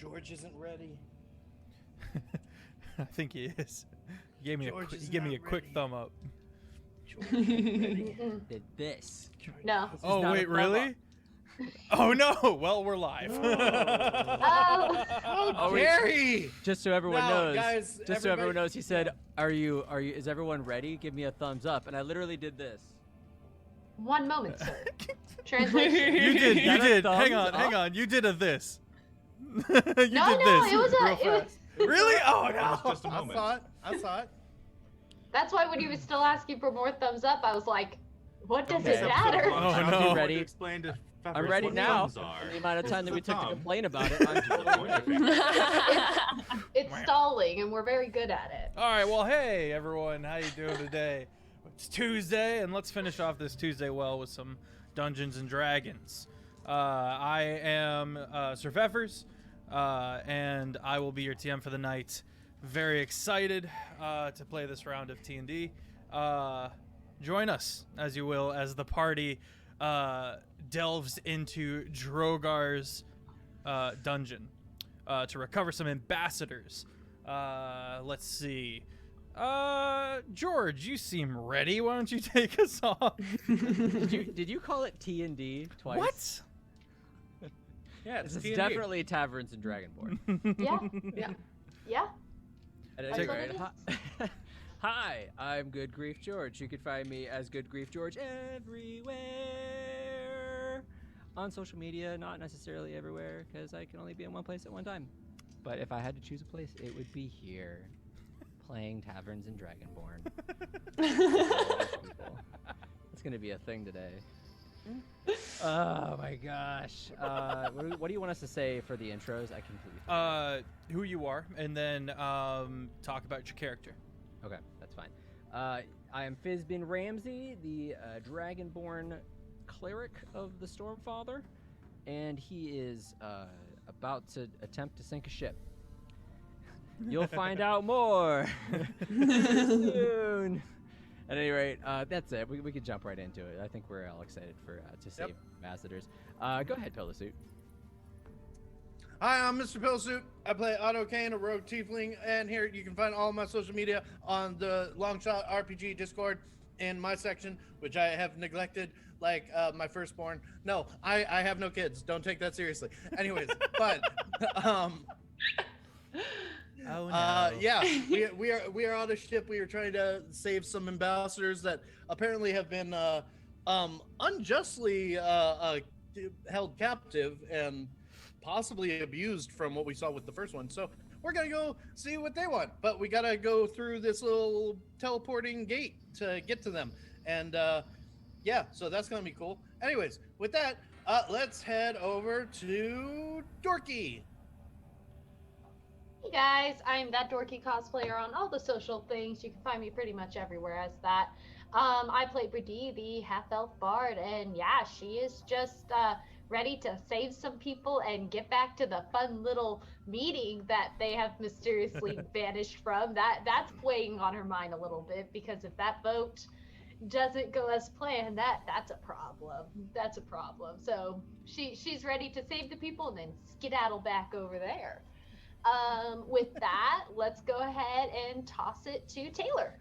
George isn't ready. I think he is. He gave me a quick ready. thumb up. George isn't ready. Did this? No. Oh wait, really? Oh no! Well, we're live. Oh. Gary! Just so everyone knows, guys, just so everyone knows, he said, is everyone ready? Give me a thumbs up. And I literally did this. 1 moment, sir. Translation. You did. Hang thumbs on. up? You did a this. No, it was Really? Oh It was no! just a moment. I saw it. That's why when he was still asking for more thumbs up, I was like, what does Okay. it matter? Oh, no. Ready? Explain to Feffers I'm ready what now. thumbs are. The amount of time that we took to Thumb. complain about it. It's stalling, and we're very good at it. All right. Well, hey everyone, how you doing today? It's Tuesday, and let's finish off this Tuesday well with some Dungeons and Dragons. I am Sir Feffers, and I will be your TM for the night. Very excited to play this round of T&D. Join us, as you will, as the party delves into Drogar's dungeon to recover some ambassadors. Let's see. George, you seem ready. Why don't you take us off? Did you call it T&D twice? What? Yeah, This it's is T&D. definitely Taverns and Dragonborn. Yeah. At That's any what rate, it hi, I'm GoodGriefGeorge. You can find me as GoodGriefGeorge everywhere. On social media, not necessarily everywhere, because I can only be in one place at one time. But if I had to choose a place, it would be here, playing Taverns and Dragonborn. It's gonna be a thing today. Oh my gosh. What do you want us to say for the intros? I completely forgot. Who you are, and then talk about your character. Okay, that's fine. I am Fizbin Ramsey, the Dragonborn cleric of the Stormfather, and he is about to attempt to sink a ship. You'll find out more soon. At any rate, that's it. We can jump right into it. I think we're all excited for to save ambassadors. Go ahead, Pillowsuit. Hi, I'm Mr. Pillowsuit. I play Otto Kane, a rogue tiefling, and here you can find all of my social media on the Longshot RPG Discord in my section, which I have neglected like my firstborn. No, I have no kids. Don't take that seriously. Anyways, but Oh no. yeah, we are on a ship. We are trying to save some ambassadors that apparently have been unjustly held captive and possibly abused from what we saw with the first one. So we're gonna go see what they want, but we gotta go through this little teleporting gate to get to them. And yeah, so that's gonna be cool. Anyways, with that, let's head over to Dorky. Hey guys, I'm that dorky cosplayer on all the social things. You can find me pretty much everywhere as that. I play Brady, the half-elf bard, and yeah, she is just ready to save some people and get back to the fun little meeting that they have mysteriously vanished from. That's weighing on her mind a little bit, because if that vote doesn't go as planned, that's a problem. That's a problem. So she's ready to save the people and then skedaddle back over there. With that, let's go ahead and toss it to Taylor.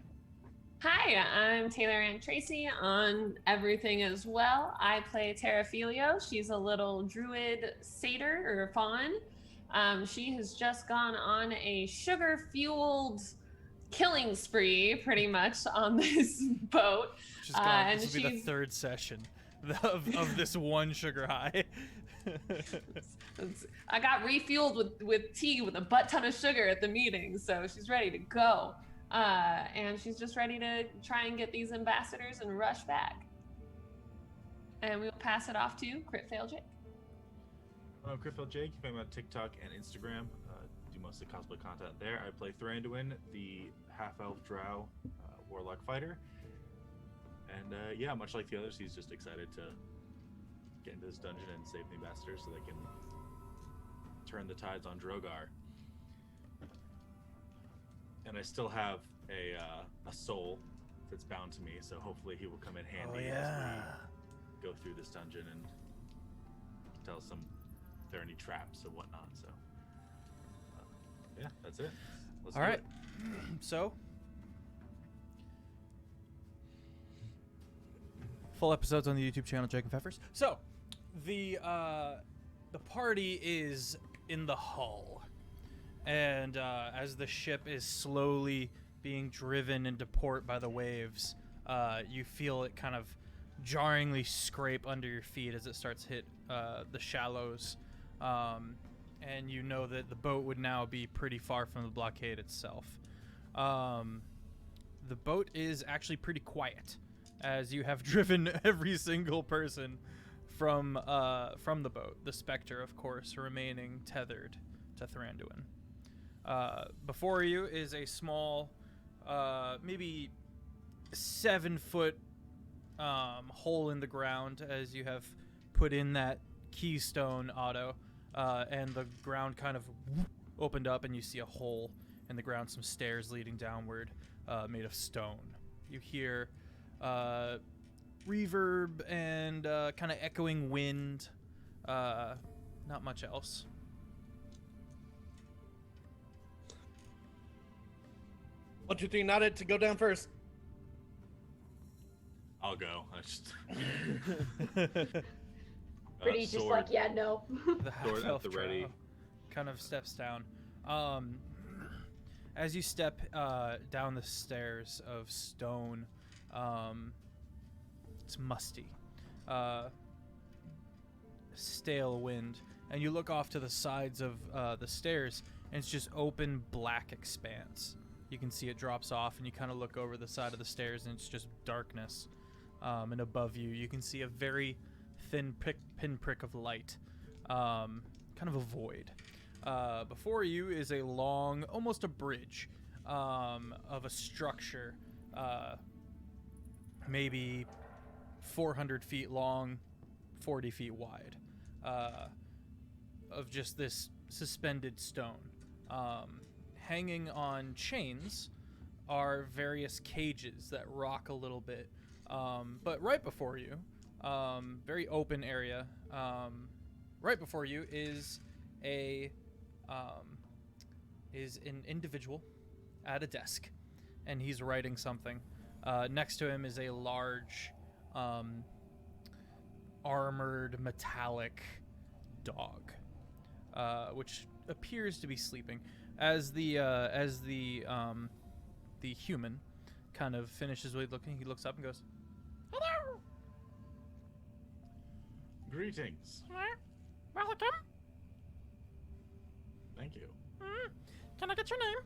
Hi, I'm Taylor and Tracy on everything as well. I play Terraform. She's a little druid satyr or fawn. She has just gone on a sugar-fueled killing spree, pretty much, on this boat. She's gone. This will be the third session of this one sugar high. I got refueled with tea with a butt ton of sugar at the meeting, so she's ready to go. And she's just ready to try and get these ambassadors and rush back. And we'll pass it off to Critfail Jake. Critfail Jake, you can find me on TikTok and Instagram. Do most of the cosplay content there. I play Thranduin, the half-elf drow warlock fighter. And yeah, much like the others, he's just excited to get into this dungeon and save the ambassadors so they can turn the tides on Drogar. And I still have a soul that's bound to me, so hopefully he will come in handy as we go through this dungeon and tell us if there are any traps and whatnot. So Yeah, that's it. Let's All do right. it. So, full episodes on the YouTube channel Jake and Feffers. So, the party is in the hull, and as the ship is slowly being driven into port by the waves, you feel it kind of jarringly scrape under your feet as it starts to hit the shallows, and you know that the boat would now be pretty far from the blockade itself. The boat is actually pretty quiet, as you have driven every single person from the boat. The Spectre, of course, remaining tethered to Thranduin. Before you is a small, maybe 7-foot hole in the ground, as you have put in that keystone auto, and the ground kind of opened up, and you see a hole in the ground, some stairs leading downward, made of stone. You hear reverb and kind of echoing wind. Not much else. One, two, three, not it to go down first. I'll go. I just. Pretty just sword. like, yeah, no. The Sword at half-elf the ready. drow kind of steps down. As you step down the stairs of stone, it's musty, stale wind, and you look off to the sides of the stairs, and it's just open black expanse. You can see it drops off, and you kind of look over the side of the stairs, and it's just darkness. And above you, you can see a very thin pinprick of light, kind of a void. Before you is a long, almost a bridge, of a structure, maybe 400 feet long, 40 feet wide, of just this suspended stone. Hanging on chains are various cages that rock a little bit, but right before you, very open area, right before you is an individual at a desk, and he's writing something. Next to him is a large, armored metallic dog, which appears to be sleeping. As the human kind of finishes what he's looking, he looks up and goes, "Hello." Greetings. Welcome. Thank you. Can I get your name?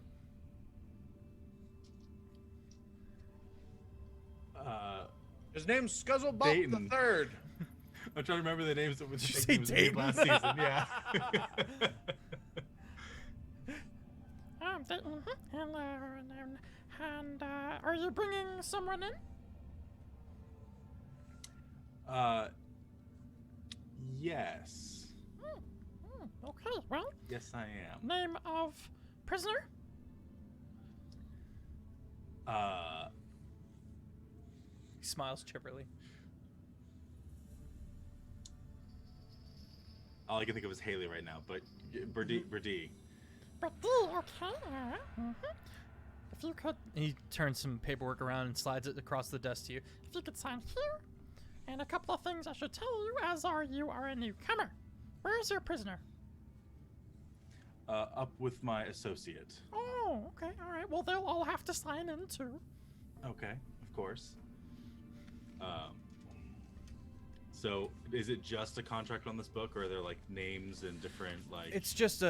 His name's Scuzzlebop Dayton. the Third. I'm trying to remember the names of the Did you things say he was named Dayton? last season. Yeah. And are you bringing someone in? Yes. Okay, well, Yes, I am. name of prisoner? He smiles chipperly. All I can think of is Haley right now, but Birdie. But okay. If you could. He turns some paperwork around and slides it across the desk to you. If you could sign here, and a couple of things I should tell you, as you are a newcomer. Where's your prisoner? Up with my associate. Oh, okay, all right. Well, they'll all have to sign in too. Okay, of course. So is it just a contract on this book, or are there like names and different like? It's just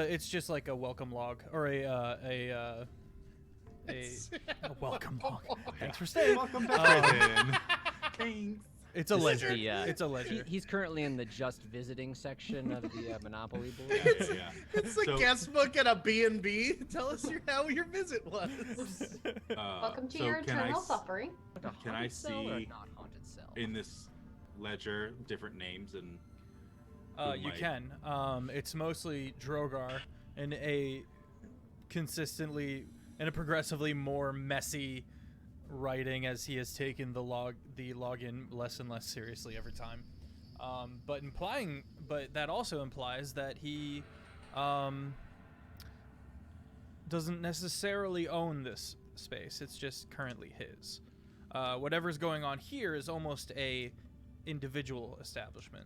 like a welcome log or a welcome log. Thanks for staying. Welcome to prison. Thanks. It's a ledger. The, It's a ledger. He's currently in the just visiting section of the Monopoly board. Yeah. It's a So- guest book at a B&B. Tell us how your visit was. Welcome to so your can I eternal s- suffering. Like a Can I haunted cell or a see not haunted cell? In this ledger, different names and. You might- can. It's mostly Drogar in a progressively more messy writing, as he has taken the login less and less seriously every time. But that also implies that he doesn't necessarily own this space. It's just currently his. Whatever's going on here is almost a individual establishment.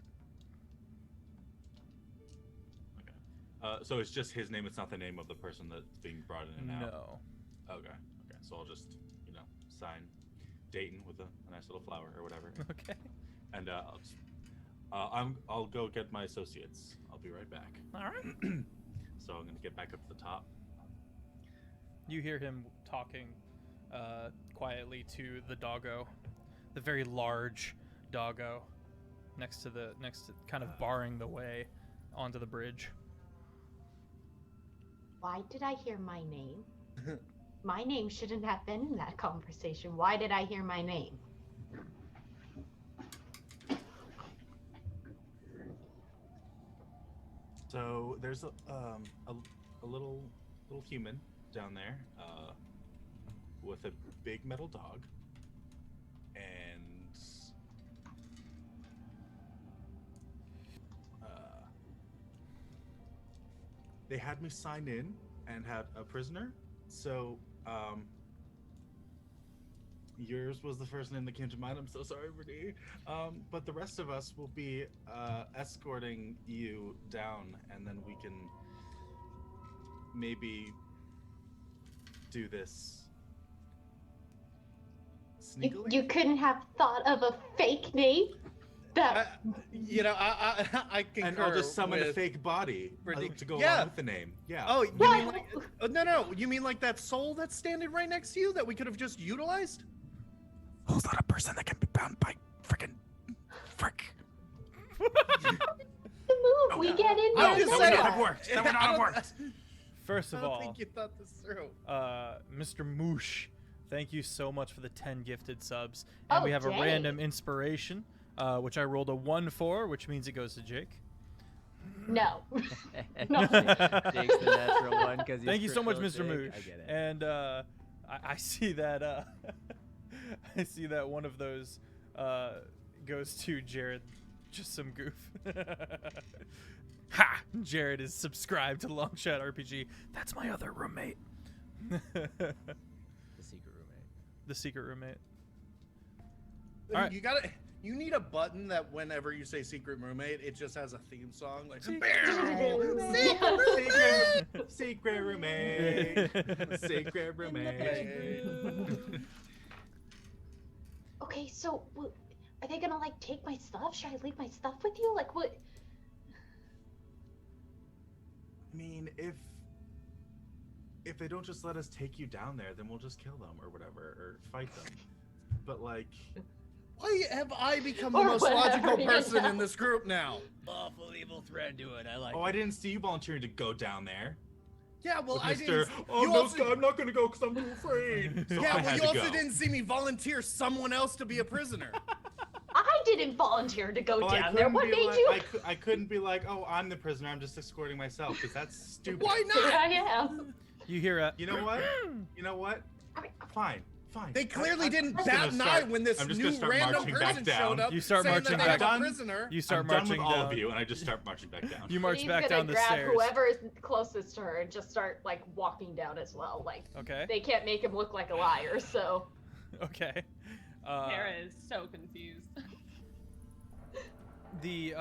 Okay. So it's just his name. It's not the name of the person that's being brought in and out. No. Okay. Okay. So I'll just, sign Dayton with a nice little flower or whatever. Okay. And I'll go get my associates. I'll be right back. All right. So I'm gonna get back up to the top. You hear him talking quietly to the doggo, the very large doggo, next to kind of barring the way onto the bridge. Why did I hear my name? My name shouldn't have been in that conversation. Why did I hear my name? So there's a little human down there with a big metal dog, and they had me sign in and had a prisoner. So yours was the first name that came to mind. I'm so sorry, Brady. But the rest of us will be escorting you down, and then we can maybe do this sneakily. You couldn't have thought of a fake name? That I concur. And I'll just summon a with fake body Brady. to go Yeah. along with the name. Yeah. Oh, you What? mean like no? You mean like that soul that's standing right next to you that we could have just utilized? Who's not a person that can be bound by frick? the move. We get in I'm there. just and saying. then That would not have what? worked. That would not have worked. First I of don't all, think you thought this through. Mr. Moosh, thank you so much for the 10 gifted subs. And Oh, we have a dang. random inspiration, which I rolled a 1 for, which means it goes to Jake. No. No. Jake's the natural one because Thank you so much, Mr. Jake. Moosh. I get it. And I see that I see that one of those goes to Jared. Just some goof. Ha! Jared is subscribed to Longshot RPG. That's my other roommate. The secret roommate. The secret roommate. All right. You need a button that whenever you say secret roommate, it just has a theme song like Secret Secret roommate. Secret roommate. Okay, so are they gonna like take my stuff? Should I leave my stuff with you? Like what? I mean, if they don't just let us take you down there, then we'll just kill them or whatever, or fight them. But like, Why have I become the Or most whatever, logical you person know. in this group now? Awful evil thread to it. I like I didn't see you volunteering to go down there. Yeah, well, With I Mr. didn't. Oh, you no, also, I'm not gonna go because I'm too afraid. So yeah, I well, had you to also go. didn't see me volunteer someone else to be a prisoner. I didn't volunteer to go Well, I down there. couldn't What be made like- you? I couldn't be like, oh, I'm the prisoner. I'm just escorting myself because that's stupid. Why Here not? I am. You hear a You know what? You know what? I mean, Fine. They clearly I'm didn't just bat gonna an start- eye when this I'm just new gonna start random marching back person down. showed up. You start saying marching that they back. have a Done. prisoner. you start I'm done marching with all down. of you, and I just start marching back down. You march He's back gonna down the grab stairs. whoever is closest to her and just start like walking down as well. Like Okay. they can't make him look like a liar. So Okay. Tara is so confused. The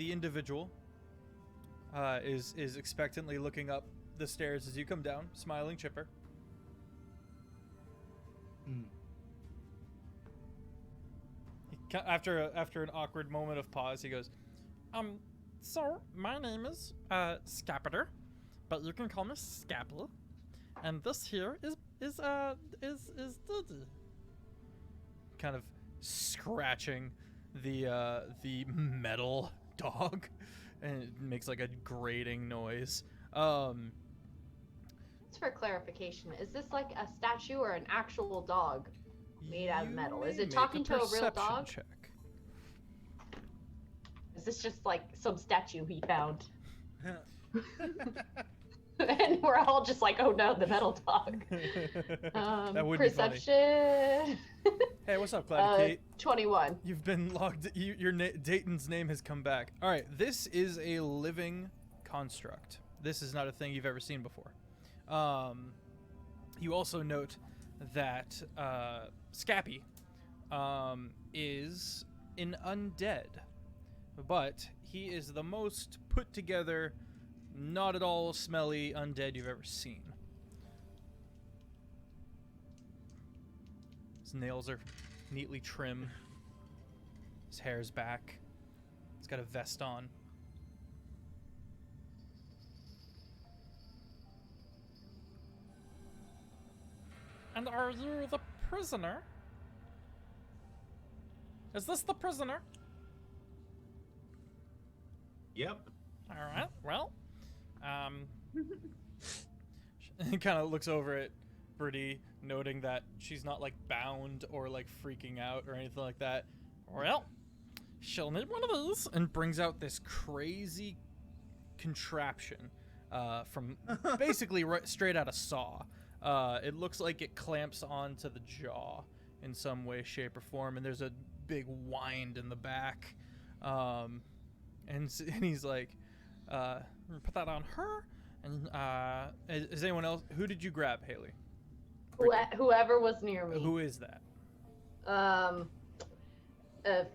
individual is expectantly looking up the stairs as you come down, smiling chipper. After an awkward moment of pause, he goes, so my name is Scapeter, but you can call me Scapple, and this here is Didi. Kind of scratching the metal dog, and it makes like a grating noise. just for clarification, is this like a statue or an actual dog made out of You metal? Is may it talking make to a real perception dog? check. Is this just like some statue he found? And we're all just like, oh no, the metal dog. That would be funny. Perception. Hey, what's up, Cloudy Kate? 21. You've been logged. Dayton's name has come back. All right, this is a living construct. This is not a thing you've ever seen before. You also note that Scappy is an undead, but he is the most put together, not at all smelly undead you've ever seen. His nails are neatly trimmed. His hair's back. He's got a vest on. And are you the prisoner? Is this the prisoner? Yep. All right. Well, he kind of looks over at Birdie, noting that she's not like bound or like freaking out or anything like that. Well, she'll need one of these, and brings out this crazy contraption from basically straight out of Saw. It looks like it clamps onto the jaw in some way, shape, or form, and there's a big wind in the back. And he's like, put that on her. And is anyone else? Who did you grab, Haley? Whoever was near me. Who is that?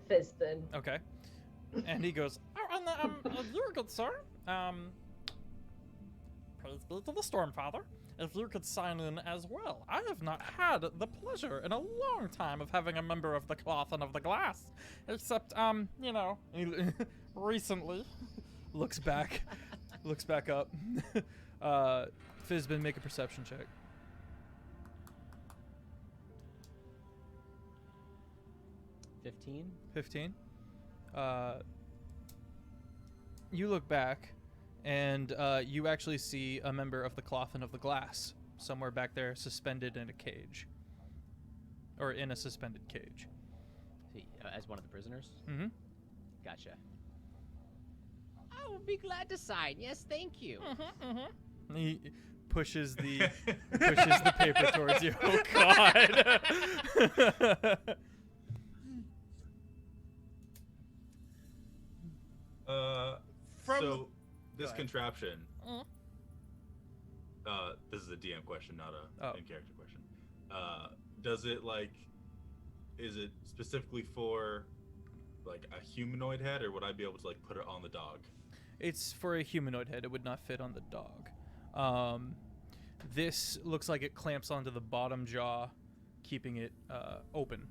Fizbin. Okay. And he goes, oh, and you're good, sir. Praise be to the Stormfather. If you could sign in as well. I have not had the pleasure in a long time of having a member of the cloth and of the glass. Except, you know, recently. Looks back up. Fizbin, make a perception check. 15? You look back, and you actually see a member of the cloth and of the glass somewhere back there, suspended in a cage. Or in a suspended cage. As one of the prisoners? Mm-hmm. Gotcha. I will be glad to sign. Yes, thank you. He pushes the paper towards you. Oh, God. So this contraption. This is a DM question, not a in-character question. Does it is it specifically for like a humanoid head, or would I be able to like put it on the dog? It's for a humanoid head. It would not fit on the dog. This looks like it clamps onto the bottom jaw, keeping it open.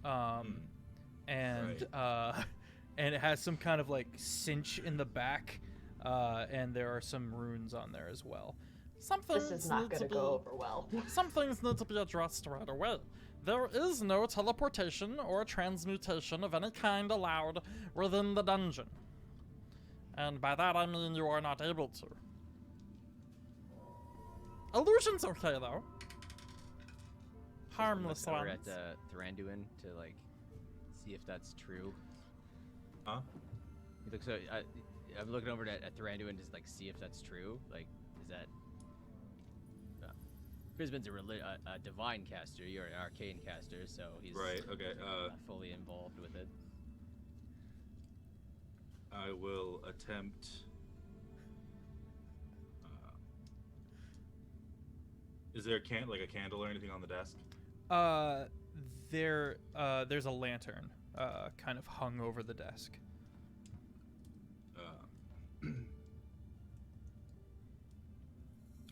And it has some kind of like cinch in the back, and there are some runes on there as well. This is not going to go over well. Some things need to be addressed right away. There is no teleportation or transmutation of any kind allowed within the dungeon. And by that I mean you are not able to. Illusion's okay though. Harmless ones. We're at Thranduin to like see if that's true. Huh? He looks. I'm looking over at Thranduin to like see if that's true. Like, is that? Brisbane's a divine caster. You're an arcane caster, so he's right. Okay. Fully involved with it. I will attempt. Is there a candle or anything on the desk? There's a lantern, kind of hung over the desk.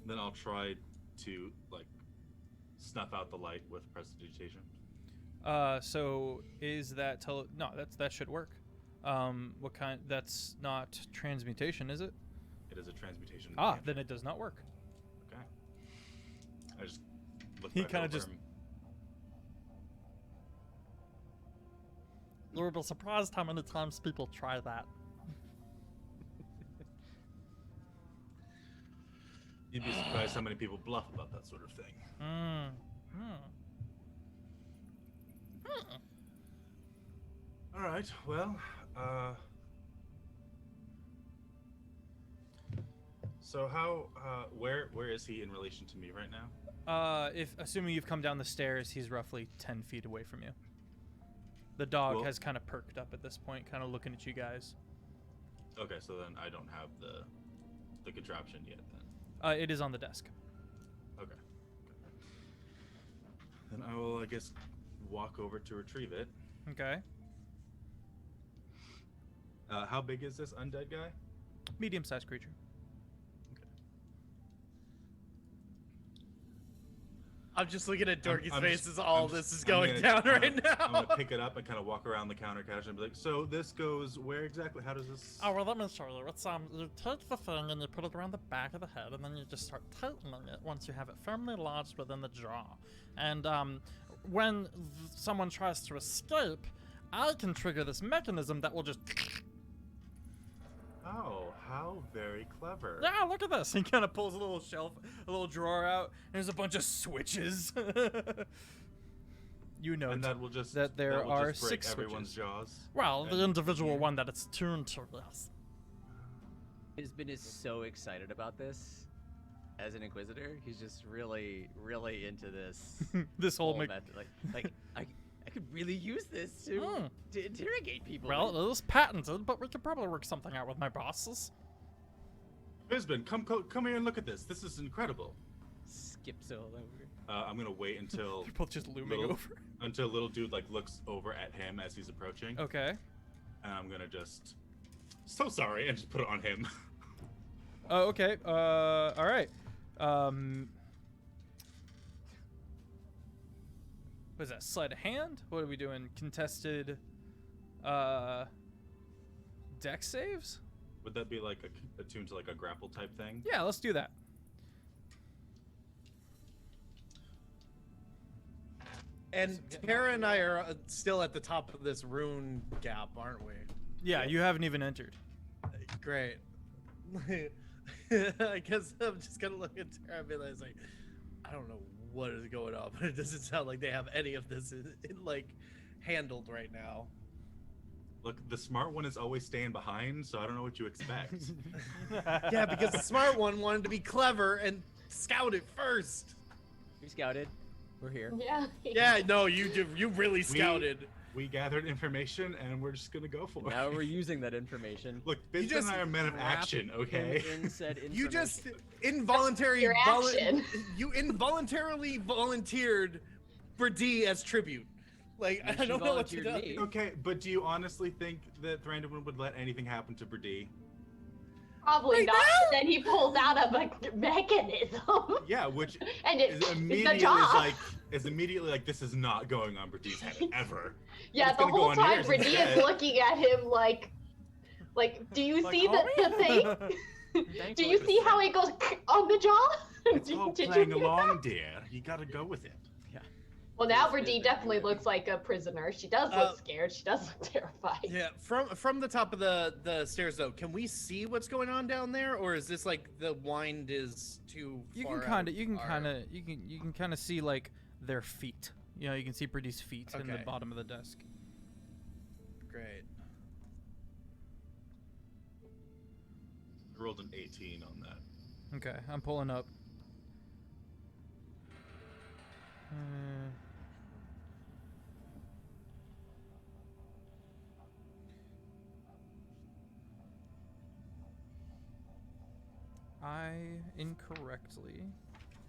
Then I'll try to like snuff out the light with prestidigitation. So is that no? That should work. What kind? That's not transmutation, is it? It is a transmutation. Then it does not work. Okay. I just look. He back kind of over just. him. You'll be surprised how many times people try that. You'd be surprised how many people bluff about that sort of thing. All right. Well. So how? Where is he in relation to me right now? If assuming you've come down the stairs, he's roughly 10 feet away from you. The dog has kind of perked up at this point, kind of looking at you guys. Okay, so then I don't have the contraption yet then. It is on the desk. Okay. Then I will, I guess, walk over to retrieve it. Okay. How big is this undead guy? Medium-sized creature. I'm just looking at Dorky's I'm face just- as all I'm this just- is I'm going gonna- down I'm right gonna- now. I'm gonna pick it up and kind of walk around the counter cash and be like, so this goes where exactly? How does this? Oh, well, let me show you. It's, you take the thing and you put it around the back of the head, and then you just start tightening it once you have it firmly lodged within the jaw. And, when someone tries to escape, I can trigger this mechanism that will just... Oh, how very clever. Yeah, look at this. He kind of pulls a little shelf, a little drawer out, and there's a bunch of switches. You know And that will just that there that will are just break 6 everyone's switches. jaws. Well, the And- individual one that it's tuned to, yes. Fizbin is so excited about this. As an Inquisitor, he's just really, really into this. This whole method. Like I could really use this to interrogate people. Well, it is patented, but we could probably work something out with my bosses. Fizbin, come here and look at this. This is incredible. Skips all over. I'm gonna wait until They're both just looming little, over. until little dude like looks over at him as he's approaching, Okay. and I'm gonna just so sorry and just put it on him. Oh, okay. All right. What is that? Sleight of hand? What are we doing? Contested, deck saves? Would that be like attuned to like a grapple type thing? Yeah, let's do that. And Tara and I are still at the top of this rune gap, aren't we? Yeah, you haven't even entered. Great. I guess I'm just gonna look at Tara and be like, I don't know what is going on, but it doesn't sound like they have any of this like handled right now. Look, the smart one is always staying behind, so I don't know what you expect. Yeah, because the smart one wanted to be clever and scout it first. We scouted. We're here. Yeah. Yeah, no, you really scouted. We gathered information, and we're just gonna go for it. Now we're using that information. Look, You Fizbin just and I are men of Wrap action, okay? In said information. You just involuntary Your action. you involuntarily volunteered Brady as tribute. Like And I she don't know what to volunteered do. me. Okay, but do you honestly think that Thranduin would let anything happen to Brady? Probably Right not. now? Then he pulls out a mechanism. Yeah, which And is it's the immediately jaw. like this is not going on Brady's head ever. Yeah, it's the gonna go whole on time yours Brittany is instead. looking at him like, do you Like, see the thing? Do you see how it goes on the jaw? It's all Did you playing do along, that? dear. You gotta go with it. Well, now Brittany definitely looks like a prisoner. She does look scared. She does look terrified. Yeah, from the top of the stairs though, can we see what's going on down there, or is this like the wind is too You far can kind out of, you can our- kind of see like their feet. You know, you can see Brady's feet in the Okay. bottom of the desk. Great. I rolled an 18 on that. Okay, I'm pulling up. I incorrectly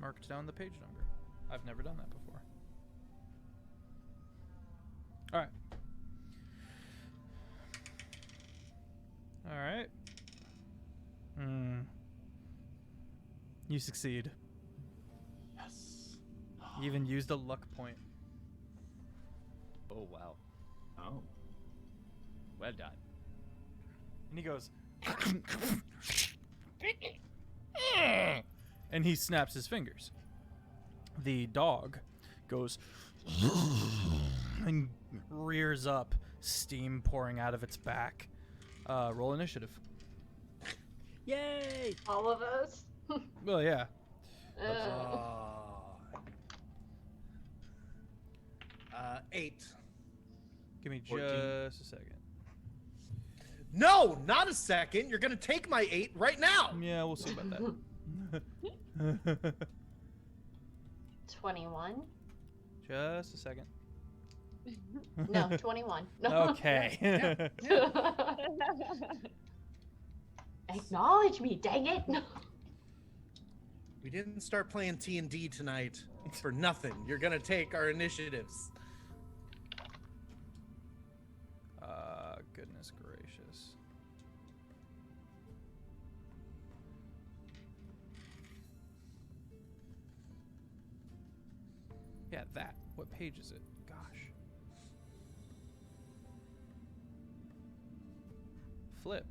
marked down the page number. I've never done that before. All right. All right. You succeed. Yes. You even used a luck point. Oh wow. Oh. Well done. And he goes, and he snaps his fingers. The dog goes and rears up, steam pouring out of its back. Roll initiative. Yay! All of us. Well, yeah. Oh. 8. Give me 14. just a second. No, not a second. You're gonna take my 8 right now. Yeah, we'll see about that. 21. Just a second. No, 21. No. Okay. Acknowledge me, dang it. We didn't start playing T&D tonight for nothing. You're gonna take our initiatives. Goodness gracious. Yeah, that. What page is it? Gosh. Flip.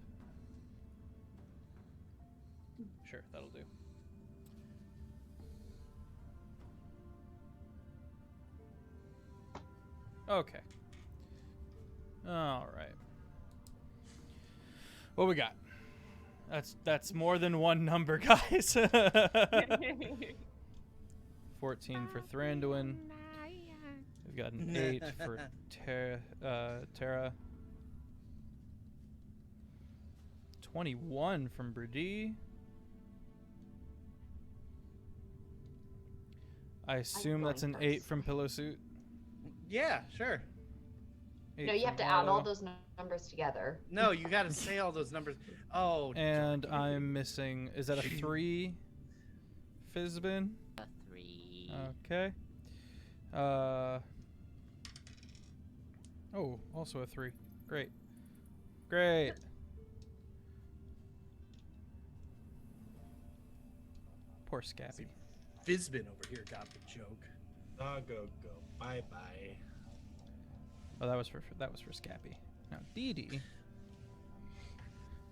Sure, that'll do. Okay. All right. What we got? That's more than one number, guys. 14 for Thranduin. We've got an 8 for Terra. 21 from Brady. I assume that's an 8 from Pillowsuit. Yeah, sure. 8 No, you have from to add all Otto. those numbers together. No, you got to say all those numbers. Oh. And I'm missing. Is that a 3? Fizbin? A 3. Okay. Oh, also a 3. Great. Great. Poor Scappy. Fizbin over here got the joke. Go. Bye bye. Oh, that was for Scappy. Now Dee Dee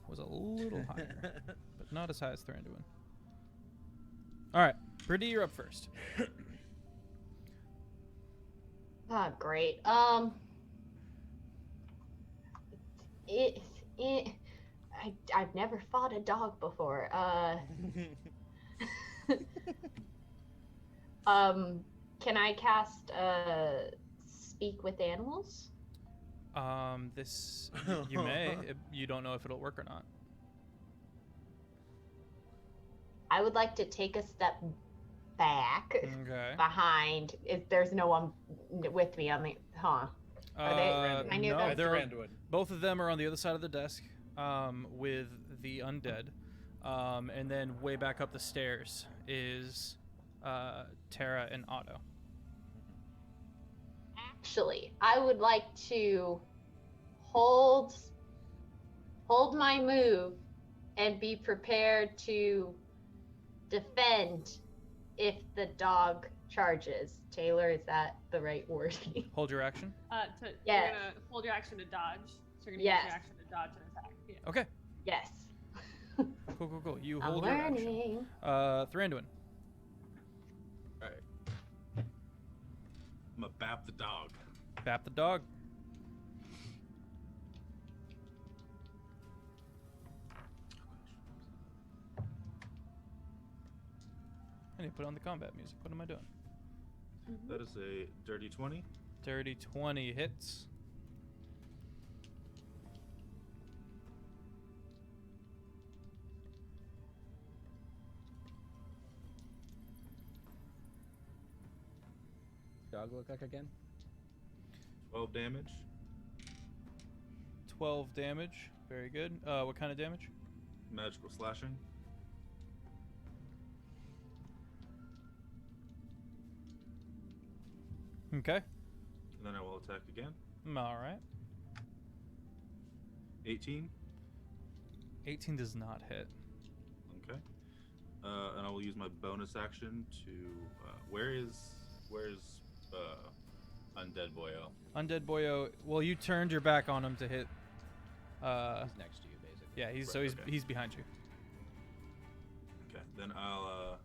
was a little higher, but not as high as Thranduin. All right, Brady, you're up first. Ah, great. I've never fought a dog before. Can I cast Speak with Animals? You may. You don't know if it'll work or not. I would like to take a step back Okay. behind. If there's no one with me on the, Are they? I knew no, that. they're Thranduin. both of them are on the other side of the desk, with the undead, and then way back up the stairs is Terra and Otto. Actually, I would like to hold my move and be prepared to defend if the dog charges. Taylor, is that the right wording? Hold your action. Yes. You're gonna hold your action to dodge. So you're gonna use Yes. your action to dodge and attack. Yeah. Okay. Yes. Cool. You I'm hold your action. learning. Thranduin. Alright. I'm gonna bap the dog. Bap the dog. I need to put on the combat music. What am I doing? That is a dirty 20. Dirty 20 hits. Dog look like again? 12 damage. 12 damage. Very good. What kind of damage? Magical slashing. Okay. And then I will attack again. All right. 18. 18 does not hit. Okay. And I will use my bonus action to. Where's Undead Boyo? Undead Boyo. Well, you turned your back on him to hit. He's next to you, basically. Yeah, he's Right, okay. he's behind you. Okay. Then I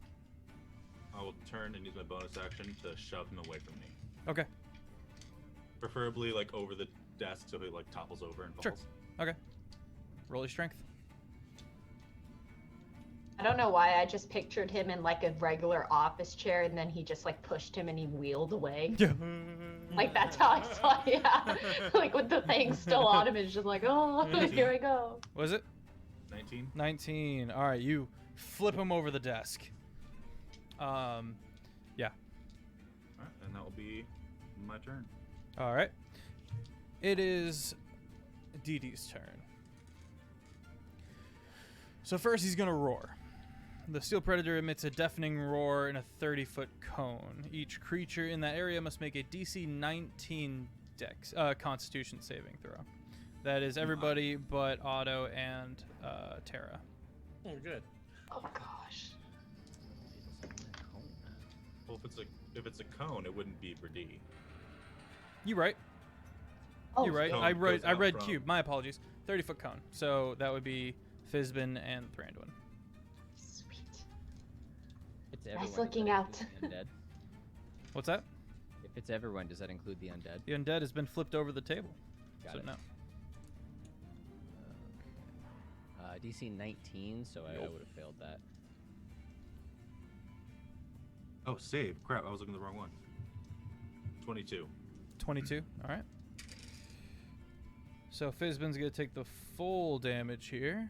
will turn and use my bonus action to shove him away from me. Okay. Preferably like over the desk so he like topples over and falls. Sure. Okay. Roll your strength. I don't know why I just pictured him in like a regular office chair and then he just like pushed him and he wheeled away. Yeah. Like that's how I saw it. Yeah. Like with the thing still on him, it's just like, oh, here we go. Was it? 19. 19. All right, you flip him over the desk. Yeah. Alright, and that will be my turn. All right. It is Dee Dee's turn. So first he's gonna roar. The steel predator emits a deafening roar in a 30-foot cone. Each creature in that area must make a DC 19 Dex Constitution saving throw. That is everybody but Otto and Terra. Oh, good. Oh gosh. Well, if it's a cone, it wouldn't be for D. You right. Oh, You're right. Cone I goes out read from- cube. My apologies. 30-foot cone. So that would be Fizbin and Thranduin. sweet. It's Nice everyone. looking does that out. include the undead? What's that? If it's everyone, does that include the undead? The undead has been flipped over the table. Got So it. no. DC 19, so I would have failed that. Oh, save. Crap, I was looking at the wrong one. 22. 22. All right. So Fizbin's going to take the full damage here.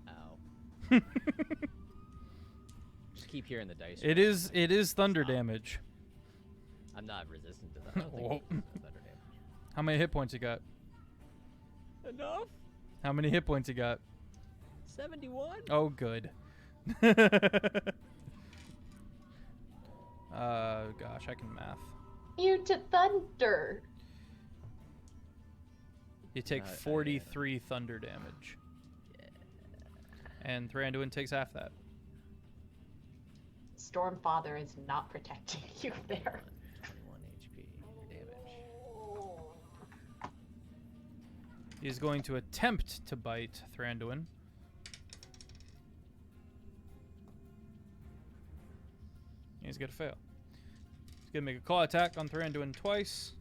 Ow. Just keep hearing the dice. It is thunder damage. I'm not resistant to that. I don't think Whoa. it's thunder damage. How many hit points you got? Enough? How many hit points you got? 71? Oh, good. Gosh, I can math. You to thunder. You take 43 thunder damage. And Thranduin takes half that. Stormfather is not protecting you there. 21 HP damage. He's going to attempt to bite Thranduin. He's going to fail. He's going to make a claw attack on Thranduin twice.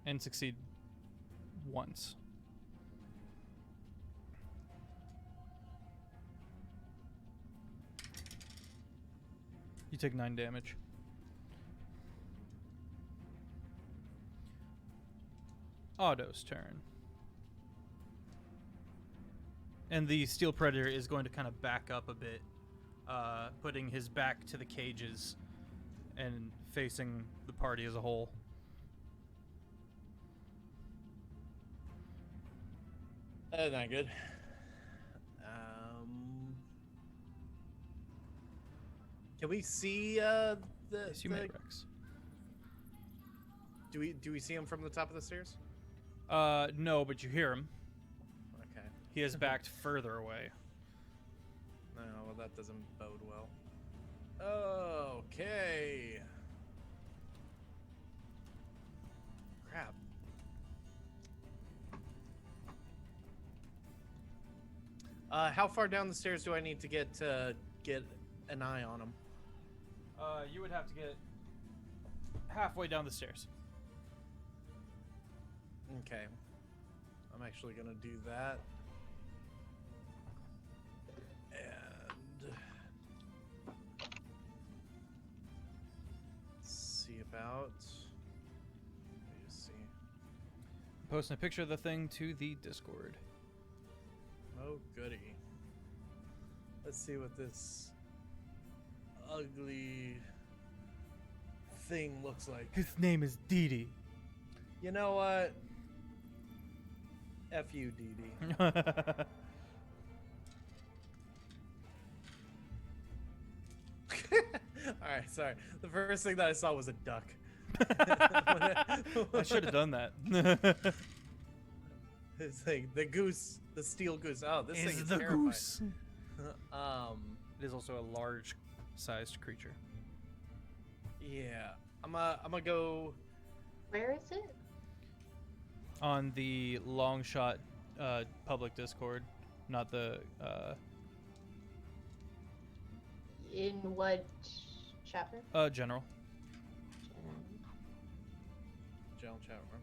And succeed once. You take 9 damage. Otto's turn. And the steel predator is going to kind of back up a bit, putting his back to the cages and facing the party as a whole. That's not good. Can we see the? Yes, you may, Rex. Do we see him from the top of the stairs? No, but you hear him. Okay. He is backed further away. No, well that doesn't bode well. Okay. Crap. How far down the stairs do I need to get an eye on him? You would have to get halfway down the stairs. Okay. I'm actually gonna do that. And see about. Let me just see. Posting a picture of the thing to the Discord. Oh goody. Let's see what this ugly thing looks like. His name is Dee Dee. You know what? F you, Dee Dee. Alright, sorry. The first thing that I saw was a duck. I should have done that. It's like the goose, the steel goose. Oh, this thing is the terrifying. goose. It is also a large-sized creature. Yeah. I'm gonna go. Where is it? On the long shot public Discord, not the In what chapter? general. General chat room.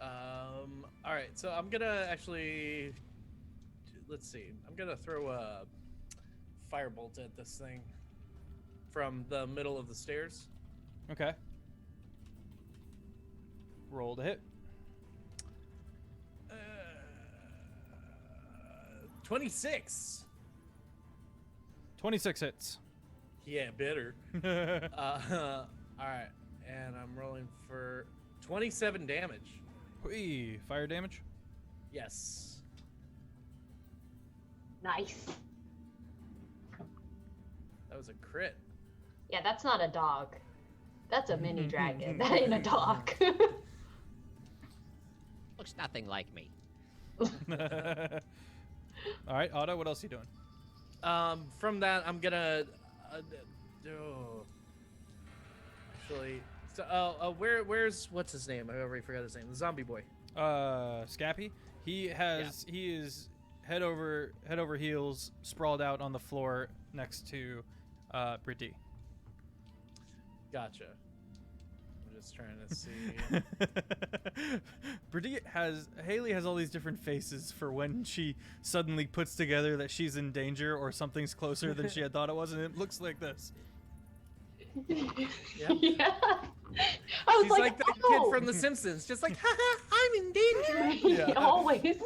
All right, so I'm gonna actually, let's see. I'm gonna throw a firebolt at this thing from the middle of the stairs. Okay. Roll to hit. 26. 26 hits. Yeah, better. All right, and I'm rolling for 27 damage. Whee, fire damage. Yes. Nice. That was a crit. Yeah, that's not a dog. That's a mini dragon. That ain't a dog. Looks nothing like me. All right, Otto, what else are you doing? From that, I'm gonna. Actually, so where's what's his name? I already forgot his name. The zombie boy. Scappy. He is head over heels, sprawled out on the floor next to Brittany. Gotcha. I'm just trying to see. Haley has all these different faces for when she suddenly puts together that she's in danger or something's closer than she had thought it was, and it looks like this. Yeah. Yeah. I was She's like that oh. kid from The Simpsons, just like, haha, I'm in danger. Yeah. Always.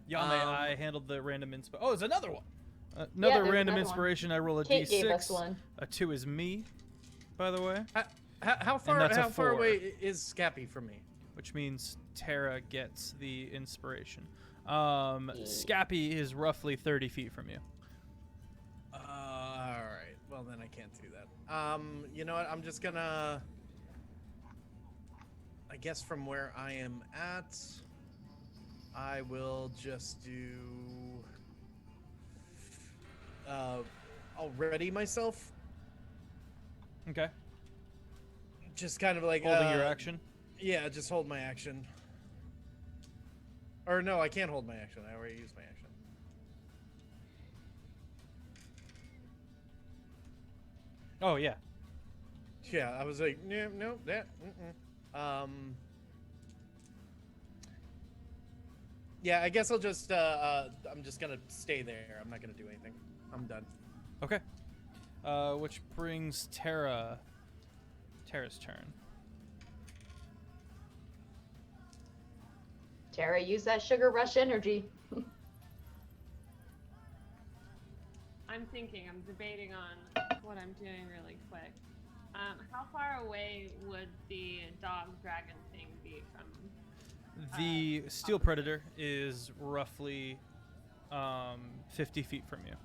Yame, I handled the random inspo. Oh, there's another one. Another there's random another one. inspiration. I roll a Kate gave us d6. one. A 2 is me, by the way, How far? that's a How far 4. away is Scappy from me? which means Terra gets the inspiration. Scappy is roughly 30 feet from you. All right. Well, then I can't do that. You know what? I'm just gonna. I guess from where I am at, I will just do. I'll ready myself. Okay. Just kind of like Holding your action. Yeah, just hold my action. Or no, I can't hold my action. I already used my action. Oh, yeah. Yeah, I was like, no, that. Yeah, I guess I'll just. I'm just gonna stay there. I'm not gonna do anything. I'm done. Okay. Which brings Terra's turn. Terra, use that sugar rush energy. I'm debating on what I'm doing really quick. How far away would the dog dragon thing be from? The steel predator is roughly 50 feet from you.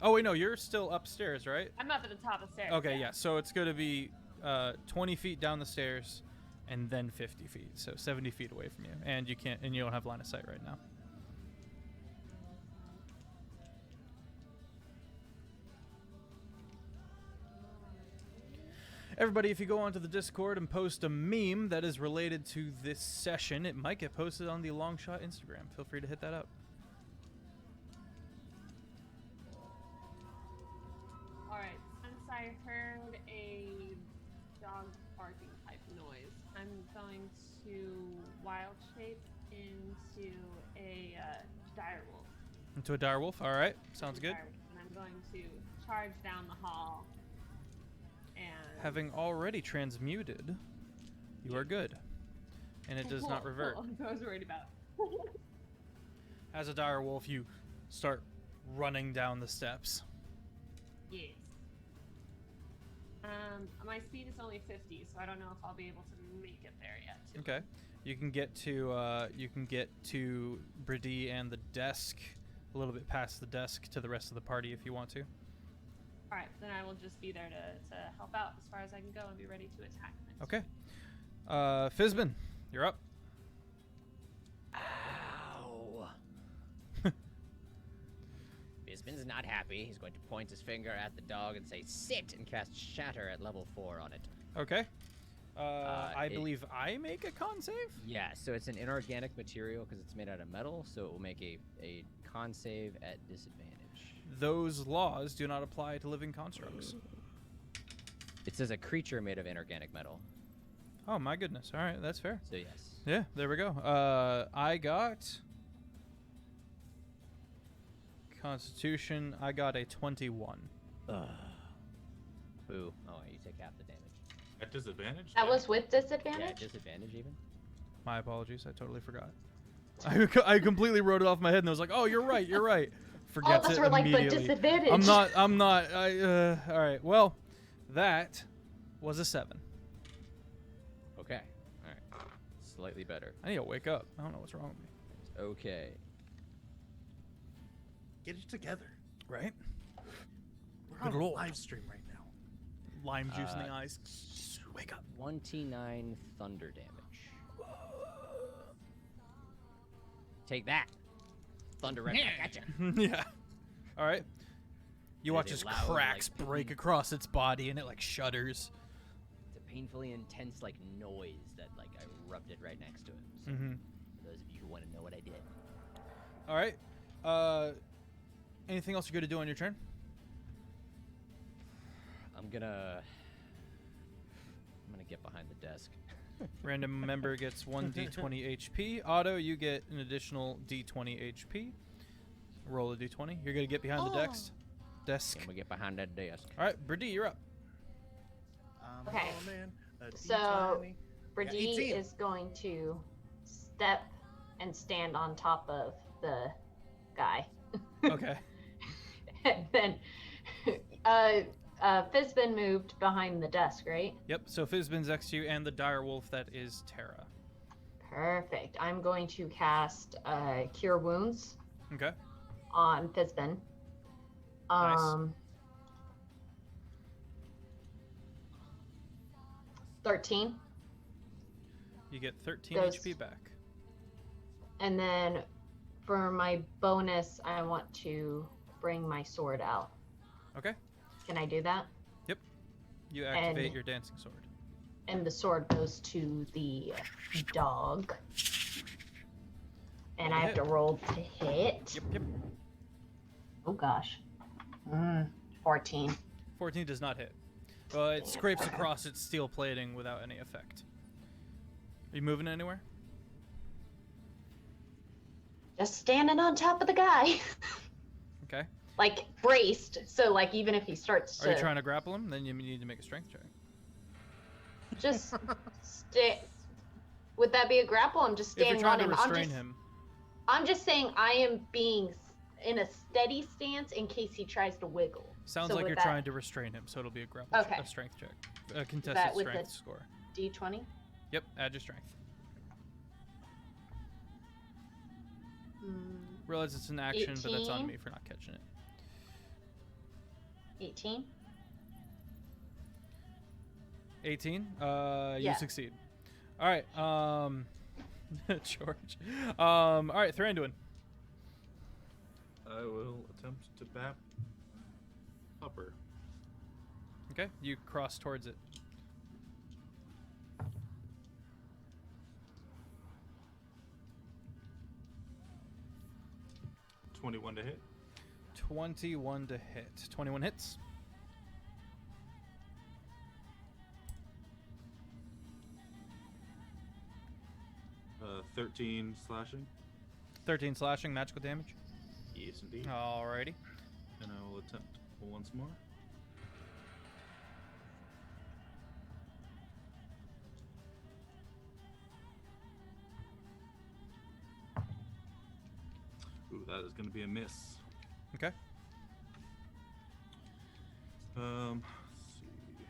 Oh, wait, no, you're still upstairs, right? I'm up at the top of the stairs. Okay, yeah. So it's going to be 20 feet down the stairs and then 50 feet. So 70 feet away from you. And you don't have line of sight right now. Everybody, if you go onto the Discord and post a meme that is related to this session, it might get posted on the Longshot Instagram. Feel free to hit that up. Alright, since I heard a dog barking type noise, I'm going to wild shape into a direwolf. Into a direwolf? All right. Sounds good. And I'm going to charge down the hall. And Having already transmuted, you are good. And it does not revert. That's what I was worried about. As a direwolf, you start running down the steps. Yes. My speed is only 50, so I don't know if I'll be able to make it there yet. Okay. You can get to Brady and the desk, a little bit past the desk to the rest of the party if you want to. All right, then I will just be there to help out as far as I can go and be ready to attack next. Okay. Fizbin, you're up. Ow. Bisman's not happy. He's going to point his finger at the dog and say, sit, and cast Shatter at level 4 on it. Okay. I believe I make a con save? Yeah, so it's an inorganic material because it's made out of metal, so it will make a con save at disadvantage. Those laws do not apply to living constructs. It says a creature made of inorganic metal. Oh my goodness. All right, that's fair. So yes. Yeah, there we go. I got Constitution. I got a 21. Boo. Oh, you take half the damage. At disadvantage? That was with Yeah, disadvantage? disadvantage even. My apologies. I totally forgot. I completely wrote it off my head and I was like, "Oh, you're right. You're right." All Forgets of us it were like, but immediately. disadvantage. I'm not. All right. Well, that was a 7. Okay. All right. Slightly better. I need to wake up. I don't know what's wrong with me. Okay. Get it together. Right? We're on Good a lord. live stream right now. Lime juice in the eyes. Wake up. 29 thunder damage. Take that. Thunder right back at you. Yeah. All right. You Yeah, watch they as loud, cracks like, break across its body and it like shudders. It's a painfully intense like noise that like erupted right next to it. So Mm-hmm. for those of you who want to know what I did. All right. Anything else you're going to do on your turn? I'm gonna get behind the desk. Random member gets 1d20 HP. Otto, you get an additional d20 HP. Roll a d20. You're going to get behind the desk. I'm gonna get behind that desk. All right, Brady, you're up. Okay. Oh, man. A So, D20. Brigitte 18. is going to step and stand on top of the guy. Okay. And then Fizbin moved behind the desk, right? Yep, so Fizbin's next to you and the direwolf that is Terra. Perfect. I'm going to cast Cure Wounds Okay. on Fizbin. Nice. 13. You get 13 Goes- HP back. And then for my bonus, I want to bring my sword out. Okay. Can I do that? You activate And- your dancing sword. And the sword goes to the dog. And Roll I to have to hit. roll to hit. Yep. Oh gosh. 14. 14 does not hit. It scrapes across its steel plating without any effect. Are you moving anywhere? Just standing on top of the guy. Okay. Like braced. So like even if he starts Are to you trying to grapple him? Then you need to make a strength check. just stay. Would that be a grapple? I'm just If you're standing on trying to him. restrain him. I'm just saying I am being in a steady stance in case he tries to wiggle. Sounds So like with you're that- trying to restrain him, so it'll be a grapple Okay. a strength check. A contested that with strength the- score. D20. Yep, add your strength. Realize it's an action, but that's on 18. me for not catching it. 18. 18. You Yeah. succeed. All right. George. All right, Thranduin. I will attempt to bap upper. Okay, you cross towards it. .21 to hit. 21 to hit. 21 hits. Uh, 13 slashing. 13 slashing, magical damage. Yes, indeed. Alrighty. And I will attempt once more. Ooh, that is going to be a miss. Okay. Let's see.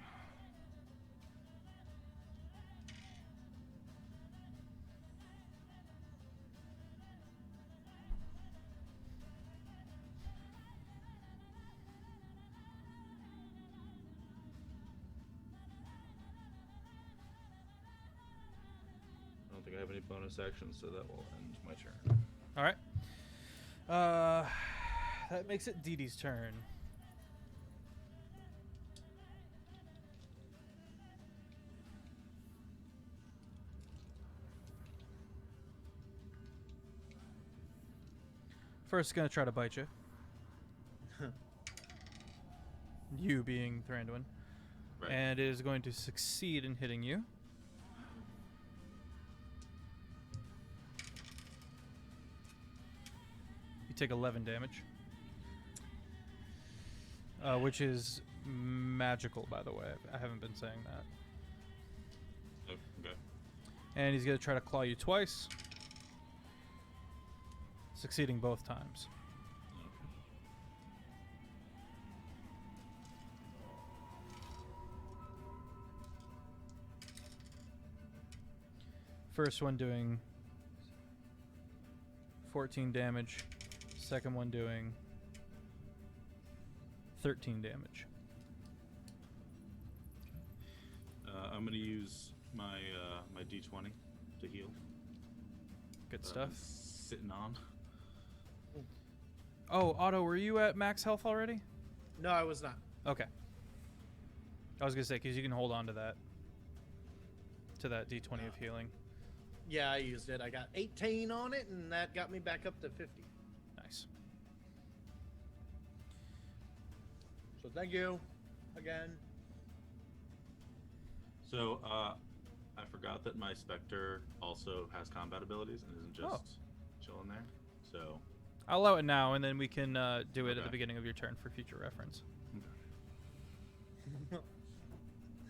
I don't think I have any bonus actions, so that will end my turn. All right. That makes it Dee Dee's turn. First, gonna try to bite you. You being Thranduin. Right. And it is going to succeed in hitting you. You take 11 damage. Which is magical, by the way. I haven't been saying that. Oh, okay. And he's going to try to claw you twice. Succeeding both times. First one doing 14 damage. Second one doing 13 damage. I'm going to use my my D20 to heal. Good stuff. Sitting on. Oh, Otto, were you at max health already? No, I was not. Okay. I was going to say, because you can hold on to that. To that D20 of healing. Yeah, I used it. I got 18 on it, and that got me back up to 50. Nice. So thank you again. So, I forgot that my Spectre also has combat abilities and isn't just chilling there. So, I'll allow it now, and then we can do it at Okay. the beginning of your turn for future reference.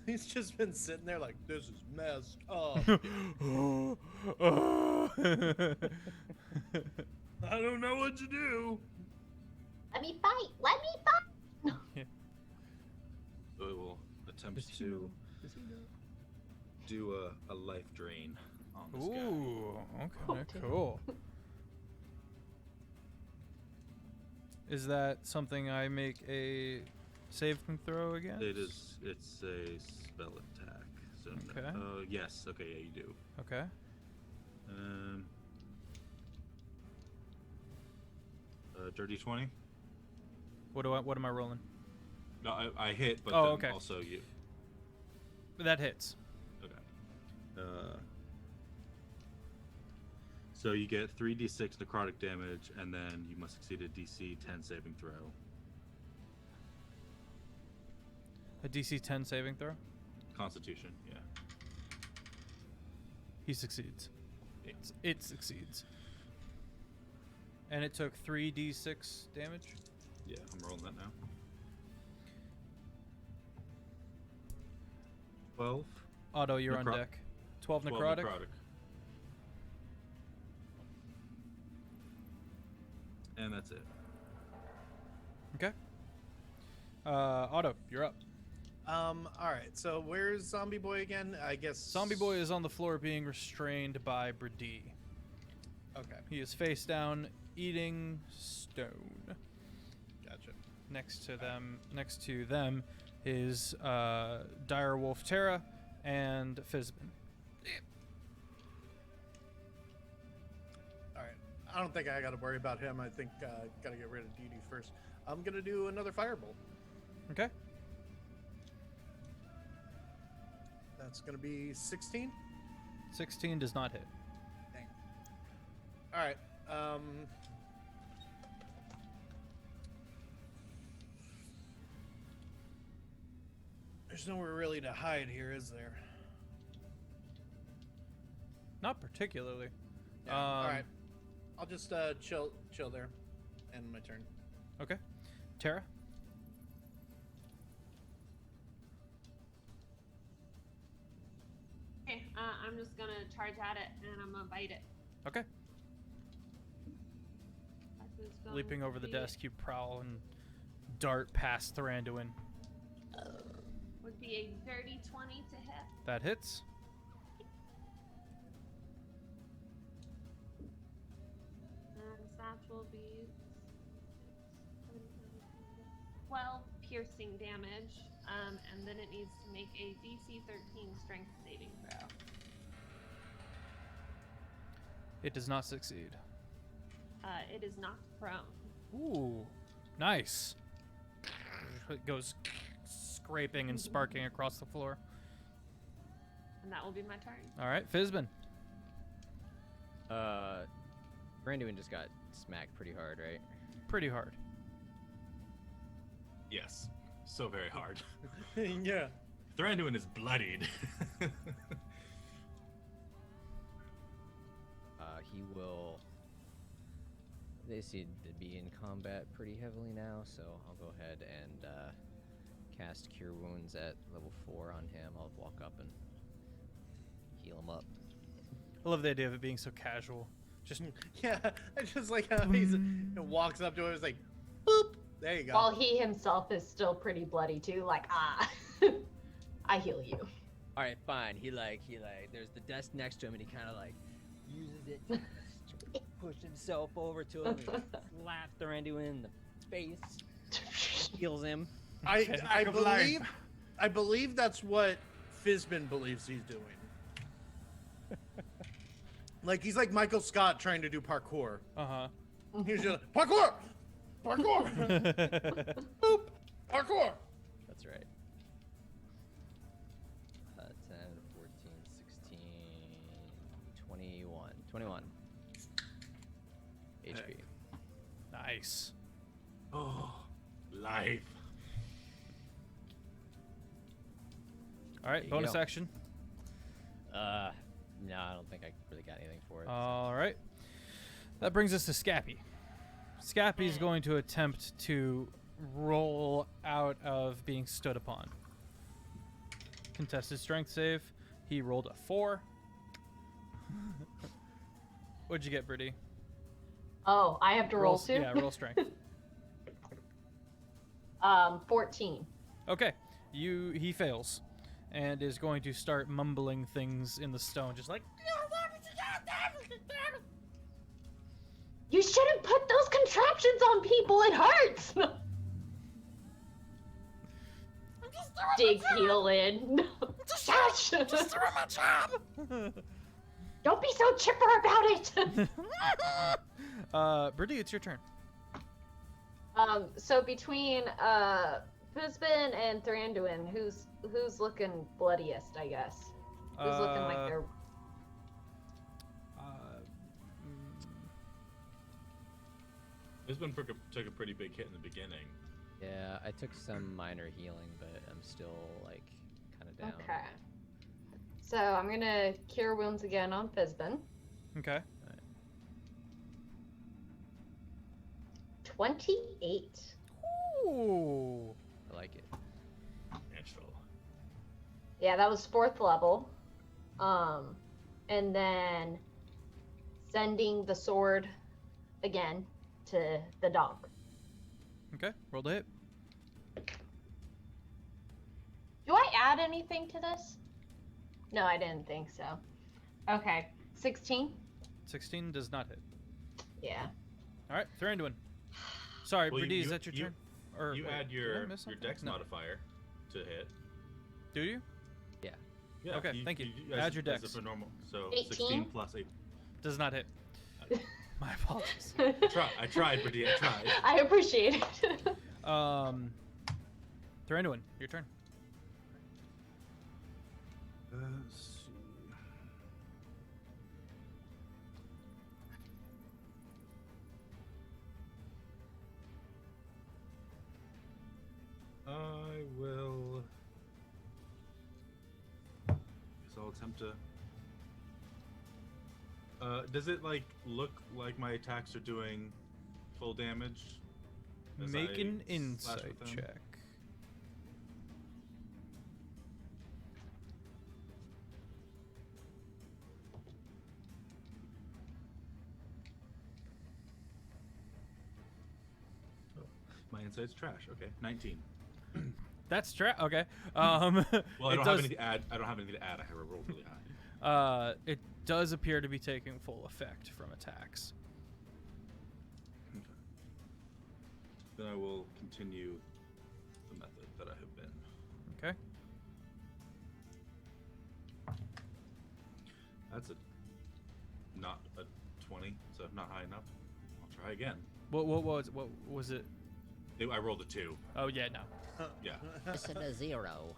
He's just been sitting there like, this is messed up. I don't know what to do. Let me fight. Let me fight. so it will attempt to do a life drain on this guy. Ooh, okay, cool. Is that something I make a saving throw against? It's a spell attack. So Okay. yes. Okay. Yeah, you do. Okay. Dirty 20. What am I rolling? No, I hit, but Oh, then okay. also you. That hits. Okay. So you get 3d6 necrotic damage, and then you must succeed a DC 10 saving throw. A DC 10 saving throw? Constitution, yeah. He succeeds. It succeeds. And it took 3d6 damage? Yeah, I'm rolling that now. 12. Otto, you're on Necro- deck. 12 12 necrotic? And that's it. Okay. Otto, you're up. All right. So where's Zombie Boy again? I guess. Zombie Boy is on the floor being restrained by Brady. Okay. He is face down, eating stone. Gotcha. Next to them is Direwolf Terra and Fizbin. All right. I don't think I got to worry about him. I think got to get rid of Dee Dee first. I'm gonna do another firebolt. Okay. That's gonna be 16. 16 does not hit. Dang. All right. There's nowhere really to hide here, is there? Not particularly. Yeah. All right. I'll just chill there. End my turn. Okay. Terra? Okay, I'm just gonna charge at it and I'm gonna bite it. Okay. That is going Leaping over the to desk, you prowl and dart past Thranduin. Would be a dirty 20 to hit. That hits. And that will be 12 piercing damage. And then it needs to make a DC 13 strength saving throw. It does not succeed. It is knocked prone. Ooh, nice. It goes scraping and sparking across the floor. And that will be my turn. All right, Fizbin. Branduin just got smacked pretty hard, right? Pretty hard. Yes. So very hard. Yeah. Thranduin is bloodied. He will. they seem to be in combat pretty heavily now, so I'll go ahead and cast Cure Wounds at level 4 on him. I'll walk up and heal him up. I love the idea of it being so casual. Just Yeah, I just like how he walks up to him. It's like, boop. There you go. While he himself is still pretty bloody too. Like, I heal you. All right, fine. He there's the desk next to him, and he kind of like uses it to push himself over to him, and slaps Thranduin in the face, heals him. I believe that's what Fizbin believes he's doing. Like he's like Michael Scott trying to do parkour. He's just like, parkour, boop, parkour. That's right. 10, 14, 16, 21. 21 HP. Hey. nice. Oh, life. All right, you bonus go. action. No, I don't think I really got anything for it. All right. That brings us to Scappy. Scappy is going to attempt to roll out of being stood upon. Contested strength save. He rolled a 4. What'd you get, Brittany? Oh, I have to roll too? Yeah, roll strength. 14. Okay. He fails and is going to start mumbling things in the stone, just like, You shouldn't put those contraptions on people. It hurts. Dig heel in. Shush. Just doing my job. Don't be so chipper about it. Brittany, it's your turn. So between Fizbin and Thranduin, who's looking bloodiest, I guess? Who's looking like they're... This one took a pretty big hit in the beginning. Yeah, I took some minor healing, but I'm still like kind of down. Okay. So I'm gonna cure wounds again on Fizbin. Okay. 28. Ooh. I like it. Natural. Yeah, that was 4th level. And then sending the sword again to the dog. Okay, roll the hit. Do I add anything to this? No, I didn't think so. Okay, 16? 16 does not hit. Yeah. All right, Thranduin. Sorry, Well, Brittany, you- is that your you- turn? Or You wait, add did I your miss something? dex No. modifier to hit. Do you? Yeah. Okay, thank you. as- Add your as dex. if a normal. So 18? 16 plus 8. Does not hit. My apologies. I tried, Brittany. I tried. I appreciate it. Thranduin, your turn. Let's see. I will. Guess I'll attempt to. Does it like look like my attacks are doing full damage? as Make I an slash insight with them? check. My insight's trash. Okay, 19. That's okay. Well, I it don't have does. anything to add. I don't have anything to add. I have a roll really high. It does appear to be taking full effect from attacks. Okay. Then I will continue the method that I have been. Okay. That's not a 20, so not high enough. I'll try again. What was it? I rolled a 2. Oh yeah, no. Yeah. Missing a 0.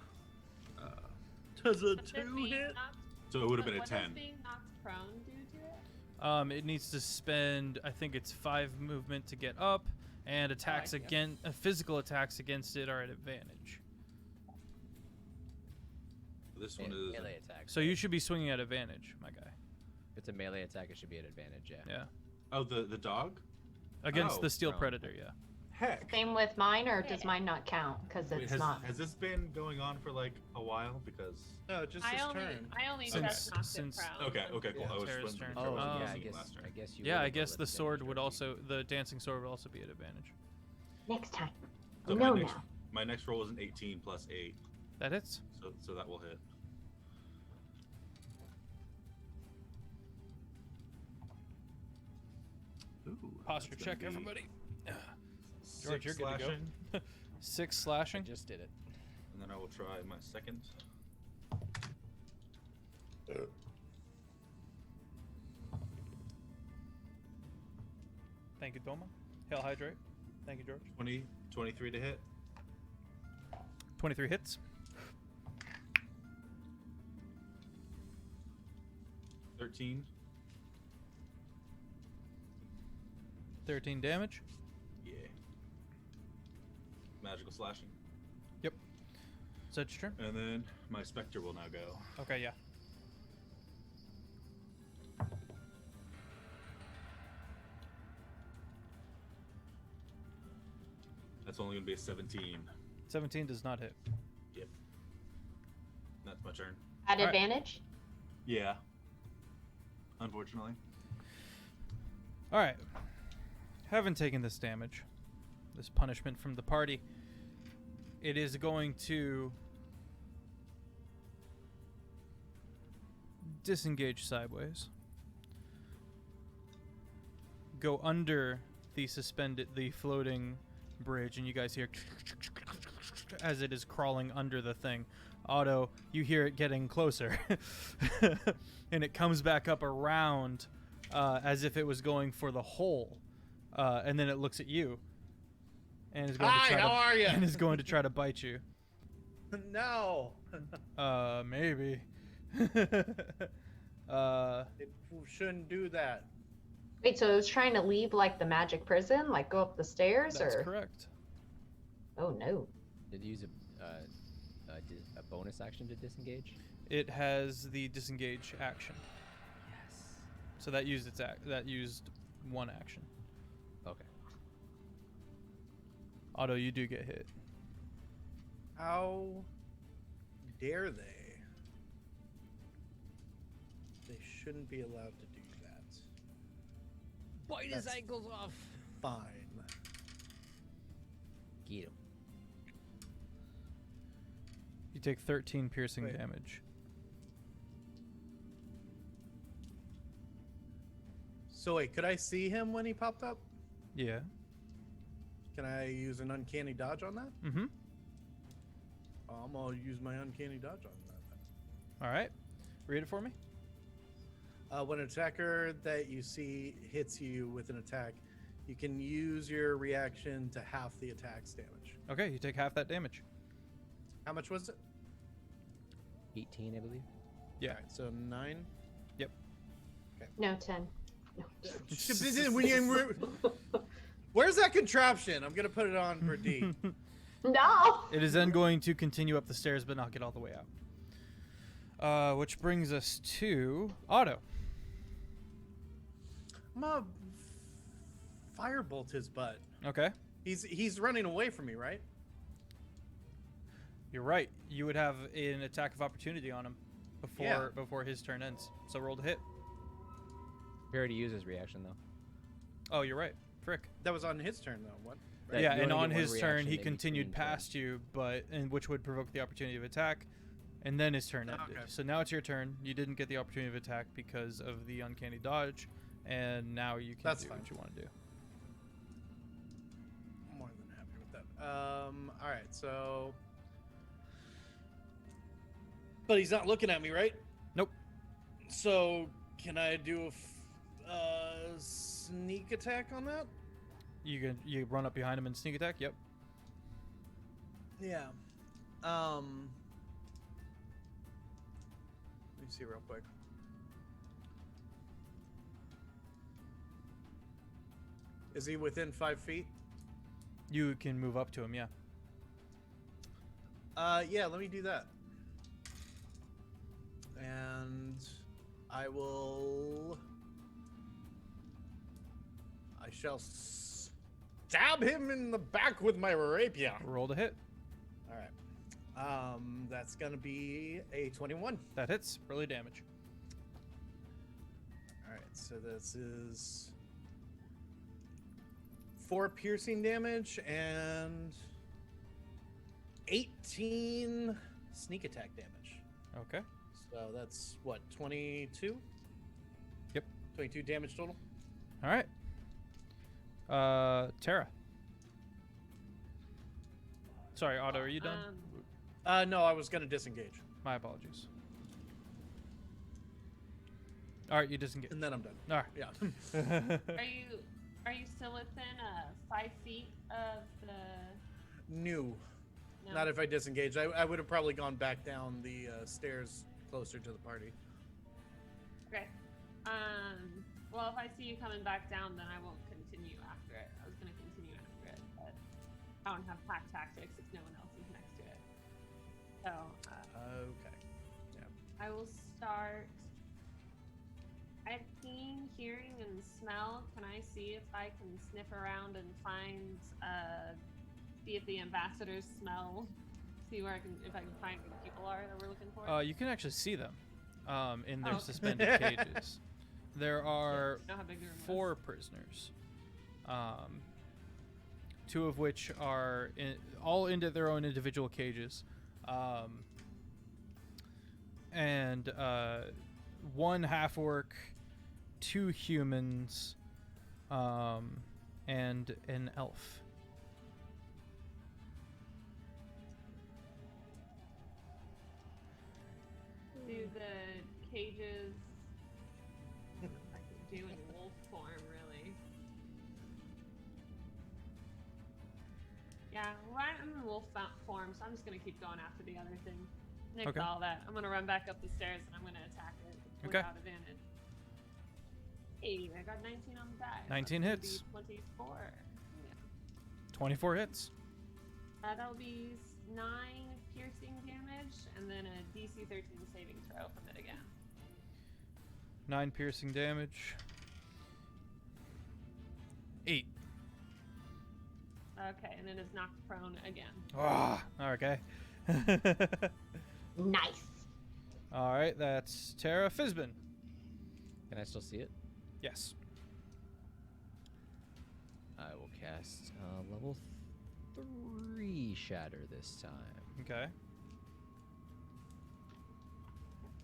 Does a Does 2 being hit? knocked- So it would have been a what 10. does being knocked prone do to it? It needs to spend, I think it's 5 movement to get up, and attacks yeah. physical attacks against it are at advantage. This one is. Melee attack. So you should be swinging at advantage, my guy. If it's a melee attack, it should be at advantage, yeah. Yeah. Oh, the dog? Against Oh, the steel prone. predator, yeah. Heck. Same with mine, or does mine not count? Because Wait, it's not. has this been going on for like a while? Because No, just I his only, turn. I only Since- just knocked since- it proud. okay, cool. Yeah, I was Terra's just turn. wondering Oh, if I yeah, was I seeing it guess. last turn. I guess you. Yeah, I would've guess rolled the at sword advantage, would don't also, the dancing sword would also be at advantage. Next time. So no, my no. my next roll is an 18 plus 8, That hits. so that will hit. Ooh, Posture that's gonna check, be everybody. 6 you're good to go. slashing, 6 I slashing. just did it. and then I will try my second. Thank you, Doma. Hail Hydrate. Thank you, George. 23 to hit. 23 hits. 13. 13 damage. Yeah. Magical slashing. Is that your turn? And then my specter will now go. Okay, yeah. That's only gonna be a 17. 17 does not hit. That's my turn. At All right. advantage? Yeah. Unfortunately. All right. Having taken this damage, this punishment from the party, it is going to disengage sideways, go under the floating bridge, and you guys hear as it is crawling under the thing. Otto, you hear it getting closer, and it comes back up around as if it was going for the hole, and then it looks at you and is going Hi, to try how to, are ya? and is going to try to bite you. No. Maybe. It shouldn't do that. Wait, so it was trying to leave like the magic prison, like go up the stairs, That's or? correct. Oh no. Did you use a bonus action to disengage? It has the disengage action, Yes. so that used that used one action. Okay. Otto, you do get hit. How dare they? They shouldn't be allowed to do that. Bite his That's- ankles off. Fine. Get him. You take 13 piercing Wait. damage. So wait, could I see him when he popped up? Yeah. Can I use an uncanny dodge on that? Mm-hmm. I'm gonna use my uncanny dodge on that. All right. Read it for me. When an attacker that you see hits you with an attack, you can use your reaction to half the attack's damage. Okay, you take half that damage. How much was it? 18, I believe. Yeah. Alright, so 9. No, 10. No. Where's that contraption? I'm gonna put it on for D. No! It is then going to continue up the stairs, but not get all the way out. Which brings us to Otto. I'm gonna firebolt his butt. Okay. He's running away from me, right? You're right. You would have an attack of opportunity on him Yeah. before his turn ends. So roll to hit. He already used his reaction though. Oh, you're right. Frick. That was on his turn though. What? That Yeah, you and only on get one his turn, reaction he in continued between past you, which would provoke the opportunity of attack, and then his turn ended. Okay. So now it's your turn. You didn't get the opportunity of attack because of the uncanny dodge, and now you can That's do fine. what you want to do. I'm more than happy with that. All right, so. But he's not looking at me, right? Nope. So can I do a sneak attack on that? You run up behind him and sneak attack. Yep. Yeah. Let me see real quick. Is he within 5 feet? You can move up to him. Yeah. Yeah, let me do that. And I shall stab him in the back with my rapier. Roll to hit. All right. That's gonna be a 21. That hits. Early damage. All right, so this is 4 piercing damage and 18 sneak attack damage. Okay. So that's what, 22? Yep. 22 damage total. All right. Tara. Sorry, Otto, are you done? No, I was gonna disengage, My apologies. All right, you disengage. and then I'm done. All right. Yeah. Are you still within 5 feet of the? New. No. Not if I disengaged. I would have probably gone back down the stairs closer to the party. Okay. Well, if I see you coming back down, then I won't continue after it. I was gonna continue after it, but I don't have pack tactics if no one else is next to it. So. Okay. I will start. I have keen hearing and smell. Can I see if I can sniff around and find, see if the ambassadors smell? See where if I can find where the people are that we're looking for? You can actually see them in their Oh, okay. suspended cages. There are know how big the room was. 4 prisoners, 2 of which are all into their own individual cages, and 1 half-orc, 2 humans, and an elf. Do the cages I could do in wolf form, really? Yeah, well, I'm in wolf form, so I'm just gonna keep going after the other thing. Nix Okay. all that. I'm gonna run back up the stairs and I'm gonna attack it Okay. without advantage. Hey, I got 19 on the die. 19 That's gonna hits. be 24. Yeah. 24 hits. That'll be 9 piercing damage and then a DC 13 saving throw from it again. 9 piercing damage. 8. Okay, and then it's knocked prone again. Ah, okay. Nice. All right, that's Tara Fizbin. Can I still see it? Yes. I will cast level 3 Shatter this time. Okay.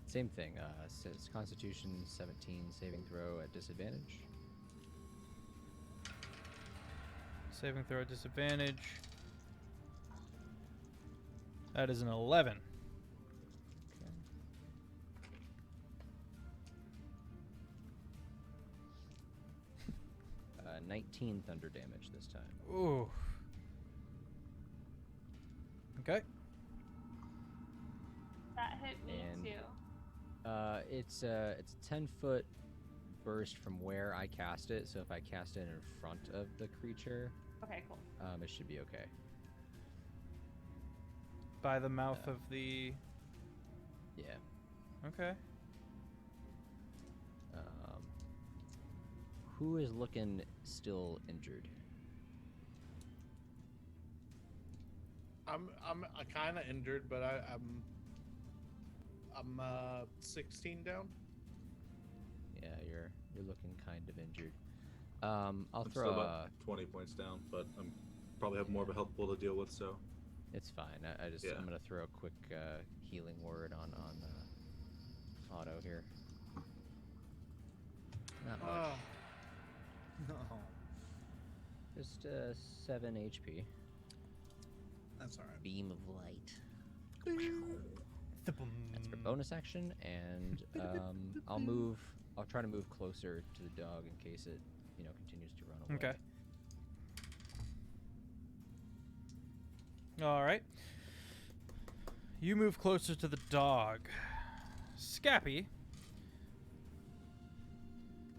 Same thing. Says Constitution 17 saving throw at disadvantage. Saving throw at disadvantage. That is an 11. Okay. 19 thunder damage this time. Ooh. Okay. That hit me And- too. It's a 10-foot burst from where I cast it. So if I cast it in front of the creature, Okay, cool. it should be okay. By the mouth of the. Yeah. Okay. Who is looking still injured? I'm kind of injured, but I'm 16 down. Yeah, you're looking kind of injured. I'll I'm throw still about 20 points down, but I'm probably have more of a health pool to deal with, so. It's fine. Yeah. I'm gonna throw a quick healing word on Otto here. Not much. Oh. No. Just 7 HP. That's all right. Beam of light. That's for bonus action, and I'll try to move closer to the dog in case it, continues to run away. Okay. All right. You move closer to the dog. Scappy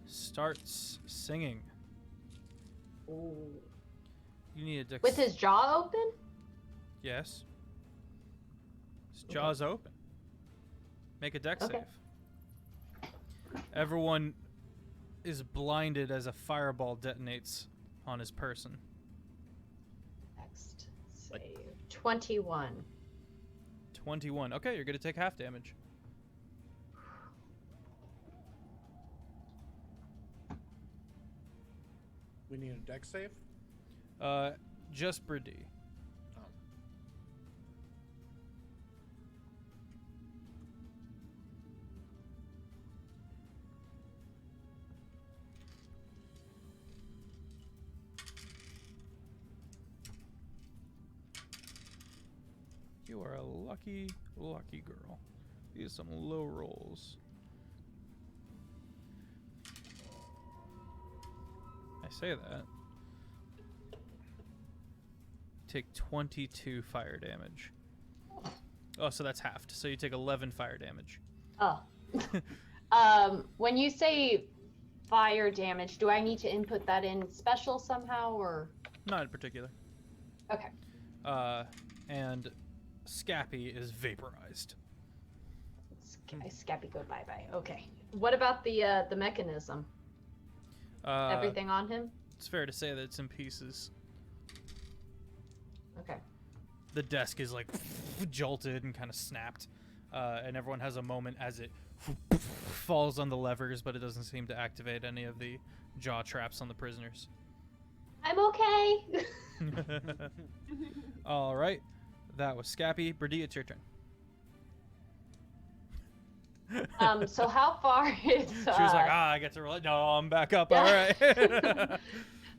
starts singing. Ooh. You need a dex. With his jaw open? Yes. His jaw's open. Make a dex Okay. save. Everyone is blinded as a fireball detonates on his person. 21. 21. Okay, you're going to take half damage. We need a dex save. Just Brady. Oh. You are a lucky, lucky girl. These are some low rolls. I say that. Take 22 fire damage. Oh, so that's halved. So you take 11 fire damage. Oh. When you say fire damage, do I need to input that in special somehow, or? Not in particular. Okay. And Scappy is vaporized. Scappy, go bye-bye. Okay. What about the mechanism? Everything on him? It's fair to say that it's in pieces. Okay. The desk is like jolted and kind of snapped, and everyone has a moment as it falls on the levers, but it doesn't seem to activate any of the jaw traps on the prisoners. I'm okay. All right, that was Scappy. Brady, it's your turn. So how far is? She was like, I get to roll it. No, I'm back up. Yeah. All right.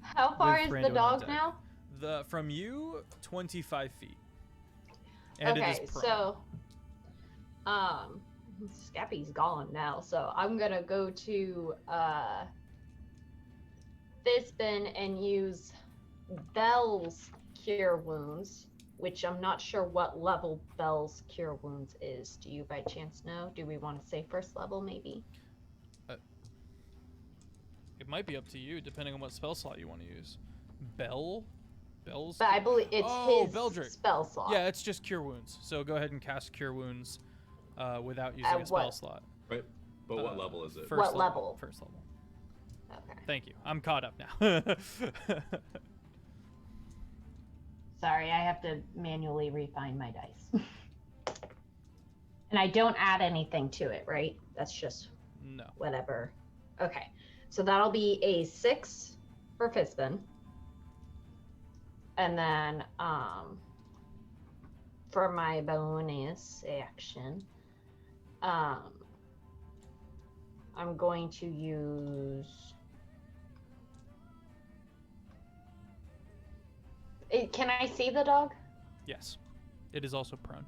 How far With is Brando the on dog deck. now? From you, 25 feet. And Okay, it is prone. so Scappy's gone now, so I'm gonna go to Fizbin and use Bell's Cure Wounds, which I'm not sure what level Bell's Cure Wounds is. Do you by chance know? Do we want to say first level, maybe? It might be up to you, depending on what spell slot you want to use. Bell's. But I believe it's his Beldrick. spell slot. Yeah, it's just Cure Wounds. So go ahead and cast Cure Wounds without using a spell what? slot. Right. But what level is it? First What level? First level. Okay. Thank you. I'm caught up now. Sorry, I have to manually refine my dice. And I don't add anything to it, right? That's just No. whatever. Okay. So that'll be a 6 for Fizbin. And then for my bonus action, I'm going to use. Can I see the dog? Yes. It is also prone.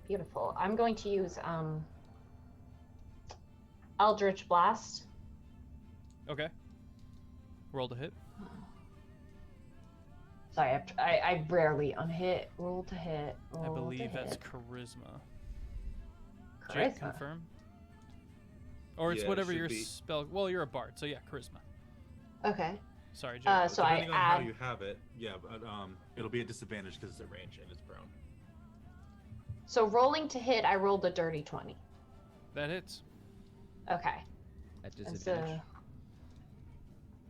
Beautiful. I'm going to use Eldritch Blast. Okay. Roll to hit. Sorry, I rarely unhit. Roll to hit. I Roll believe to that's hit. charisma. Jake, Charisma. confirm. Or it's Yeah, it whatever should your be. spell. Well, you're a bard, so yeah, charisma. Okay. Sorry, Jake. So I Depending on how add. you have it, yeah, but it'll be a disadvantage because it's at range and it's prone. So rolling to hit, I rolled a dirty 20. That hits. Okay. At And disadvantage. so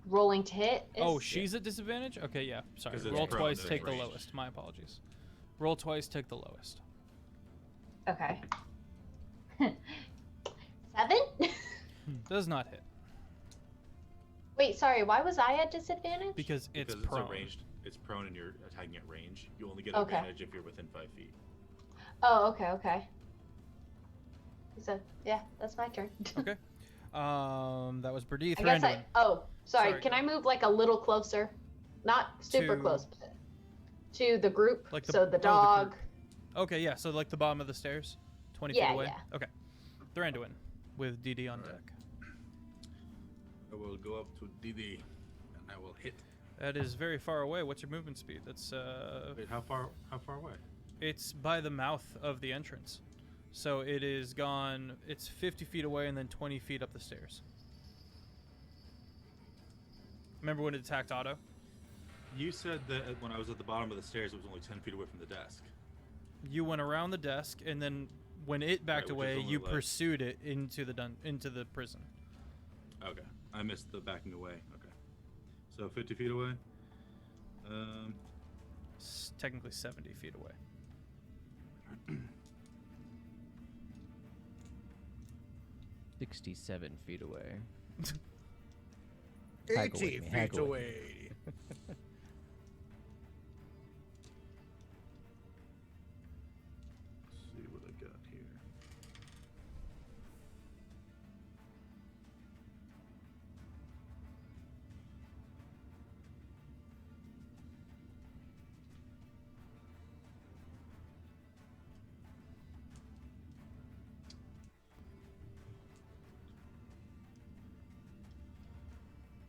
rolling to hit. Is Oh, she's at disadvantage? Okay, yeah. Sorry. 'Cause it's Roll prone, twice, it's take the ranged. lowest. My apologies. Roll twice, take the lowest. Okay. 7? Does not hit Wait, sorry. Why was I at disadvantage? because it's Because prone. it's ranged. It's prone and you're attacking at range. You only get Okay. advantage if you're within 5 feet. Oh, okay. So yeah, that's my turn. Okay. That was Brady. I guess Thranduin. Sorry. Sorry, Can go. I move like a little closer? Not super To- close, but to the group. Like the- so oh, the the dog. group. Okay, yeah. So like the bottom of the stairs, 20 Yeah, feet away. yeah. Okay. Thranduin with DD on Alright. deck. I will go up to DD and I will hit. That is very far away. What's your movement speed? That's Wait, how far away? it's by the mouth of the entrance. So it is gone. It's 50 feet away and then 20 feet up the stairs. Remember when it attacked Otto? You said that when I was at the bottom of the stairs, it was only 10 feet away from the desk. You went around the desk, and then when it backed Right, which is away, only you like- pursued it into the prison. Okay, I missed the backing away. Okay, so 50 feet away. technically 70 feet away. 67 feet away. Haggle with 80 me, feet haggle with me. away. Let's see what I got here.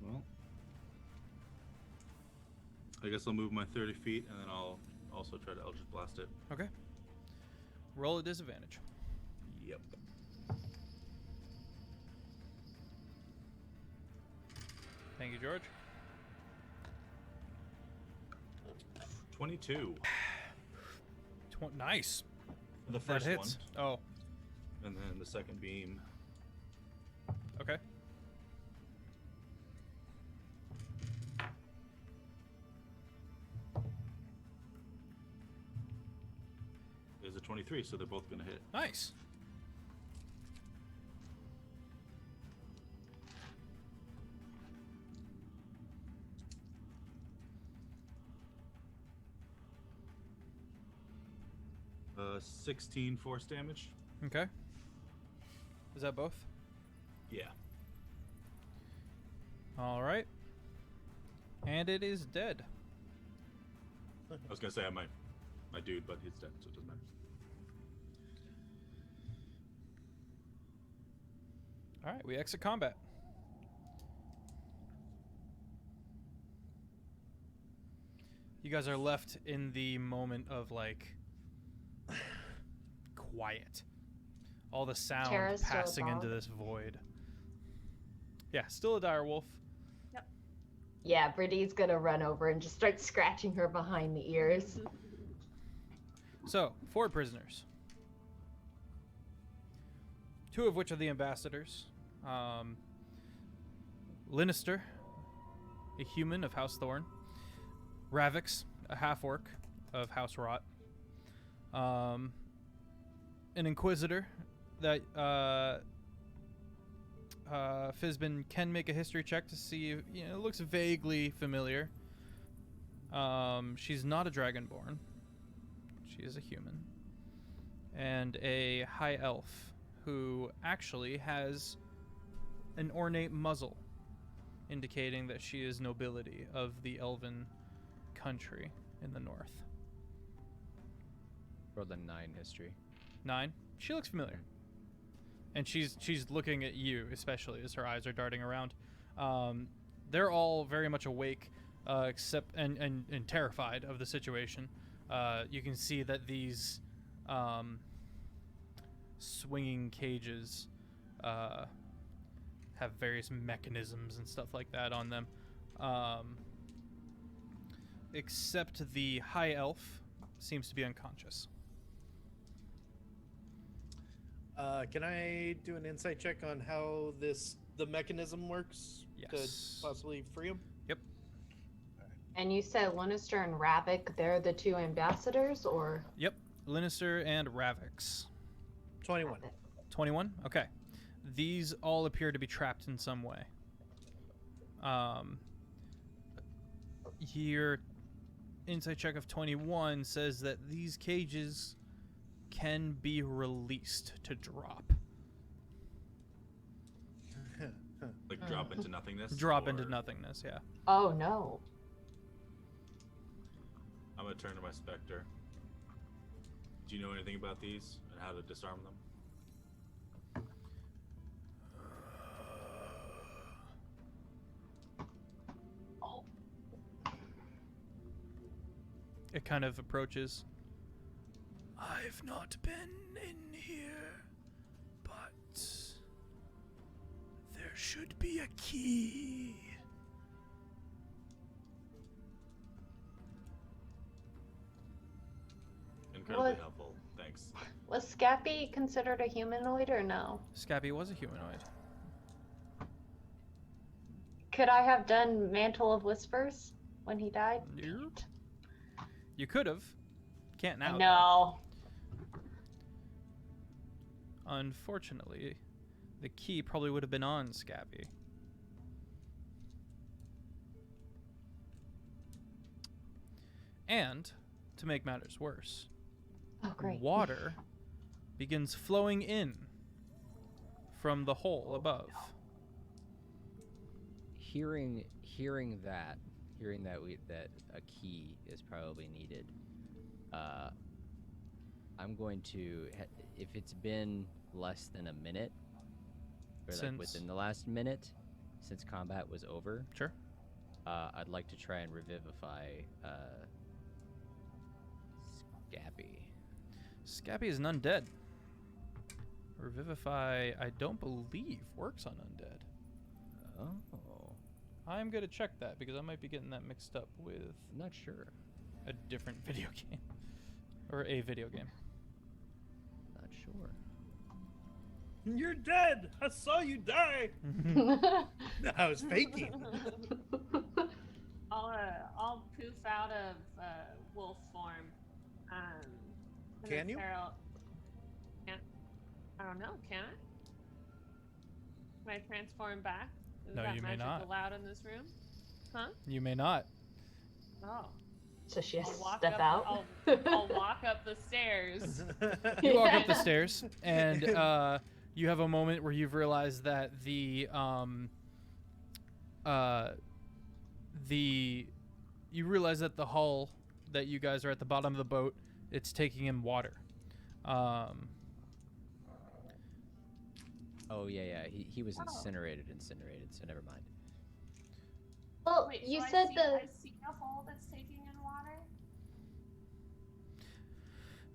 Well, I guess I'll move my 30 feet, and then I'll also try to Eldritch Blast it. Okay. Roll a disadvantage. Yep. Thank you, George. 22 Nice. for the That first one, hits. Oh, and then the second beam. okay. Is a 23, so they're both gonna hit. Nice. Uh, 16 force damage. Okay. Is that both? Yeah. All right. And it is dead. I was gonna say I my dude, but he's dead, so it doesn't matter. All right, we exit combat. You guys are left in the moment of like quiet. All the sound Tara's still a passing into dog? this void. Yeah, still a dire wolf. Yeah, Brittany's gonna run over and just start scratching her behind the ears. So, 4 prisoners. 2 of which are the ambassadors. Lannister, a human of House Thorn. Ravix, a half-orc of House Rot. An inquisitor that Fizbin can make a history check to see if, it looks vaguely familiar. She's not a dragonborn. She is a human. And a high elf who actually has an ornate muzzle, indicating that she is nobility of the elven country in the north. Rolled a 9 history. 9. She looks familiar. And she's looking at you, especially as her eyes are darting around. They're all very much awake, except and terrified of the situation. You can see that these swinging cages have various mechanisms and stuff like that on them. Except the high elf seems to be unconscious. Can I do an insight check on how the mechanism works Yes. to possibly free him? Yep. And you said Lannister and Ravik, they're the 2 ambassadors, or? Yep. Lannister and Ravix. 21. 21? Okay. These all appear to be trapped in some way. Your insight check of 21 says that these cages can be released to drop. Like drop into nothingness. Drop into or- nothingness, yeah. Oh no. I'm gonna turn to my specter. Do you know anything about these and how to disarm them? It kind of approaches. I've not been in here, but there should be a key. Incredibly What? helpful. Thanks. Was Scappy considered a humanoid or no? Scabby was a humanoid. Could I have done Mantle of Whispers when he died? Nope. You could have. Can't now. though. No. Unfortunately, the key probably would have been on Scabby. And, to make matters worse, Oh, great. water begins flowing in from the hole above. Hearing that that a key is probably needed, I'm going to, if it's been less than a minute, or like Since- within the last minute since combat was over, Sure. I'd like to try and revivify Scabby. Scabby is an undead. Revivify, I don't believe, works on undead. Oh, I'm going to check that because I might be getting that mixed up with I'm not sure. a different video game. Or a video game. Not sure. You're dead. I saw you die. I was faking. I'll poof out of wolf form. And Can then you? I don't know. Can I? Can I transform back? Is No, that you may magic not. allowed in this room? Huh? You may not. Oh. So she has I'll to walk step up, out. I'll walk up the stairs. You walk up the stairs, and you have a moment where you've realized that you realize that the hull that you guys are at the bottom of the boat, it's taking in water. Oh yeah. He was incinerated, so never mind. Well, Wait, you so said I see a hole that's taking in water?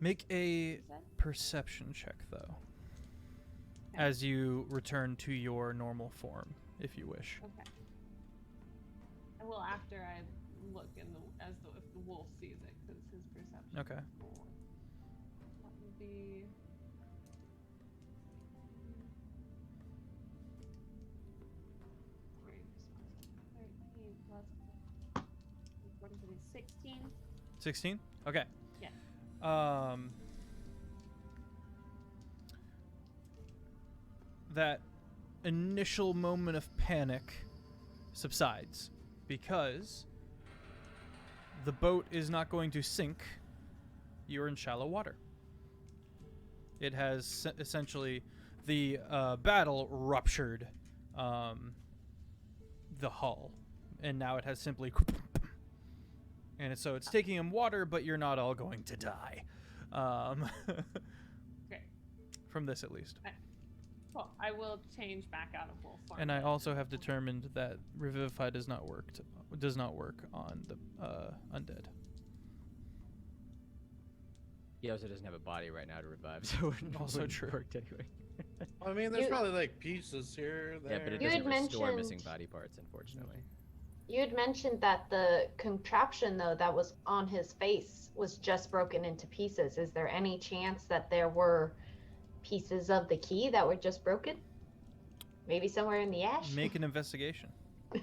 Make a Is that- perception check, though, as you return to your normal form, if you wish. Okay. I will after I look if the wolf sees it, because his perception. Okay. Is 4. That would be. 13 plus 16. 16? Okay. Yes. That initial moment of panic subsides because the boat is not going to sink. You're in shallow water. It has essentially the battle ruptured the hull, and now it has simply and so it's taking in water, but you're not all going to die. Great. From this, at least. Cool. I will change back out of wolf form. And I also have determined that Revivify does not work on the undead. He also doesn't have a body right now to revive, so it wouldn't Also wouldn't true. worked anyway. I mean, there's You- probably like pieces here, there. Yeah, but it You doesn't had restore missing mentioned- body parts, unfortunately. You had mentioned that the contraption, though, that was on his face was just broken into pieces. Is there any chance that there were pieces of the key that were just broken? Maybe somewhere in the ash? Make an investigation. Can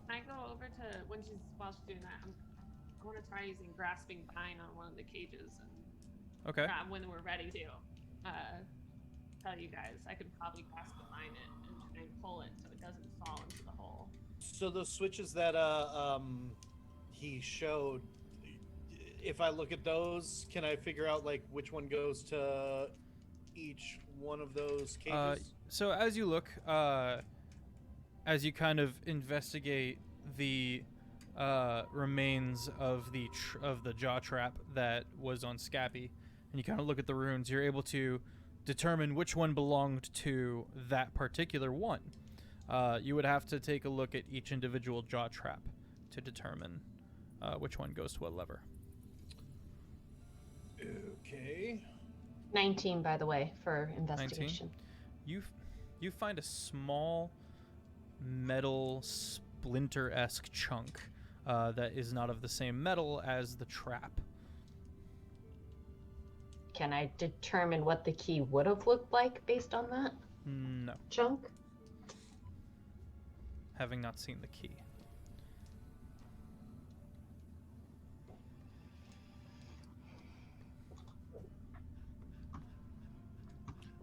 I go over to while she's doing that? I want to try using grasping vine on one of the cages, and Okay. when we're ready to tell you guys. I could probably grasp the vine and try and pull it so it doesn't fall into the hole. So those switches that he showed, if I look at those, can I figure out like which one goes to each one of those cages? So as you look, as you kind of investigate the remains of the jaw trap that was on Scabby, and you kind of look at the runes, you're able to determine which one belonged to that particular one. You would have to take a look at each individual jaw trap to determine which one goes to what lever. Okay. 19, by the way, for investigation. You find a small metal splinter-esque chunk that is not of the same metal as the trap. Can I determine what the key would have looked like based on that No, chunk? having not seen the key.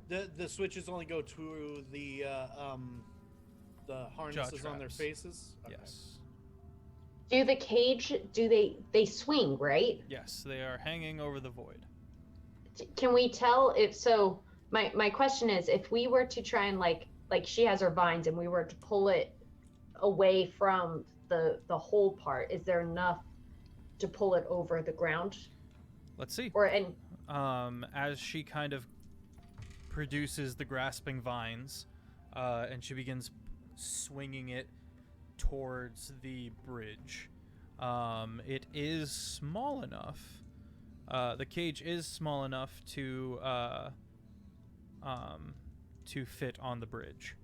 The switches only go to the harnesses on their traps. faces. Okay. Yes. Do the cage? Do they swing, right? Yes, they are hanging over the void. Can we tell if so? My question is, if we were to try and like she has her vines, and we were to pull it away from the whole part, is there enough to pull it over the ground? Let's see. Or and As she kind of produces the grasping vines, and she begins swinging it towards the bridge. It is small enough. The cage is small enough to fit on the bridge.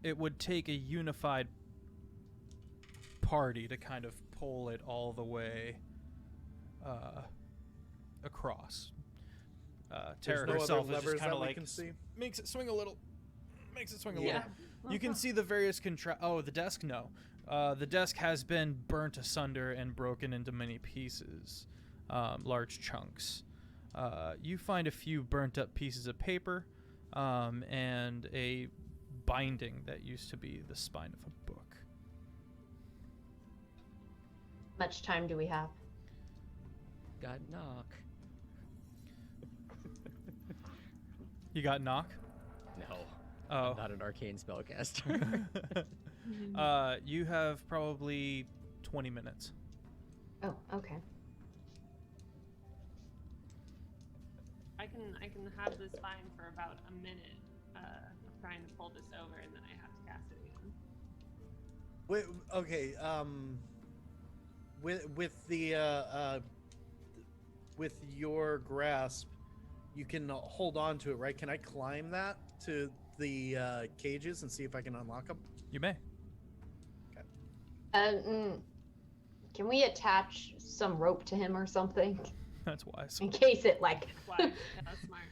It would take a unified party to kind of pull it all the way across. Tara There's no herself other is just levers kind of that we like can see. makes it swing a little. Yeah. You can see the various the desk? No. The desk has been burnt asunder and broken into many pieces, large chunks. You find a few burnt up pieces of paper, and a binding that used to be the spine of a book. much time do we have? Got knock. You got knock? No. Oh. Not an arcane spellcaster. You have probably 20 minutes. Oh, okay. I can have this fine for about a minute, trying to pull this over, and then I have to cast it again. Wait, okay. With your grasp, you can hold on to it, right? Can I climb that to the cages and see if I can unlock them? You may. Can we attach some rope to him or something That's wise. in case it like? Why? Yeah, that's smart.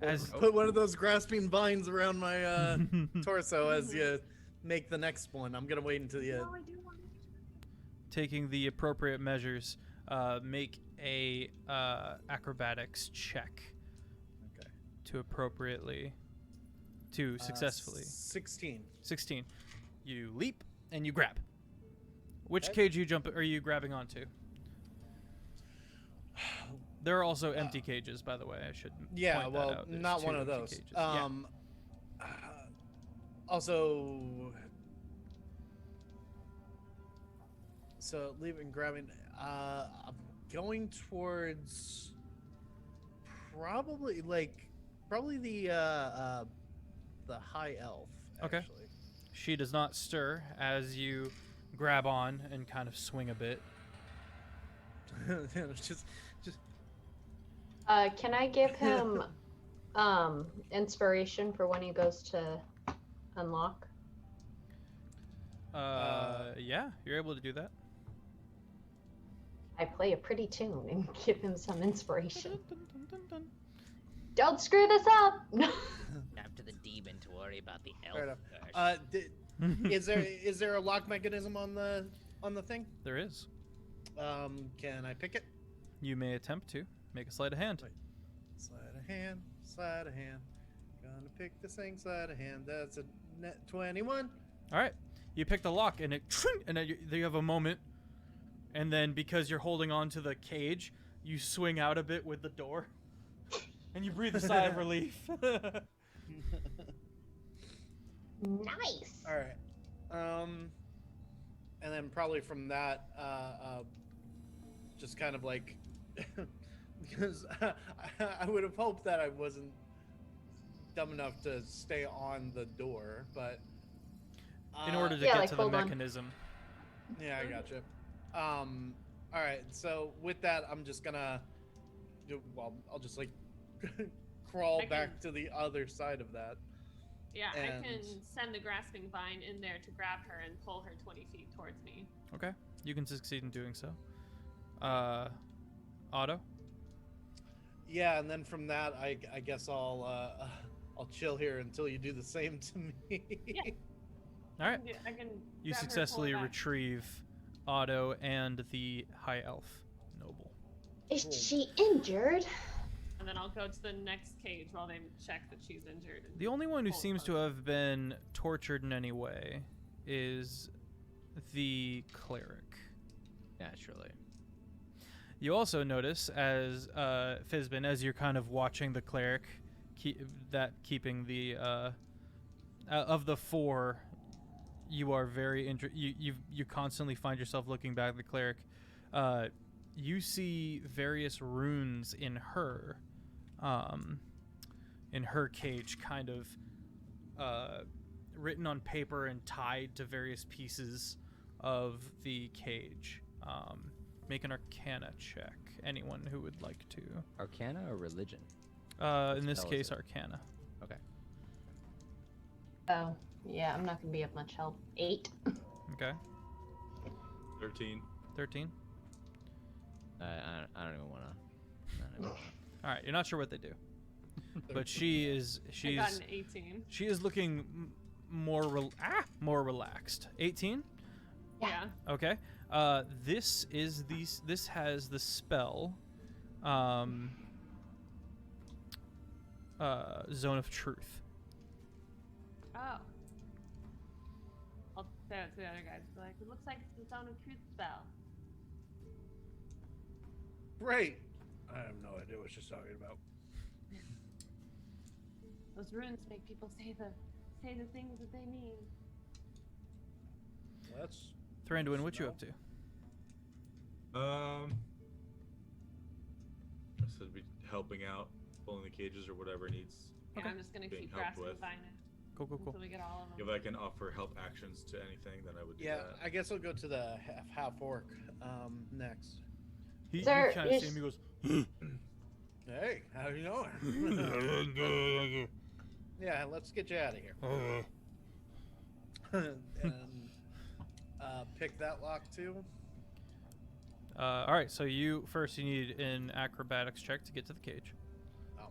As Put one of those grasping vines around my torso as you make the next one. I'm gonna wait until you. No, I do want taking the appropriate measures, make a acrobatics check Okay. to successfully. 16. 16. You leap and you grab. Which Okay. cage are you grabbing onto? There are also empty cages, by the way. I should Yeah, point that well, out. There's not 2 one of empty those. cages. Yeah. Also, so leaving, grabbing. I'm going towards probably the high elf. Okay. Actually. She does not stir as you grab on and kind of swing a bit. just Can I give him inspiration for when he goes to unlock? Yeah, you're able to do that. I play a pretty tune and give him some inspiration. Dun, dun, dun, dun. Don't screw this up. Up to the demon to worry about the elf. Fair enough. first. Is there a lock mechanism on the thing? There is. Can I pick it? You may attempt to make a sleight of hand. Wait. Sleight of hand, sleight of hand. Gonna pick this thing, sleight of hand. That's a net 21. All right, you pick the lock, and then you have a moment, and then because you're holding on to the cage, you swing out a bit with the door, and you breathe a sigh of relief. Nice. All right. And then probably from that, just kind of like, because I would have hoped that I wasn't dumb enough to stay on the door, but In order to Yeah, get like, to the hold on. mechanism. yeah, I gotcha. All right. So with that, I'm just gonna I'll just like crawl I back can- to the other side of that. Yeah, I And- can send the grasping vine in there to grab her and pull her 20 feet towards me. Okay, you can succeed in doing so. Otto. Yeah, and then from that, I guess I'll chill here until you do the same to me. Yeah. All right. I can. You grab her, pull successfully her back. retrieve Otto and the high elf noble. Is she injured? And then I'll go to the next cage while they check that she's injured. The only one who Pull seems to close. have been tortured in any way is the cleric. Naturally. You also notice, as Fizbin, as you're kind of watching the cleric, keeping the of the four, you are very you constantly find yourself looking back at the cleric. You see various runes in her cage, kind of written on paper and tied to various pieces of the cage. Make an Arcana check. Anyone who would like to. Arcana or religion? In this spell is case, it? Arcana. Okay. Oh, yeah, I'm not gonna be of much help. 8. Okay. 13. 13. I don't even want to. All right, you're not sure what they do, but she's I got an 18. she is looking more relaxed. 18. Yeah. Okay. This has the spell, Zone of Truth. Oh. I'll say it to the other guys. Be like, it looks like it's the Zone of Truth spell. Great. I have no idea what she's talking about. Those runes make people say the things that they mean. That's Thranduin, what you up to? I said be helping out, pulling the cages or whatever needs. Yeah, Okay. I'm just gonna Being keep helped grasping with. vine Cool. until we get all of If them. I can offer help actions to anything, then I would do yeah. that. I guess I'll go to the half orc next. He Sir, kind of is- see him. He goes. Hey, how you doing? Yeah, let's get you out of here. And pick that lock too. All right, so you need an acrobatics check to get to the cage. Oh.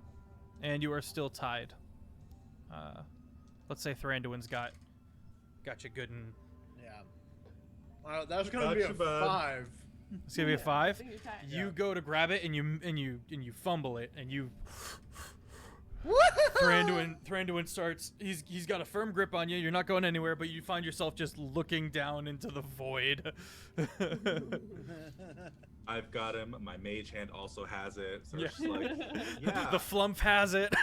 And you are still tied. Let's say Thranduin's got you good and Yeah. That was gonna be a Gotcha, bud. 5. it's gonna be a 5. So you're tired. You Yeah. go to grab it and you fumble it and you. Thranduin starts. He's got a firm grip on you. You're not going anywhere, but you find yourself just looking down into the void. I've got him. My mage hand also has it. So Yeah. it's just like, yeah. The flump has it.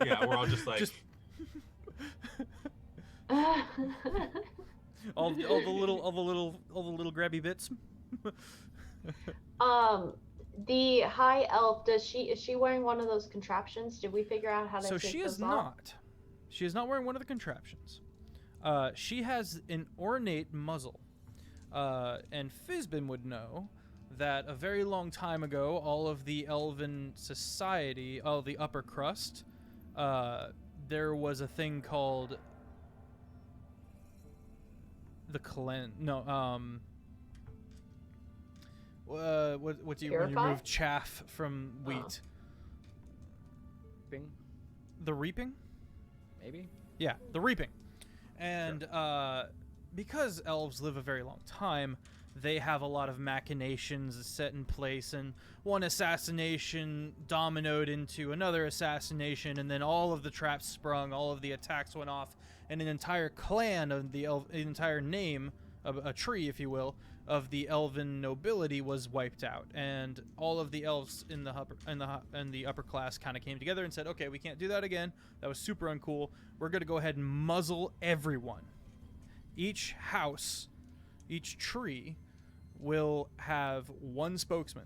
Yeah, we're all just like, all the little grabby bits. The high elf, is she wearing one of those contraptions? Did we figure out how to So take she those is off? not. She is not wearing one of the contraptions. She has an ornate muzzle. And Fizbin would know that a very long time ago, all of the elven society, all the upper crust, there was a thing called the what do you when you Purify? remove chaff from wheat? Bing, The reaping? maybe. Yeah, the reaping. And because elves live a very long time, they have a lot of machinations set in place, and one assassination dominoed into another assassination, and then all of the traps sprung, all of the attacks went off, and an entire clan of the entire name of a tree, if you will, of the elven nobility was wiped out, and all of the elves in the upper class kind of came together and said, okay, we can't do that again. That was super uncool. We're going to go ahead and muzzle everyone. Each house, each tree will have one spokesman,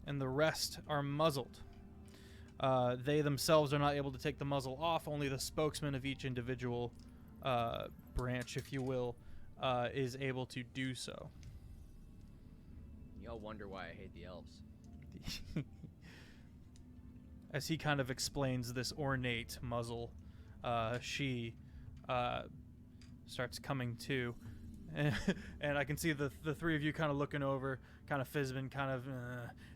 and the rest are muzzled. They themselves are not able to take the muzzle off. Only the spokesman of each individual branch, if you will, is able to do so. Y'all wonder why I hate the elves. As he kind of explains this ornate muzzle, she starts coming to, and I can see the three of you kind of looking over, kind of Fizbin, kind of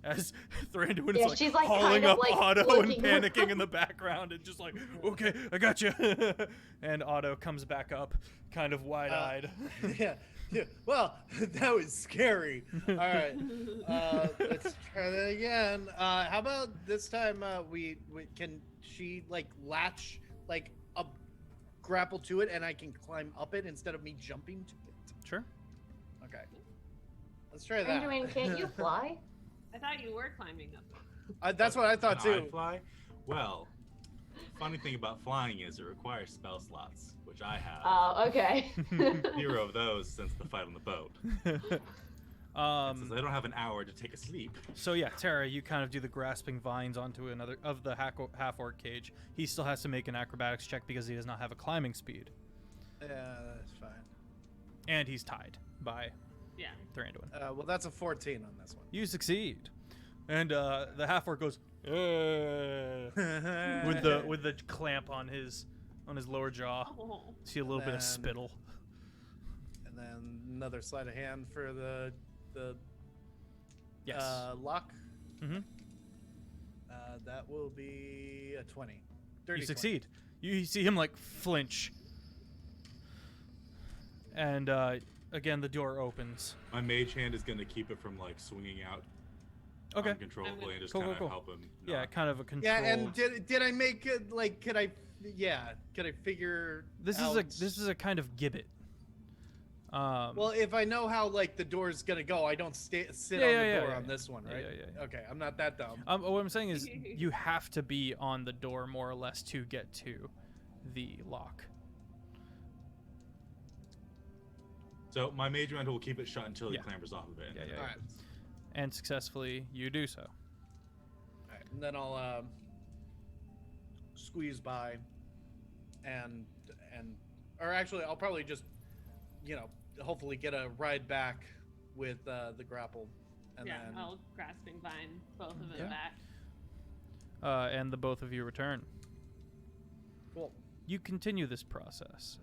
as Thranduin Yeah, is she's, like like, hauling kind of, up like, Otto and looking panicking in the background, and just like, okay, I got you. And Otto comes back up, kind of wide-eyed. Yeah. Yeah, well, that was scary. All right, let's try that again. How about this time? We can she like latch like a grapple to it, and I can climb up it instead of me jumping to it. Sure. Okay, let's try that. Benjamin, can't you fly? I thought you were climbing up. That's what I thought Can I too. fly? Well, funny thing about flying is it requires spell slots, which I have. Oh, okay. 0 of those since the fight on the boat. Since I don't have an hour to take a sleep. So yeah, Tara, you kind of do the grasping vines onto another of the half-orc cage. He still has to make an acrobatics check because he does not have a climbing speed. Yeah, that's fine. And he's tied by Yeah. Thranduin. Well, that's a 14 on this one. You succeed. And the half-orc goes with the clamp on his lower jaw. Oh. See a little bit of And- spittle. And then another sleight of hand for the Yes. lock. Mm-hmm. That will be a 20. Dirty You 20. succeed. You see him like flinch. And again, the door opens. My mage hand is going to keep it from like swinging out Okay. uncontrollably and just Cool, kind of cool. help him. Yeah, not- kind of a control. Yeah, and did I make it like? Could I figure? This is a kind of gibbet. Well, if I know how like the door's gonna go, I don't sit Yeah, on yeah, the yeah, door yeah, on yeah. this one, Yeah, right? yeah. Okay, I'm not that dumb. What I'm saying is you have to be on the door more or less to get to the lock. So my mage hand will keep it shut until he Yeah. clambers off of it. Yeah, yeah, All right, And successfully, you do so. all right, and then I'll squeeze by, and or actually, I'll probably just, hopefully get a ride back with the grapple, and Yeah, then I'll grasping vine both of Okay. them back. And the both of you return. cool. You continue this process.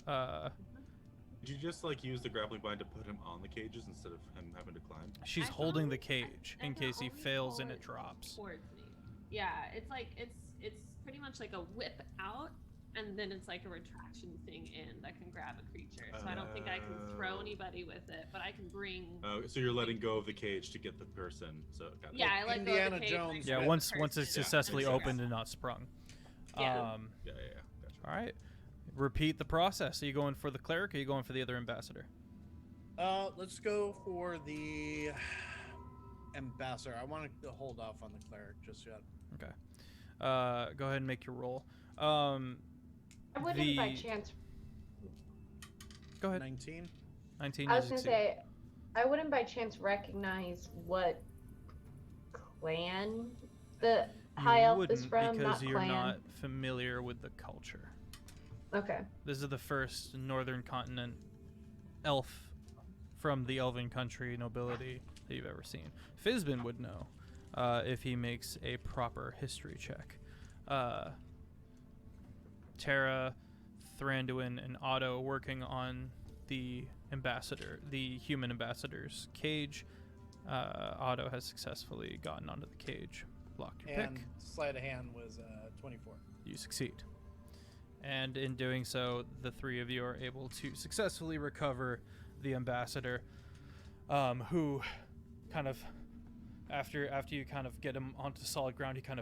Did you just like use the grappling bind to put him on the cages instead of him having to climb? She's I holding thought- the cage I in thought case he only fails and it pull drops. towards me. Yeah, it's like it's pretty much like a whip out, and then it's like a retraction thing in that can grab a creature. So I don't think I can throw Oh. anybody with it, but I can bring. Oh, so you're letting go of the cage to get the person. So got Yeah, I like Indiana Jones Yeah, with once the it's person successfully and opened and not sprung. Yeah. Yeah. Gotcha. All right. Repeat the process. Are you going for the cleric or are you going for the other ambassador? Let's go for the ambassador. I want to hold off on the cleric just yet. Okay. Go ahead and make your roll. I wouldn't by The- chance. Go ahead. 19. 19. I you was gonna succeed. say, I wouldn't by chance recognize what clan the You high elf wouldn't is from, because not you're clan. not familiar with the culture. Okay. This is the first northern continent elf from the elven country nobility that you've ever seen. Fizbin would know if he makes a proper history check. Tara, Thranduin, and Otto working on the human ambassador's cage. Otto has successfully gotten onto the cage. Blocked your And pick. sleight of hand was 24. You succeed. And in doing so, the three of you are able to successfully recover the ambassador, who kind of, after you kind of get him onto solid ground, he kind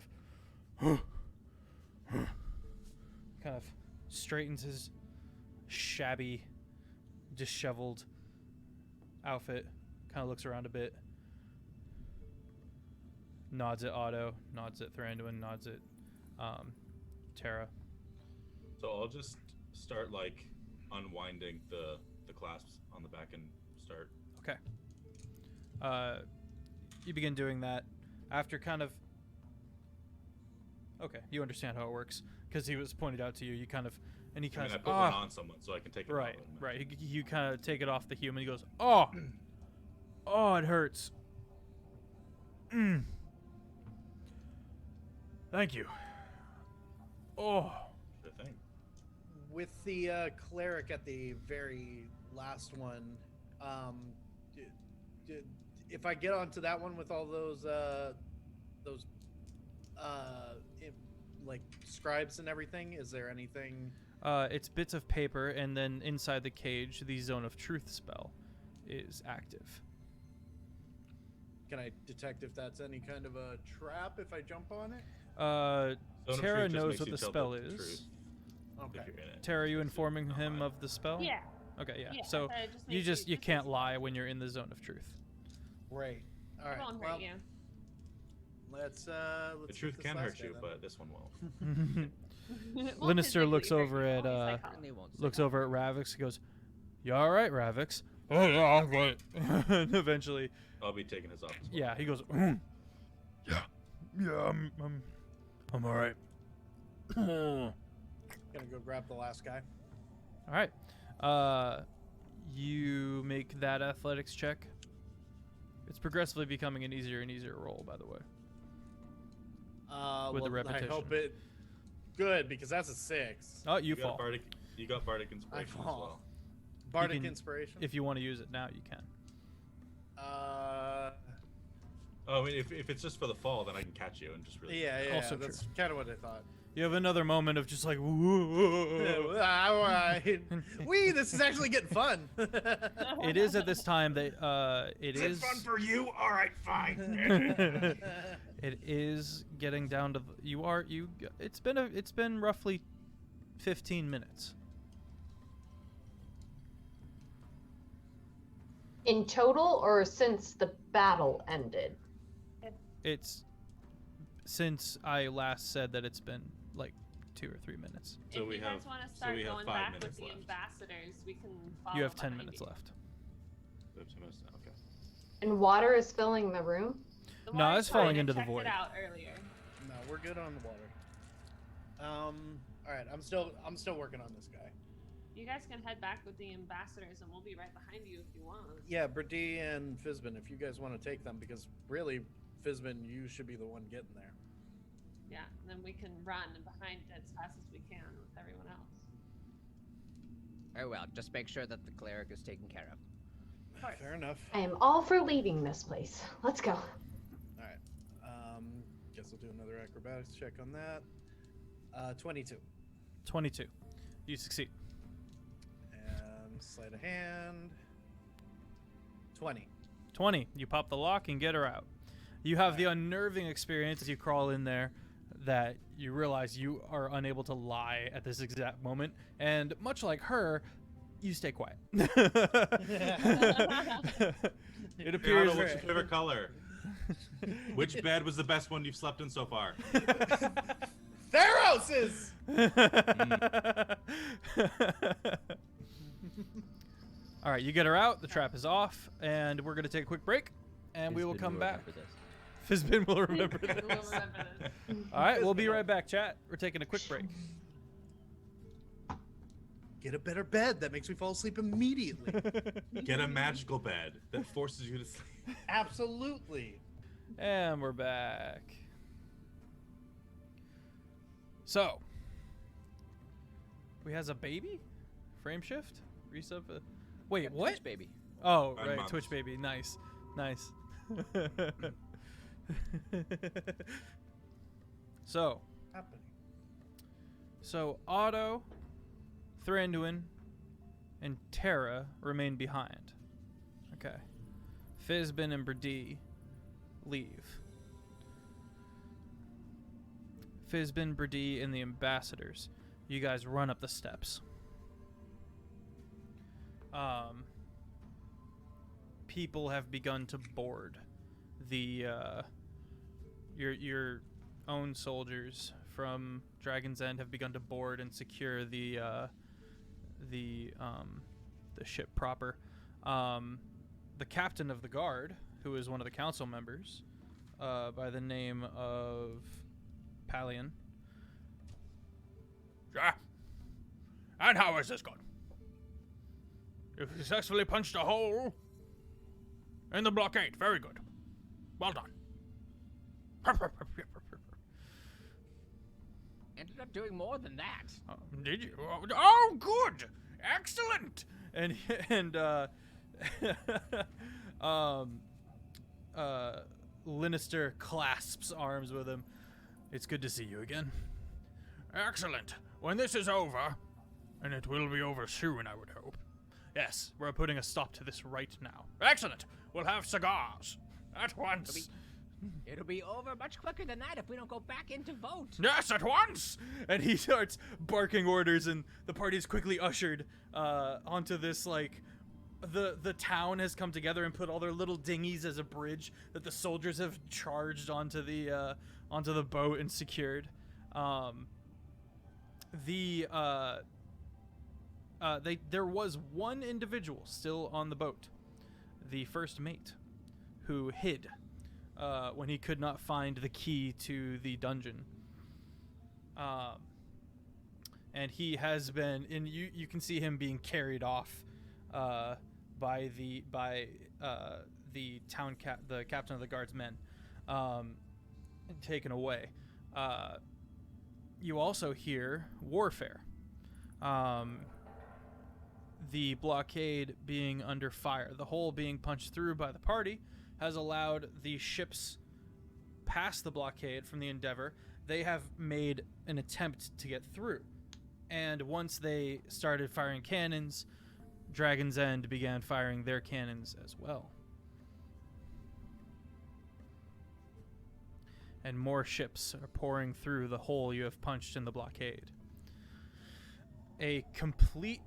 of straightens his shabby, disheveled outfit, kind of looks around a bit, nods at Otto, nods at Thranduin, nods at Tara. So I'll just start like unwinding the clasps on the back and start. Okay. You begin doing that after kind of. Okay, you understand how it works because he was pointed out to you. You kind of, and he I kind mean, I of. put one on someone so I can take it Right, off. right. You kind of take it off the human. He goes, oh, oh, it hurts. Thank you. Oh. Sure thing. With the cleric at the very last one, if I get onto that one with all those like scribes and everything, is there anything? It's bits of paper, and then inside the cage, the Zone of Truth spell. is active. Can I detect if that's any kind of a trap if I jump on it? Zone of Tara Truth just knows makes what you the tell spell the is. truth Okay. if you're in it. Tara, are you Makes it informing not him lie. of the spell? Yeah. Okay, yeah. Yeah, So it just you makes you can't makes lie when you're in the zone of truth. Great. All It right. won't Well, hurt you. let's The get truth this can last hurt guy you, then. but this one won't. It won't Lannister physically looks hurt over you, at, only psychology. Certainly won't looks say over at Ravix. He goes, "You all right, Ravix?" Oh yeah, I'm great. And eventually, I'll be taking his office. yeah, he goes, "Yeah, I'm all right." Gonna go grab the last guy. All right. You make that athletics check. It's progressively becoming an easier and easier roll, by the way. With the I repetition. hope it. Good, because that's a 6. Oh, you got fall. You got Bardic Inspiration as fall. well. Bardic can- Inspiration. If you want to use it now, you can. Oh, I mean, if it's just for the fall, then I can catch you and just really. Yeah, Also that's kind of what I thought. You have another moment of just like, All right. This is actually getting fun. It is at this time that it is. fun for you? All right, fine. It is getting down to It's been roughly 15 minutes. In total, or since the battle ended? It's since I last said that it's been like 2 or 3 minutes. So if we you have- guys want to so start we have going 5 back with minutes the left. ambassadors, we can follow You have 10 behind minutes you. left. We have 2 minutes now, okay. And water is filling the room? The No, water's it's falling fine, I into the checked void. It out earlier. No, we're good on the water. All right. I'm still working on this guy. You guys can head back with the ambassadors, and we'll be right behind you if you want. Yeah, Brady and Fizbin, if you guys want to take them, because really, Fizbin, you should be the one getting there. Yeah, and then we can run behind as fast as we can with everyone else. Very well. Just make sure that the cleric is taken care of. Of course. Fair enough. I am all for leaving this place. Let's go. All right. Guess I'll do another acrobatics check on that. 22. 22. You succeed. And sleight of hand. 20. 20. You pop the lock and get her out. You have the unnerving experience as you crawl in there that you realize you are unable to lie at this exact moment. And much like her, you stay quiet. It appears. What's your favorite color? Which bed was the best one you've slept in so far? Theros's! All right, you get her out. The trap is off, and we're gonna take a quick break, and we will Fizbin come back. remember this. Fizbin will remember We'll this. remember this. All right, we'll be right back, chat. We're taking a quick break. Get a better bed. That makes me fall asleep immediately. Get a magical bed that forces you to sleep. Absolutely. And we're back. So, we has a baby? Frame shift? Resub? Wait, Yep, what? Twitch baby. Oh, And right, mums. Twitch baby. Nice. Nice. So, Happening. Otto, Thranduin, and Terra remain behind. Okay. Fizbin and Brady leave. Fizbin, Brady, and the ambassadors. You guys run up the steps. People have begun to board the your own soldiers from Dragon's End have begun to board and secure the ship proper. The captain of the guard, who is one of the council members, by the name of Palion. Yeah. And how has this gone? You've successfully punched a hole in the blockade. Very good. Well done. Ended up doing more than that. Did you? Oh, good. Excellent. And Lannister clasps arms with him. It's good to see you again. Excellent. When this is over, and it will be over soon, I would hope, Yes, we're putting a stop to this right now. Excellent. We'll have cigars at once. It'll be over much quicker than that if we don't go back in to vote. Yes, at once! And he starts barking orders, and the party is quickly ushered onto this, like, the town has come together and put all their little dinghies as a bridge that the soldiers have charged onto the boat and secured. There was one individual still on the boat, the first mate, who hid when he could not find the key to the dungeon. And he has been, you can see him being carried off by the captain of the guard's men, and taken away. You also hear warfare. The blockade being under fire, the hole being punched through by the party, has allowed the ships past the blockade from the Endeavor. They have made an attempt to get through. And once they started firing cannons, Dragon's End began firing their cannons as well. And more ships are pouring through the hole you have punched in the blockade. A complete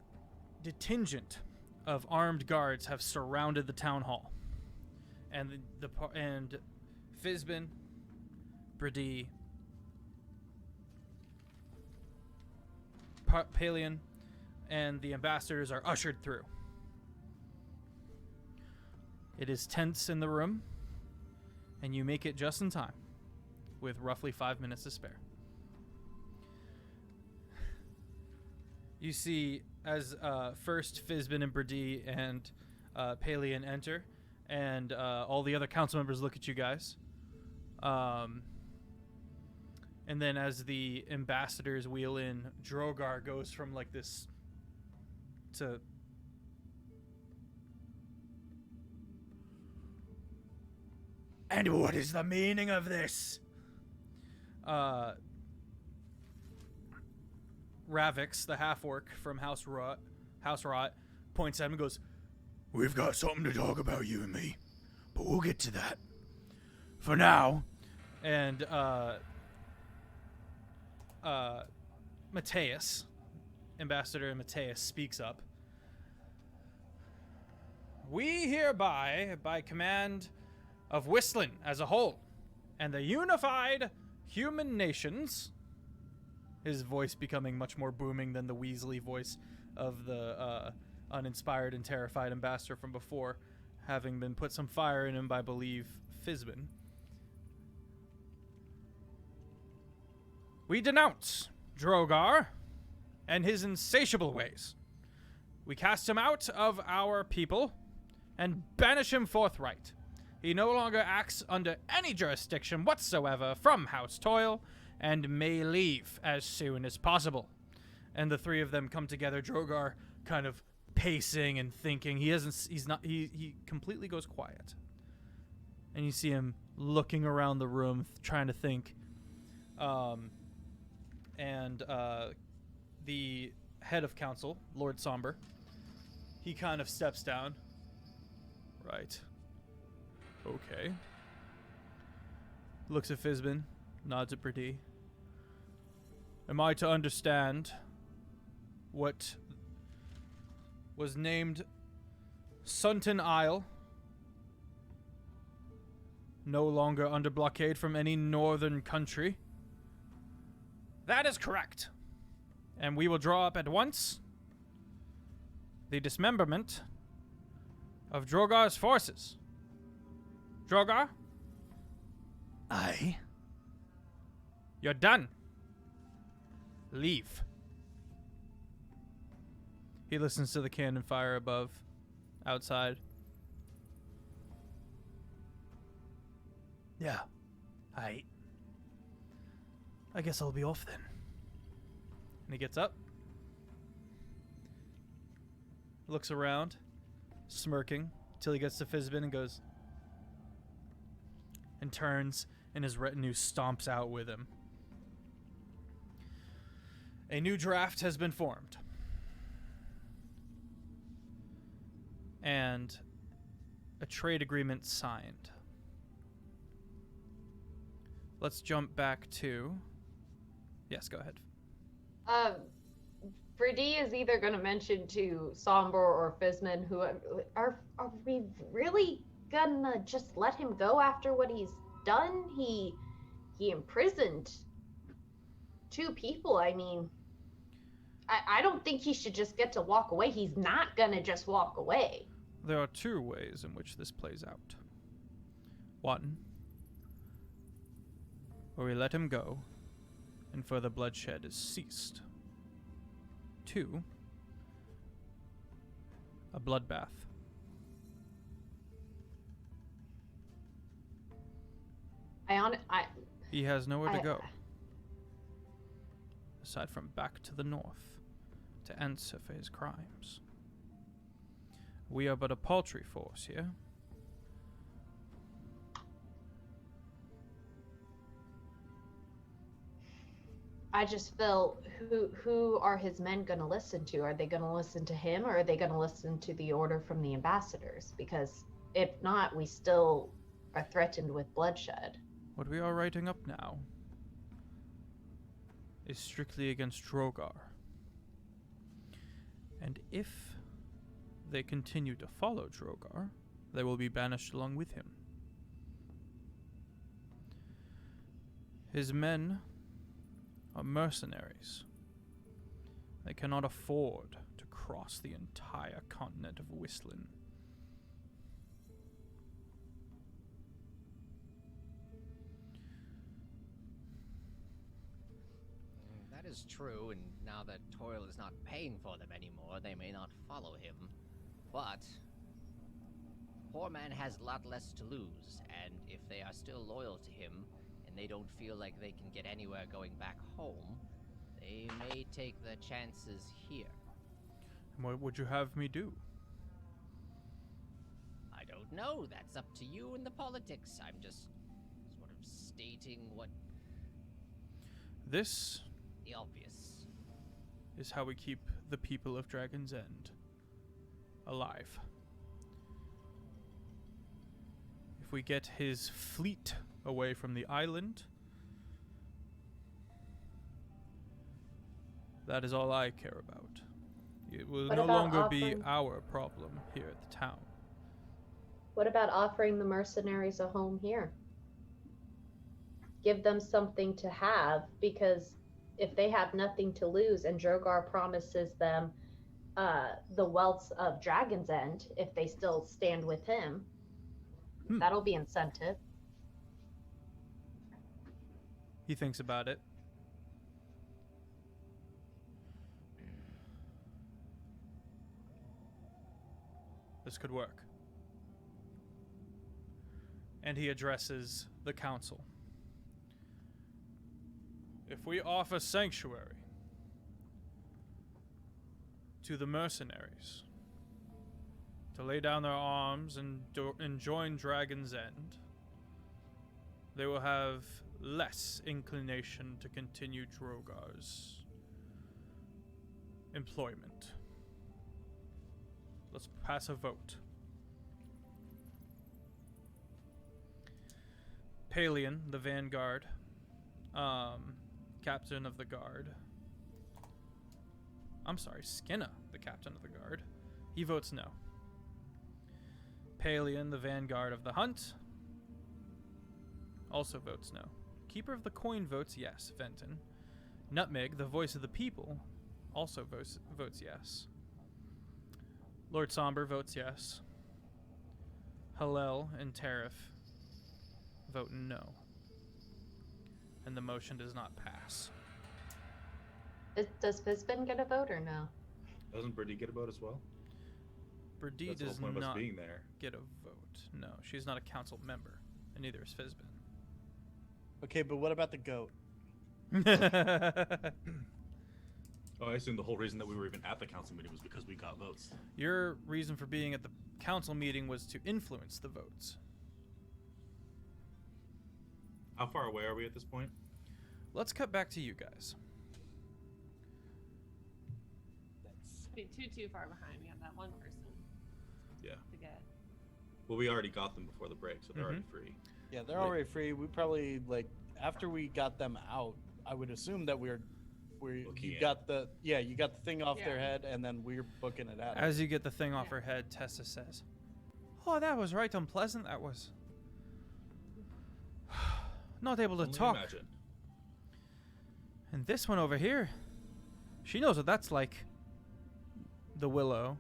contingent of armed guards have surrounded the town hall. And Fizbin, Brady, Palian, and the ambassadors are ushered through. It is tense in the room, and you make it just in time, with roughly 5 minutes to spare. You see, as first Fizbin and Brady and Palian enter, and all the other council members look at you guys. And then as the ambassadors wheel in, Drogar goes from like this to... And what is the meaning of this? Ravix, the half-orc from House Rot, points at him and goes, "We've got something to talk about, you and me, but we'll get to that. For now," and Mateus, Ambassador Mateus, speaks up. "We hereby, by command of Whistling as a whole, and the unified human nations," his voice becoming much more booming than the Weasley voice of the uninspired and terrified ambassador from before, having been put some fire in him by, I believe, Fizbin. "We denounce Drogar and his insatiable ways. We cast him out of our people and banish him forthright. He no longer acts under any jurisdiction whatsoever from House Toil and may leave as soon as possible." And the three of them come together, Drogar kind of pacing and thinking. He completely goes quiet. And you see him looking around the room, trying to think. The head of council, Lord Somber, he kind of steps down. "Right. Okay." Looks at Fizbin, nods at Brady. "Am I to understand what was named Sunton Isle no longer under blockade from any northern country?" "That is correct. And we will draw up at once the dismemberment of Drogar's forces. Drogar?" "Aye." "You're done. Leave." He listens to the cannon fire above, outside. "Yeah. Aye. I guess I'll be off then." And he gets up, looks around, smirking, till he gets to Fizbin and goes, and turns, and his retinue stomps out with him. A new draft has been formed. and a trade agreement signed. Let's jump back to... Yes, go ahead. Brady is either going to mention to Somber or Fizman, who are we really gonna just let him go after what he's done? He imprisoned 2 people. I mean, I don't think he should just get to walk away. He's not gonna just walk away. There are 2 ways in which this plays out. 1, where we let him go, and further bloodshed is ceased. 2, a bloodbath. He has nowhere to go, aside from back to the north, to answer for his crimes. We are but a paltry force here. I just feel, who are his men going to listen to? Are they going to listen to him, or are they going to listen to the order from the ambassadors? Because if not, we still are threatened with bloodshed. What we are writing up now is strictly against Drogar. And if they continue to follow Drogar, they will be banished along with him. His men are mercenaries. They cannot afford to cross the entire continent of Whistling. That is true, and now that Toil is not paying for them anymore, they may not follow him. But poor man has a lot less to lose, and if they are still loyal to him, and they don't feel like they can get anywhere going back home, they may take the chances here. And what would you have me do? I don't know. That's up to you and the politics. I'm just sort of stating what This the obvious. is how we keep the people of Dragon's End alive. If we get his fleet away from the island, that is all I care about. It will What no about longer be offering- our problem here at the town. What about offering the mercenaries a home here? Give them something to have, because if they have nothing to lose and Drogar promises them the wealth of Dragon's End, if they still stand with him, that'll be incentive. He thinks about it. This could work. And he addresses the council. If we offer sanctuary to the mercenaries to lay down their arms and join Dragon's End, they will have less inclination to continue Drogar's employment. Let's pass a vote. Palian, the vanguard, captain of the guard. I'm sorry, Skinna, the captain of the guard. He votes no. Palian, the vanguard of the hunt, also votes no. Keeper of the coin votes yes, Venton. Nutmeg, the voice of the people, also votes yes. Lord Somber votes yes. Hallel and Tariff vote no. And the motion does not pass. Does Fizbin get a vote or no? Doesn't Brittany get a vote as well? Brady That's the does whole point of us not being there. get a vote. No, she's not a council member, and neither is Fizbin. Okay, but what about the goat? Oh, I assume the whole reason that we were even at the council meeting was because we got votes. Your reason for being at the council meeting was to influence the votes. How far away are we at this point? Let's cut back to you guys. Be too far behind. We have that one person. Yeah. to get. Well, we already got them before the break, so they're already free. Yeah, they're Wait. already free. We probably after we got them out, I would assume that you Booking got the thing off their Yeah. head, and then we're booking it out. As you get the thing off Yeah. her head, Tessa says, "Oh, that was right unpleasant. That was. Not able to Only talk. imagine. And this one over here, she knows what that's like." The Willow,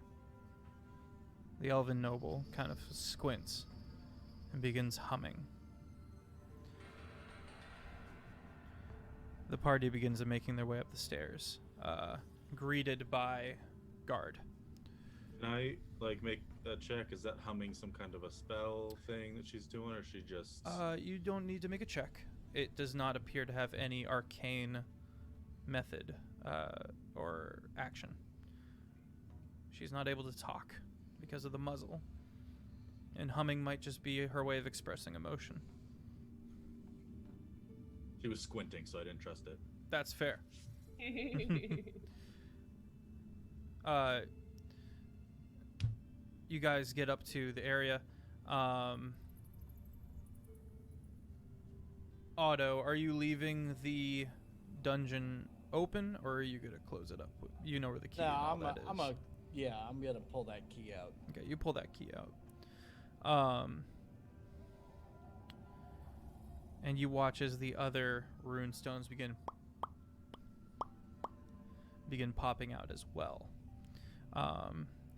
the elven noble, kind of squints and begins humming. The party begins making their way up the stairs, greeted by guard. Can I make a check? Is that humming some kind of a spell thing that she's doing, or she just? You don't need to make a check. It does not appear to have any arcane method or action. She's not able to talk because of the muzzle. And humming might just be her way of expressing emotion. She was squinting, so I didn't trust it. That's fair. You guys get up to the area. Otto, are you leaving the dungeon open, or are you going to close it up? You know where the key and all that is. I'm gonna pull that key out. Okay, you pull that key out. And you watch as the other rune stones begin popping out as well.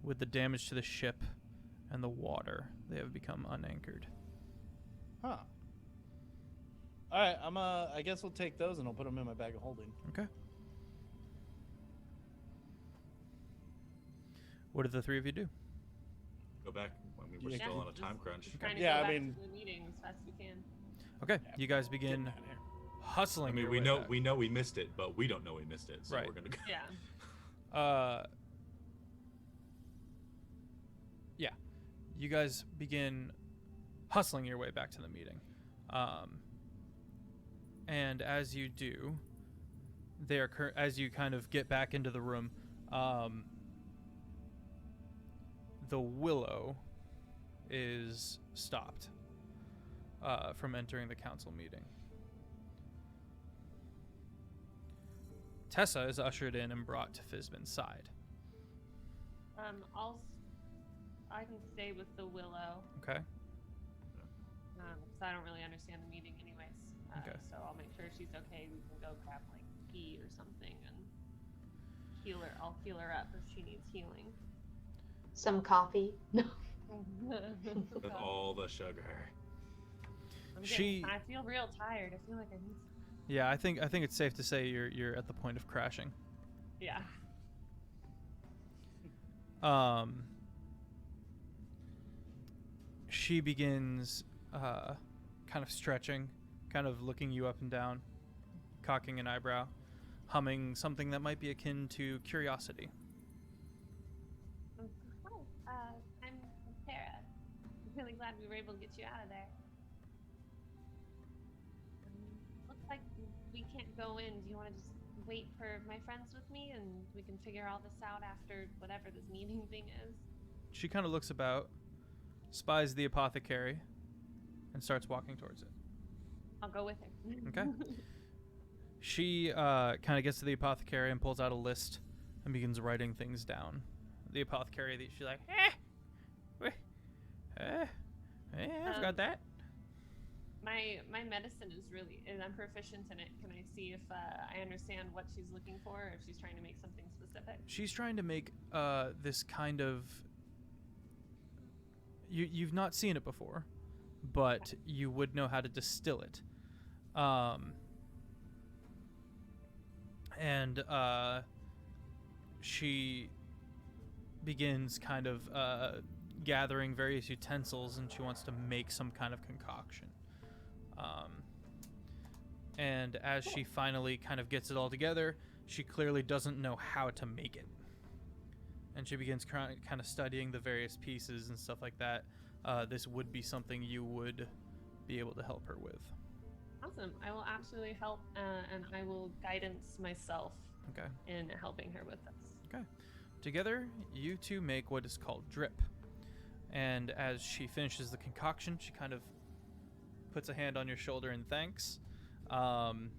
With the damage to the ship and the water, they have become unanchored. Huh. All right, I guess we'll take those and I'll put them in my bag of holding. Okay. What do the three of you do? Go back. I mean, we're Yeah, still on a just time crunch. Trying to Yeah, go I back mean- to the meeting as fast as we can. Okay, Yeah, you guys Getting begin out of here. hustling. I mean, your we way know back. we know we missed it, but we don't know we missed it, so Right. we're gonna go. Yeah. Yeah, you guys begin hustling your way back to the meeting. And as you do, as you kind of get back into the room, the Willow is stopped from entering the council meeting. Tessa is ushered in and brought to Fizbin's side. I can stay with the Willow, Okay. because I don't really understand the meeting anyways. Okay. So I'll make sure she's okay. We can go grab tea or something and heal her. I'll heal her up if she needs healing. Some coffee. No. With all the sugar. I feel real tired. I feel like I need. Yeah, I think it's safe to say you're at the point of crashing. Yeah. She begins kind of stretching, kind of looking you up and down, cocking an eyebrow, humming something that might be akin to curiosity. Hi, I'm Tara. I'm really glad we were able to get you out of there. Looks like we can't go in. Do you want to just wait for my friends with me and we can figure all this out after whatever this meeting thing is? She kind of looks about, spies the apothecary, and starts walking towards it. I'll go with her. Okay. She kind of gets to the apothecary and pulls out a list and begins writing things down. The apothecary, she's like, I've got that. My medicine is I'm proficient in it. Can I see if I understand what she's looking for, or if she's trying to make something specific? She's trying to make this kind of... You've not seen it before, but you would know how to distill it. And she begins kind of gathering various utensils, and she wants to make some kind of concoction. And as she finally kind of gets it all together, she clearly doesn't know how to make it. And she begins kind of studying the various pieces and stuff like that. This would be something you would be able to help her with. Awesome. I will absolutely help, and I will guidance myself Okay. in helping her with this. Okay. Together, you two make what is called drip. And as she finishes the concoction, she kind of puts a hand on your shoulder in thanks, and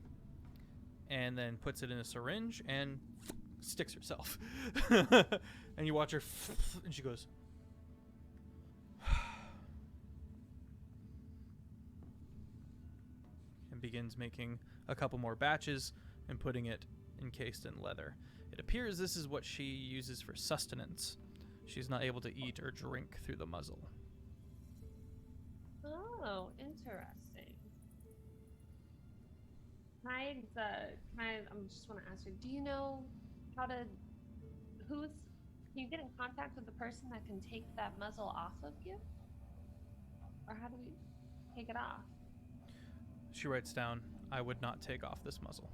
then puts it in a syringe and sticks herself. And you watch her, and she goes, and begins making a couple more batches and putting it encased in leather. It appears this is what she uses for sustenance. She's not able to eat or drink through the muzzle. Oh, interesting. I just want to ask you, do you know how to, can you get in contact with the person that can take that muzzle off of you? Or how do we take it off? She writes down, I would not take off this muzzle.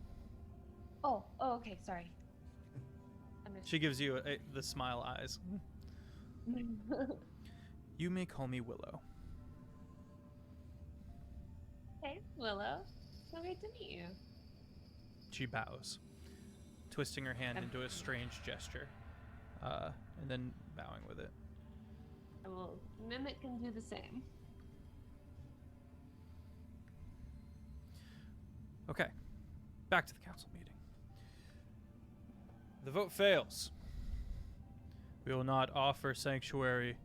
Oh, okay, sorry. She gives you the smile eyes. You may call me Willow. Hey, Willow. So great to meet you. She bows, twisting her hand into a strange gesture, and then bowing with it. I will mimic and do the same. Okay, back to the council meeting. The vote fails. We will not offer sanctuary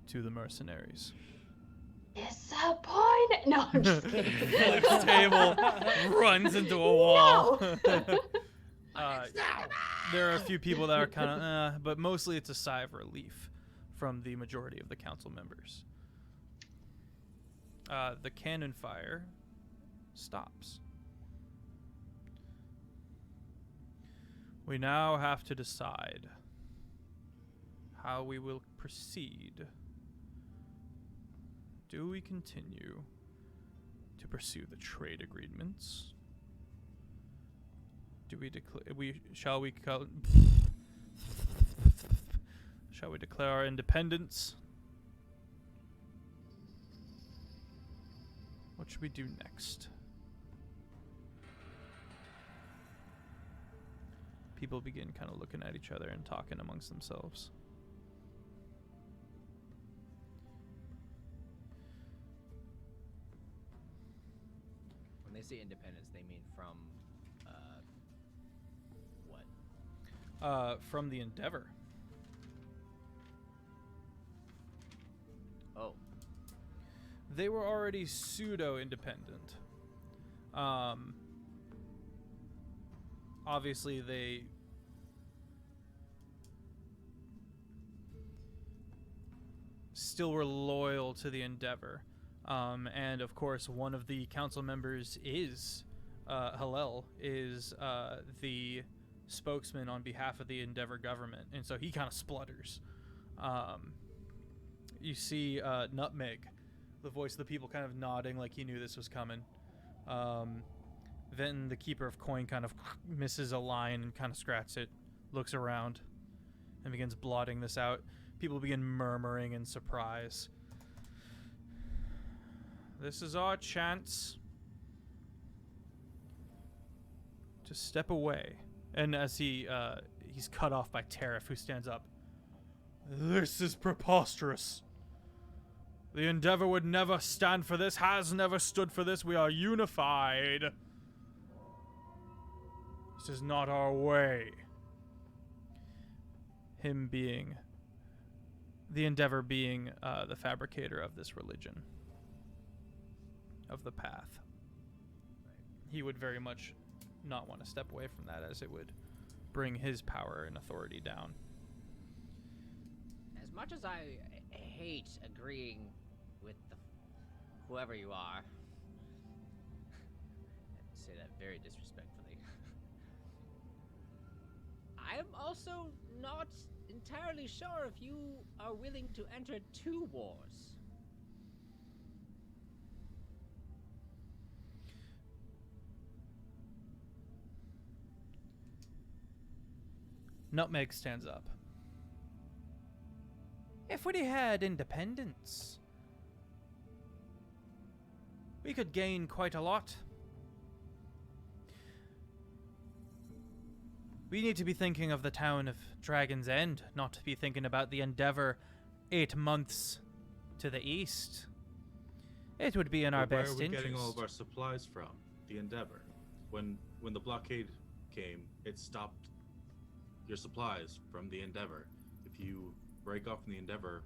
to the mercenaries. Disappointed. No, I'm just kidding. Flips table, runs into a wall. No. There are a few people that are kind of, but mostly it's a sigh of relief from the majority of the council members. The cannon fire stops. We now have to decide how we will proceed. Do we continue to pursue the trade agreements? Do we declare? Shall we declare our independence? What should we do next? People begin kind of looking at each other and talking amongst themselves. When they say independence, they mean from what? From the Endeavor. Oh. They were already pseudo-independent. Obviously, they still were loyal to the Endeavor. And of course, one of the council members is Hillel, is the spokesman on behalf of the Endeavor government, and so he kind of splutters. You see Nutmeg, the voice of the people, kind of nodding like he knew this was coming. Then the Keeper of Coin kind of misses a line and kind of scratches it, looks around, and begins blotting this out. People begin murmuring in surprise. This is our chance to step away. And as he's cut off by Tariff, who stands up. This is preposterous. The Endeavor would never stand for this, has never stood for this. We are unified. This is not our way. Him being, the Endeavor being the fabricator of this religion, of the path. He would very much not want to step away from that, as it would bring his power and authority down. As much as I hate agreeing with whoever you are, I say that very disrespectfully, I'm also not entirely sure if you are willing to enter 2 wars. Nutmeg stands up. If we had independence, we could gain quite a lot. We need to be thinking of the town of Dragon's End, not to be thinking about the Endeavor 8 months to the east. It would be in our Where best are we interest. getting all of our supplies from? The Endeavor. When the blockade came, it stopped your supplies from the Endeavor. If you break off from the Endeavor,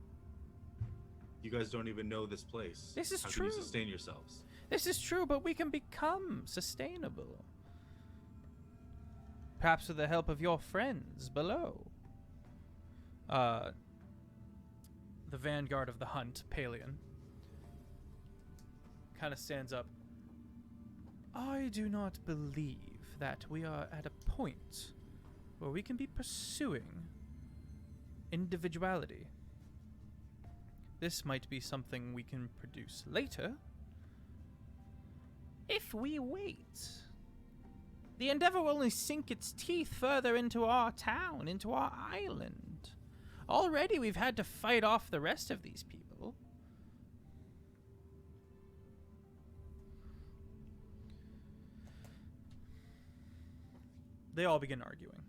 you guys don't even know this place. This is How true. can you sustain yourselves? This is true, but we can become sustainable. Perhaps with the help of your friends below. The vanguard of the hunt, Palian, kind of stands up. I do not believe that we are at a point where we can be pursuing individuality. This might be something we can produce later if we wait. The Endeavor will only sink its teeth further into our town, into our island. Already we've had to fight off the rest of these people. They all begin arguing.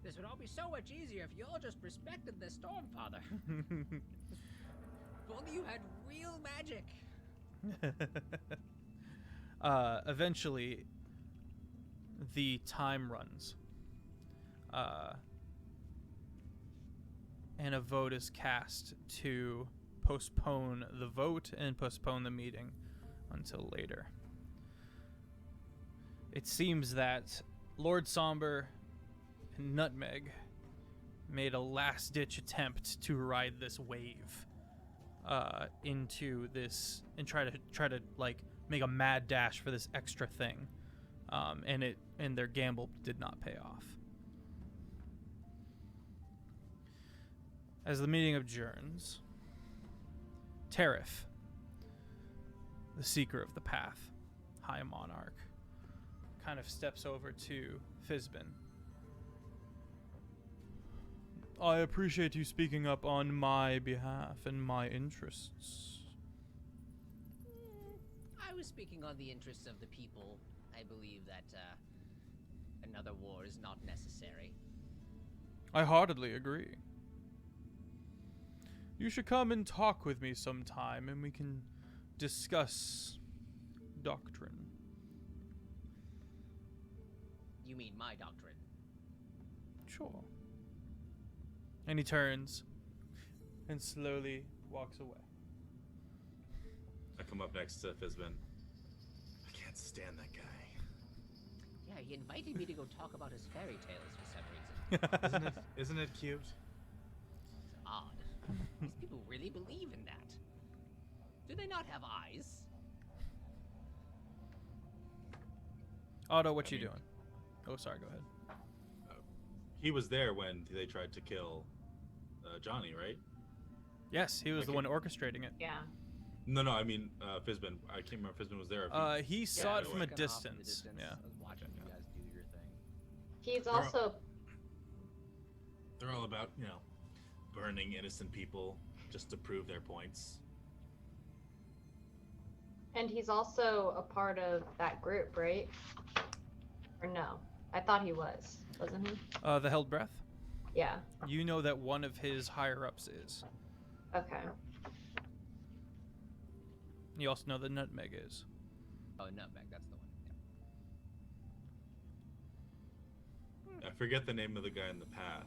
This would all be so much easier if you all just respected the Stormfather. If only you had real magic. Eventually, the time runs. And a vote is cast to postpone the vote and postpone the meeting until later. It seems that Lord Somber and Nutmeg made a last-ditch attempt to ride this wave into this and try to like make a mad dash for this extra thing, and their gamble did not pay off. As the meeting adjourns, Tariff, the Seeker of the Path, High Monarch, kind of steps over to Fizbin. I appreciate you speaking up on my behalf and my interests. I was speaking on the interests of the people. I believe that another war is not necessary. I heartily agree. You should come and talk with me sometime and we can discuss doctrine. You mean my doctrine? Sure. And he turns and slowly walks away. I come up next to Fizbin. I can't stand that guy. Yeah, he invited me to go talk about his fairy tales for some reason. Isn't it cute? It's odd. These people really believe in that. Do they not have eyes? Otto, what you mean- doing? Oh, sorry, go ahead. He was there when they tried to kill Johnny, right? Yes, he was the Okay. one orchestrating it. Yeah. No, I mean Fizbin. I can't remember if Fizbin was there. Or if He saw it no from way. a Looking off in the distance. Yeah. I was watching you guys do your thing. He's They're- also They're all about, burning innocent people just to prove their points. and he's also a part of that group, right? Or no? I thought he was, wasn't he? The Held Breath. Yeah. You know that one of his higher-ups is. Okay. You also know that Nutmeg is. Oh, Nutmeg, that's the one. Yeah. I forget the name of the guy in the path.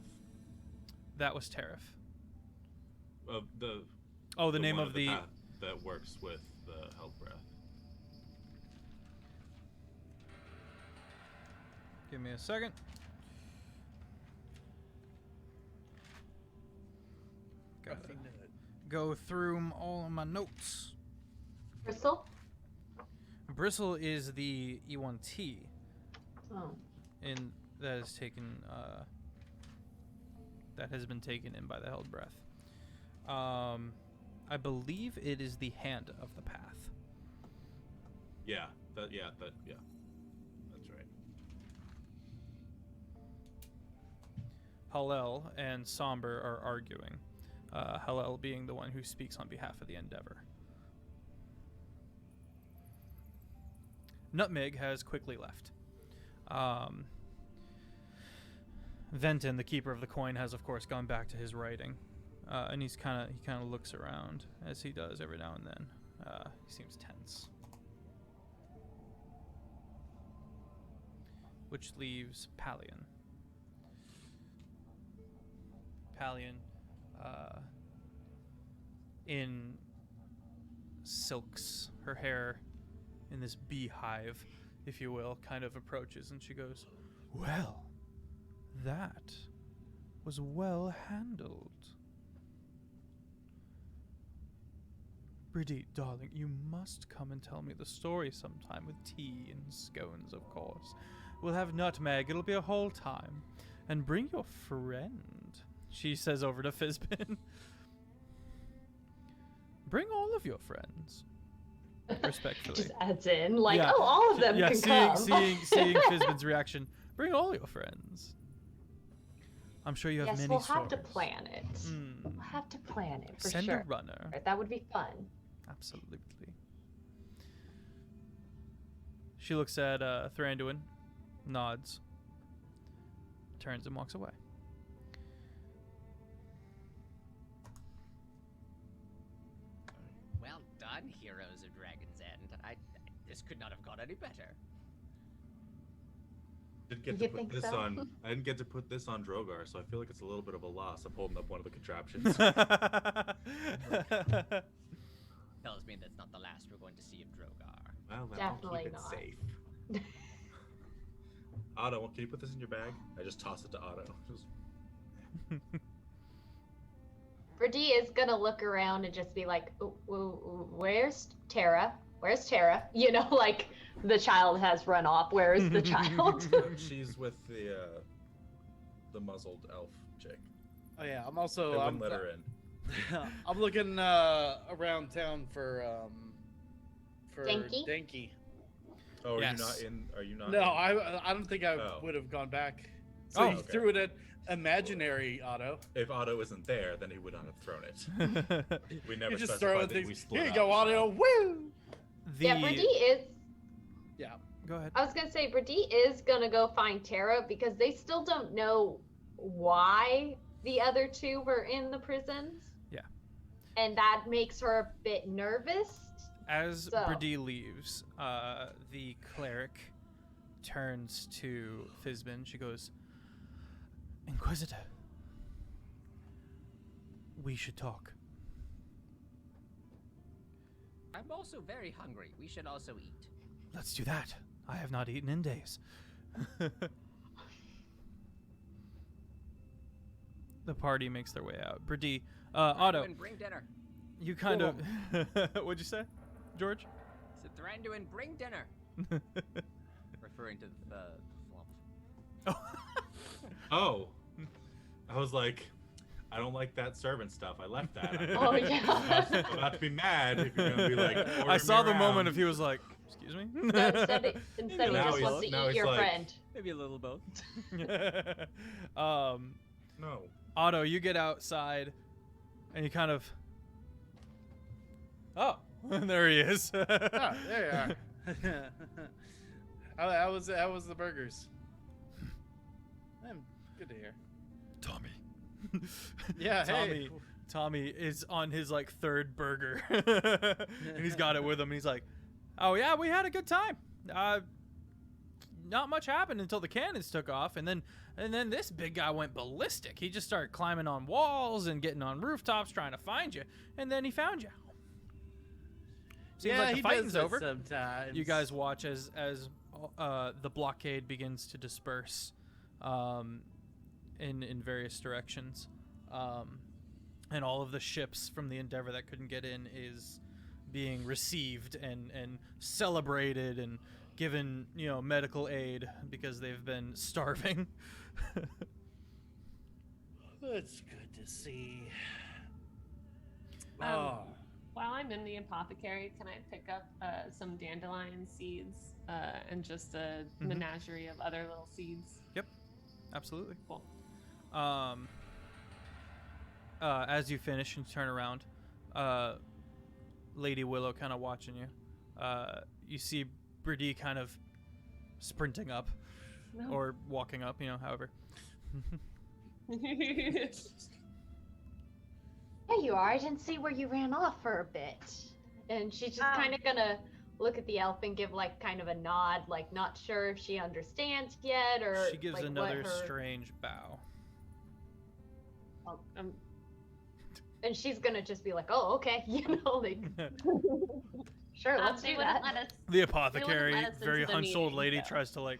That was Tariff. The Oh, the name one of the... path that works with the Held Breath. Give me a second. Gotta go through all of my notes. Crystal? Bristle is the E1T, Oh. and that is taken. That has been taken in by the Held Breath. I believe it is the Hand of the Path. Yeah, that's right. Hallel and Somber are arguing. Hallel being the one who speaks on behalf of the Endeavor. Nutmeg has quickly left. Venton, the keeper of the coin, has of course gone back to his writing, and he kind of looks around as he does every now and then. He seems tense. Which leaves Pallion. Pallion, in silks, her hair in this beehive, if you will, kind of approaches, and she goes, "Well, that was well handled. Brigitte, darling, you must come and tell me the story sometime with tea and scones, of course. We'll have nutmeg, it'll be a whole time. And bring your friend," she says over to Fizbin. "Bring all of your friends." Respectfully. Just adds in, like, Yeah. oh, all of them Yeah, can come. seeing Fizbin's reaction. "Bring all your friends. I'm sure you have Yes, many we'll stories." have to plan it. Mm. We'll have to plan it for Send sure. a runner. Right, that would be fun. Absolutely. She looks at Thranduin, nods, turns and walks away. Well done, heroes of Dragon's End. This could not have gone any better. Didn't get You to put think this so? on. I didn't get to put this on Drogar, so I feel like it's a little bit of a loss. I'm holding up one of the contraptions. Tells me that's not the last we're going to see of Drogar. Well, then Definitely I'll keep it not. safe. Otto, can you put this in your bag? I just toss it to Otto. Brady is gonna look around and just be like, "Where's Tara? Where's Tara?" You know, like the child has run off. Where is the child? She's with the muzzled elf chick. Oh yeah, I'm They also wouldn't let her in. I'm looking around town for Denki? Denki. Oh, are Yes. you not in? Are you not? No, in? I don't think I Oh. would have gone back. So Oh, you okay. threw it at imaginary Otto. If Otto isn't there, then he would not have thrown it. We never You just specified throw that things. we split Here you up, go, so- Otto. Woo! Yeah, Brady is. Yeah. Go ahead. I was gonna say Brady is gonna go find Tara because they still don't know why the other two were in the prisons. Yeah. And that makes her a bit nervous. As So- Brady leaves, the cleric turns to Fizbin. She goes, "Inquisitor, we should talk." I'm also very hungry. We should also eat. "Let's do that. I have not eaten in days." The party makes their way out. Brady, Otto, Thranduin, bring dinner. you kind of... What'd you say, George? Said Thranduin, bring dinner. Referring to the flump. Oh, I was like, I don't like that servant stuff. I left that. Oh, yeah. I'm about to be mad if you're gonna be like. I ordering saw me the moment around. if he was like, "Excuse me?" No, instead he Now just he's- wants to now eat he's your like- friend. Maybe a little both. No. Otto, you get outside, and you kind of... Oh, there he is. Oh, there you are. How was the burgers? Good to hear. Tommy. Yeah, hey. Tommy is on his like third burger, and he's got it with him. And he's like, "Oh yeah, we had a good time. Not much happened until the cannons took off, and then this big guy went ballistic. He just started climbing on walls and getting on rooftops trying to find you, and then he found you. Seems Yeah, like the he fighting's does that over." sometimes. You guys watch as the blockade begins to disperse in various directions, and all of the ships from the Endeavor that couldn't get in is being received and celebrated and given medical aid because they've been starving. That's good to see. While I'm in the apothecary, can I pick up some dandelion seeds and just a menagerie of other little seeds? Yep, absolutely. Cool. As you finish and turn around, Lady Willow kind of watching you. You see Brady kind of sprinting up No. or walking up, however. There you are. I didn't see where you ran off for a bit. And she's just kind of gonna look at the elf and give like kind of a nod, like not sure if she understands yet or. She gives like, another what her... strange bow. And she's gonna just be like, "Oh, okay," like. Sure, let's do that. The apothecary, let us very into the hunched old meeting, lady, so. tries to like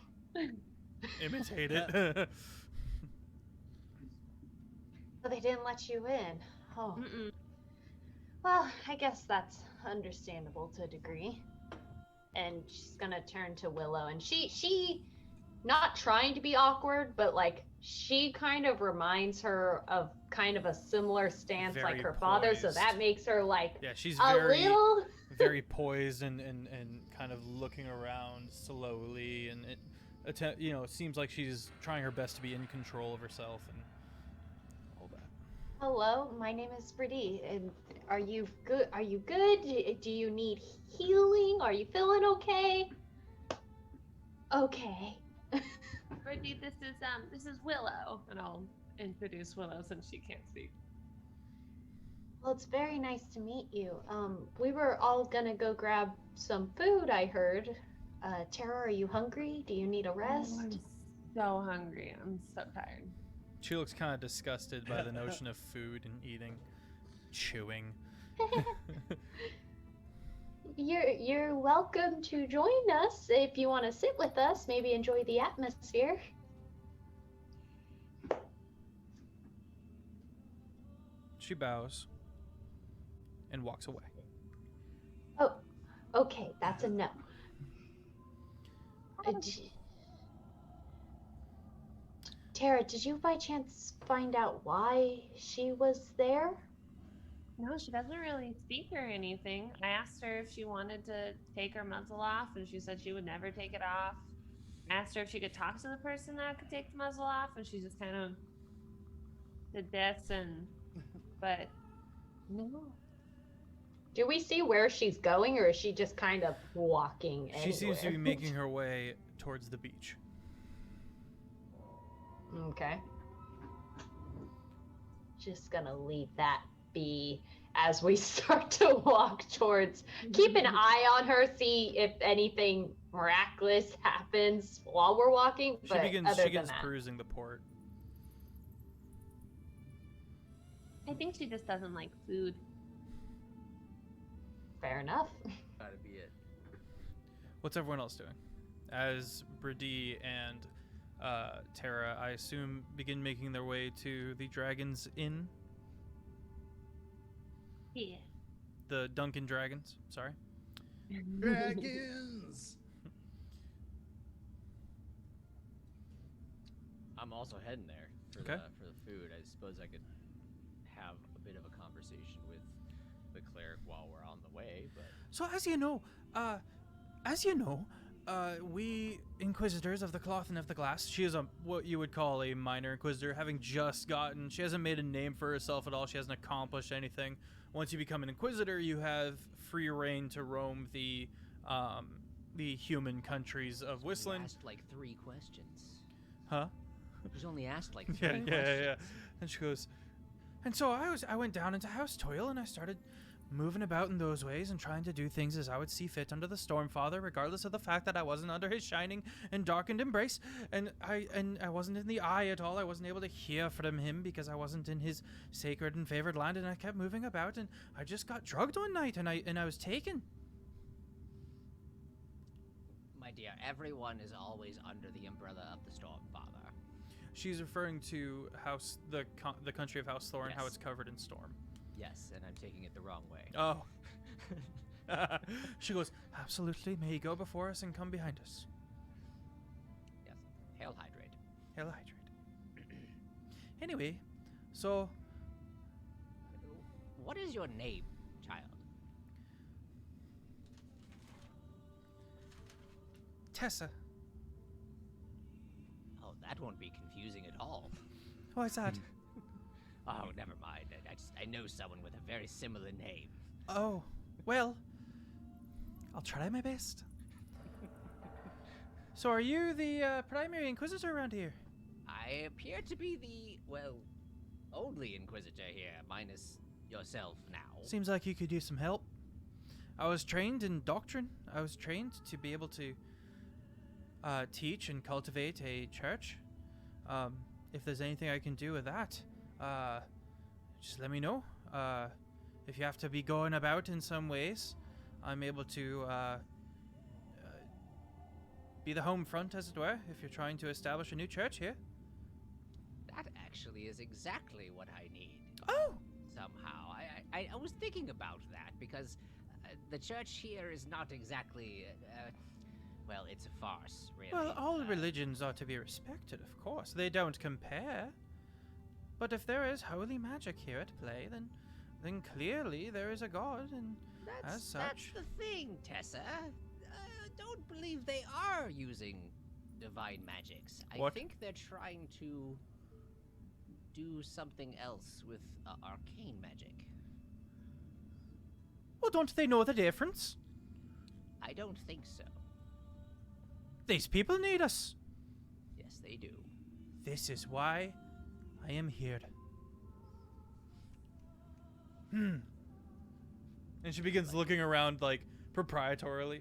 imitate it. Oh, they didn't let you in. Oh. Mm-mm. Well, I guess that's understandable to a degree. And she's gonna turn to Willow, and she, not trying to be awkward, but like she kind of reminds her of kind of a similar stance Very like her father, so poised. that makes her like Yeah, she's a very, little. very poised and kind of looking around slowly, and it seems like she's trying her best to be in control of herself and all that. Hello, my name is Brady, and are you good? Are you good? Do you need healing? Are you feeling okay? Okay. Brittany, this is Willow, and I'll introduce Willow since she can't speak. Well, it's very nice to meet you. We were all gonna go grab some food, I heard. Tara, are you hungry? Do you need a rest? Oh, I'm so hungry. I'm so tired. She looks kind of disgusted by the notion of food and eating, chewing. You're welcome to join us if you want to sit with us, maybe enjoy the atmosphere. She bows and walks away. Oh, okay, that's a no. Tara, did you by chance find out why she was there? No, she doesn't really speak or anything. I asked her if she wanted to take her muzzle off, and she said she would never take it off. I asked her if she could talk to the person that could take the muzzle off, and she just kind of did this, but no. Do we see where she's going, or is she just kind of walking anywhere? She seems to be making her way towards the beach. Okay. Just gonna leave that be as we start to walk towards. Keep an eye on her, see if anything miraculous happens while we're walking. She But begins other than that, perusing the port. I think she just doesn't like food. fair enough. That'd be it. What's everyone else doing? As Brady and Tara, I assume, begin making their way to the Dragon's Inn. Yeah. The Duncan Dragons, sorry. Dragons. I'm also heading there for Okay. the food. I suppose I could have a bit of a conversation with the cleric while we're on the way, but So as you know, we Inquisitors of the Cloth and of the Glass, she is what you would call a minor Inquisitor, having just gotten, she hasn't made a name for herself at all, she hasn't accomplished anything. Once you become an Inquisitor, you have free reign to roam the human countries of you Whistland. asked like 3 questions. Huh? He's only asked like 3 Yeah. questions. And she goes, and so I went down into House Toil and I started moving about in those ways and trying to do things as I would see fit under the Stormfather, regardless of the fact that I wasn't under his shining and darkened embrace, and I wasn't in the eye at all. I wasn't able to hear from him because I wasn't in his sacred and favored land, and I kept moving about, and I just got drugged one night, and I was taken. My dear, everyone is always under the umbrella of the Stormfather. She's referring to the country of House Thor and how Yes. it's covered in storm. Yes, and I'm taking it the wrong way. Oh. She goes, absolutely, may he go before us and come behind us. Yes. Hail Hydrate. Hail Hydrate. Anyway, so What is your name, child? Tessa. Oh, that won't be confusing at all. Why's that? Oh, never mind. I know someone with a very similar name. Oh, well, I'll try my best. So are you the primary Inquisitor around here? I appear to be the, well, only Inquisitor here, minus yourself now. Seems like you could use some help. I was trained in doctrine. I was trained to be able to teach and cultivate a church. If there's anything I can do with that, just let me know. If you have to be going about in some ways, I'm able to be the home front, as it were, if you're trying to establish a new church here. That actually is exactly what I need. Oh! Somehow. I was thinking about that because the church here is not exactly, well, it's a farce, really. Well, all religions are to be respected, of course. They don't compare. But if there is holy magic here at play, then clearly there is a god, and as such... That's the thing, Tessa. Don't believe they are using divine magics. What? I think they're trying to do something else with arcane magic. Well, don't they know the difference? I don't think so. These people need us. Yes, they do. This is why I am here. And she begins looking around, like, proprietarily,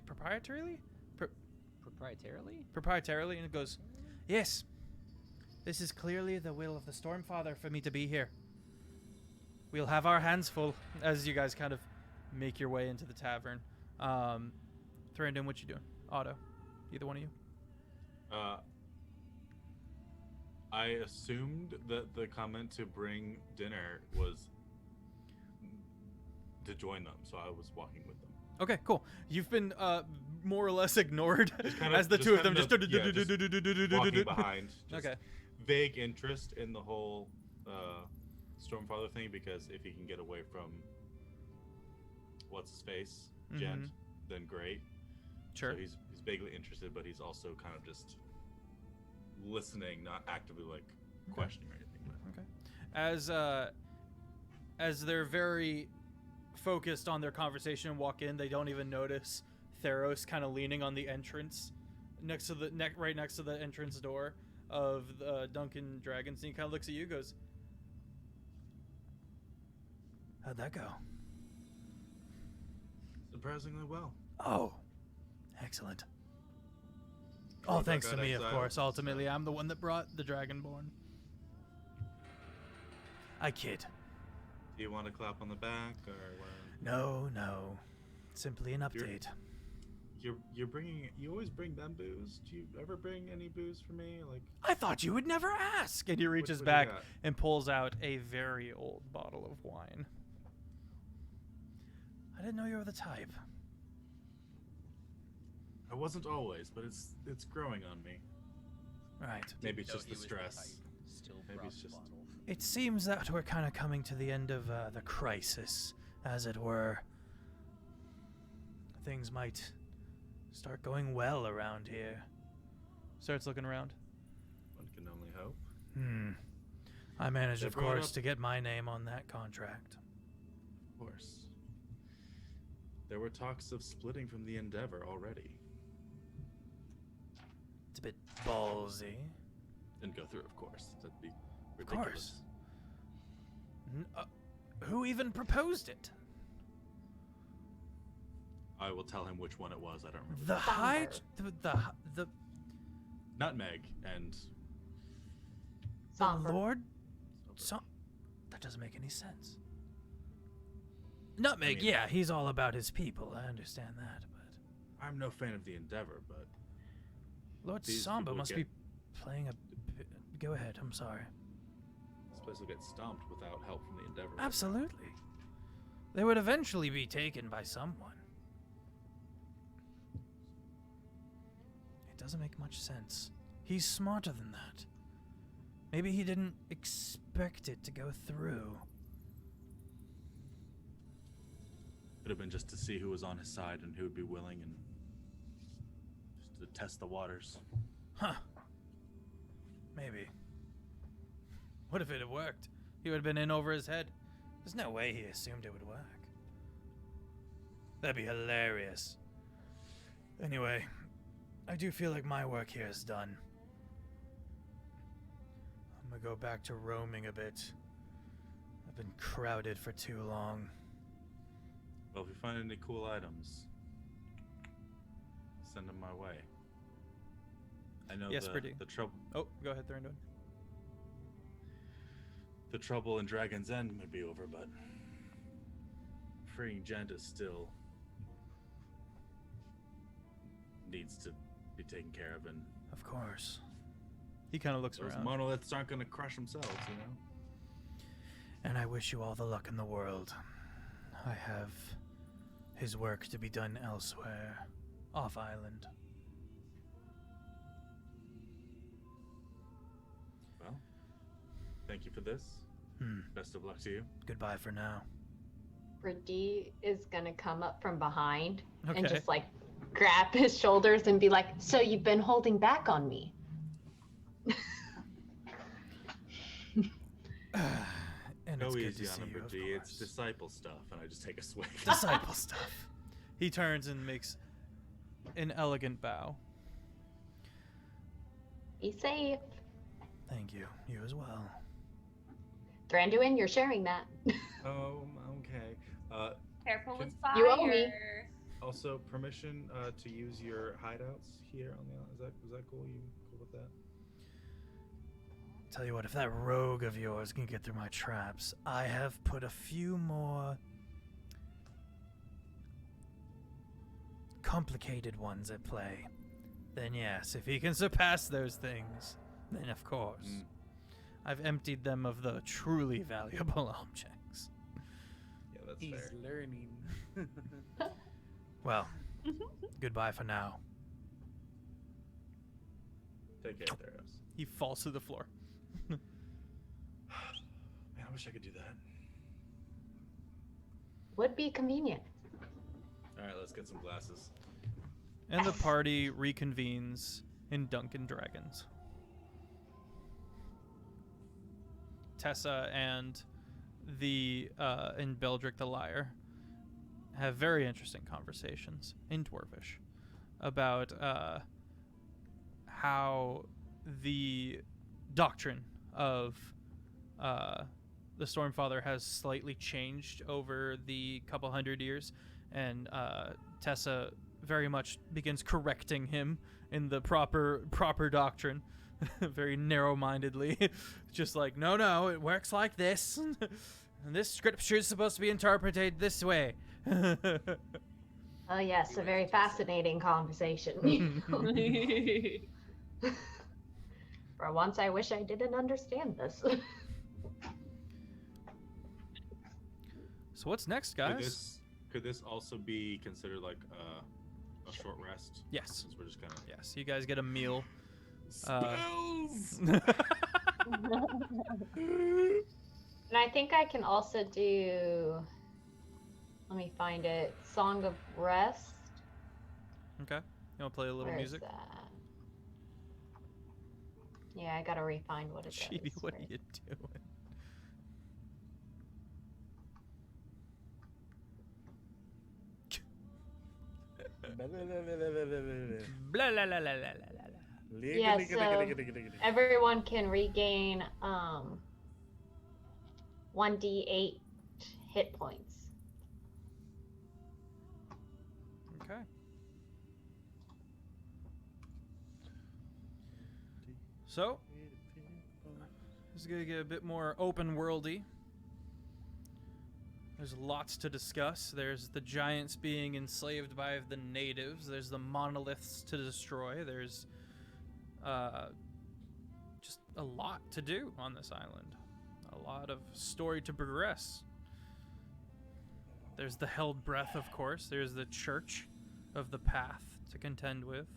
and goes, yes, this is clearly the will of the Stormfather for me to be here. We'll have our hands full as you guys kind of make your way into the tavern. Thrandon, what you doing? Otto, either one of you? I assumed that the comment to bring dinner was to join them, so I was walking with them. Okay, cool. You've been more or less ignored Kind as the two of them just walking behind. Just Okay. Vague interest in the whole Stormfather thing, because if he can get away from what's his face, Gent, then great. Sure. So he's vaguely interested, but he's also kind of just listening, not actively like questioning or anything. Okay. As they're very focused on their conversation and walk in, they don't even notice Theros kind of leaning on the entrance next to the right next to the entrance door of Duncan Dragons, and he kind of looks at you, goes, "How'd that go?" Surprisingly well. Oh, excellent. All thanks to me, of course. Ultimately, I'm the one that brought the Dragonborn. I kid. Do you want to clap on the back or? No. Simply an update. You're bringing. You always bring them booze. Do you ever bring any booze for me? Like. I thought you would never ask. And he reaches what back you got? and pulls out a very old bottle of wine. I didn't know you were the type. I wasn't always, but it's growing on me. Right. Maybe it's just the stress. Maybe it's just. It seems that we're kind of coming to the end of the crisis, as it were. Things might start going well around here. Starts looking around. One can only hope. I managed, They of brought course, up- to get my name on that contract. Of course. There were talks of splitting from the Endeavor already. It's a bit ballsy. Didn't go through, of course. That'd be Of ridiculous. course. Who even proposed it? I will tell him which one it was. I don't remember. The high... The Nutmeg and Somber. Lord... That doesn't make any sense. Nutmeg, I mean- yeah, he's all about his people. I understand that, but... I'm no fan of the Endeavor, but Lord These Samba people must get- be playing a... Go ahead, I'm sorry. this place will get stomped without help from the Endeavor. Absolutely. They would eventually be taken by someone. It doesn't make much sense. He's smarter than that. Maybe he didn't expect it to go through. Could have been just to see who was on his side and who would be willing, and just to test the waters. Huh. Maybe. What if it had worked? He would have been in over his head. There's no way he assumed it would work. That'd be hilarious. Anyway, I do feel like my work here is done. I'm gonna go back to roaming a bit. I've been crowded for too long. Well, if you find any cool items, send them my way. I know Yes, pretty. the trouble. Oh, go ahead, Thranduin. The trouble in Dragon's End may be over, but freeing Gent is still needs to be taken care of, and Of course. He kind of looks those around. monoliths aren't going to crush themselves, you know. And I wish you all the luck in the world. I have his work to be done elsewhere, off island. Well, thank you for this. Best of luck to you. Goodbye for now. Brady is gonna come up from behind Okay. and just like grab his shoulders and be like, "So you've been holding back on me?" And Go it's good easy to on see him, you, of Brady. It's course. disciple stuff, and I just take a swig. Disciple stuff. He turns and makes an elegant bow. Be safe. Thank you. You as well. Thranduin, you're sharing that. Oh, okay. Careful with Can- fire. You owe me. Also, permission to use your hideouts here on the island. Is that cool? You cool with that? Tell you what, if that rogue of yours can get through my traps, I have put a few more complicated ones at play. Then yes, if he can surpass those things, then of course. I've emptied them of the truly valuable objects. Yeah, that's He's fair. learning. Well, goodbye for now. Take care, Theros. He falls to the floor. Man, I wish I could do that. Would be convenient. All right, let's get some glasses. And the party reconvenes in Dunkin' Dragons. Tessa and Beldrick the Liar have very interesting conversations in Dwarvish about how the doctrine of the Stormfather has slightly changed over the couple hundred years, and Tessa very much begins correcting him in the proper doctrine. Very narrow-mindedly. Just like, no, it works like this. And this scripture is supposed to be interpreted this way. Oh yes, a very fascinating conversation. For once, I wish I didn't understand this. So what's next, guys? Could this also be considered like a short rest? Yes. Since we're just kind of Yes, you guys get a meal. spells. And I think I can also do. Let me find it. Song of Rest. Okay. You want to play a little Where is music? that? Yeah, I gotta refine what it Chibi, is. what are you doing? Blah, la, la, la, la, la, la. Yeah, so everyone can regain 1d8 hit points. Okay. So, this is going to get a bit more open worldy. There's lots to discuss. There's the giants being enslaved by the natives. There's the monoliths to destroy. There's just a lot to do on this island. A lot of story to progress. There's the held breath, of course. There's the church of the path to contend with.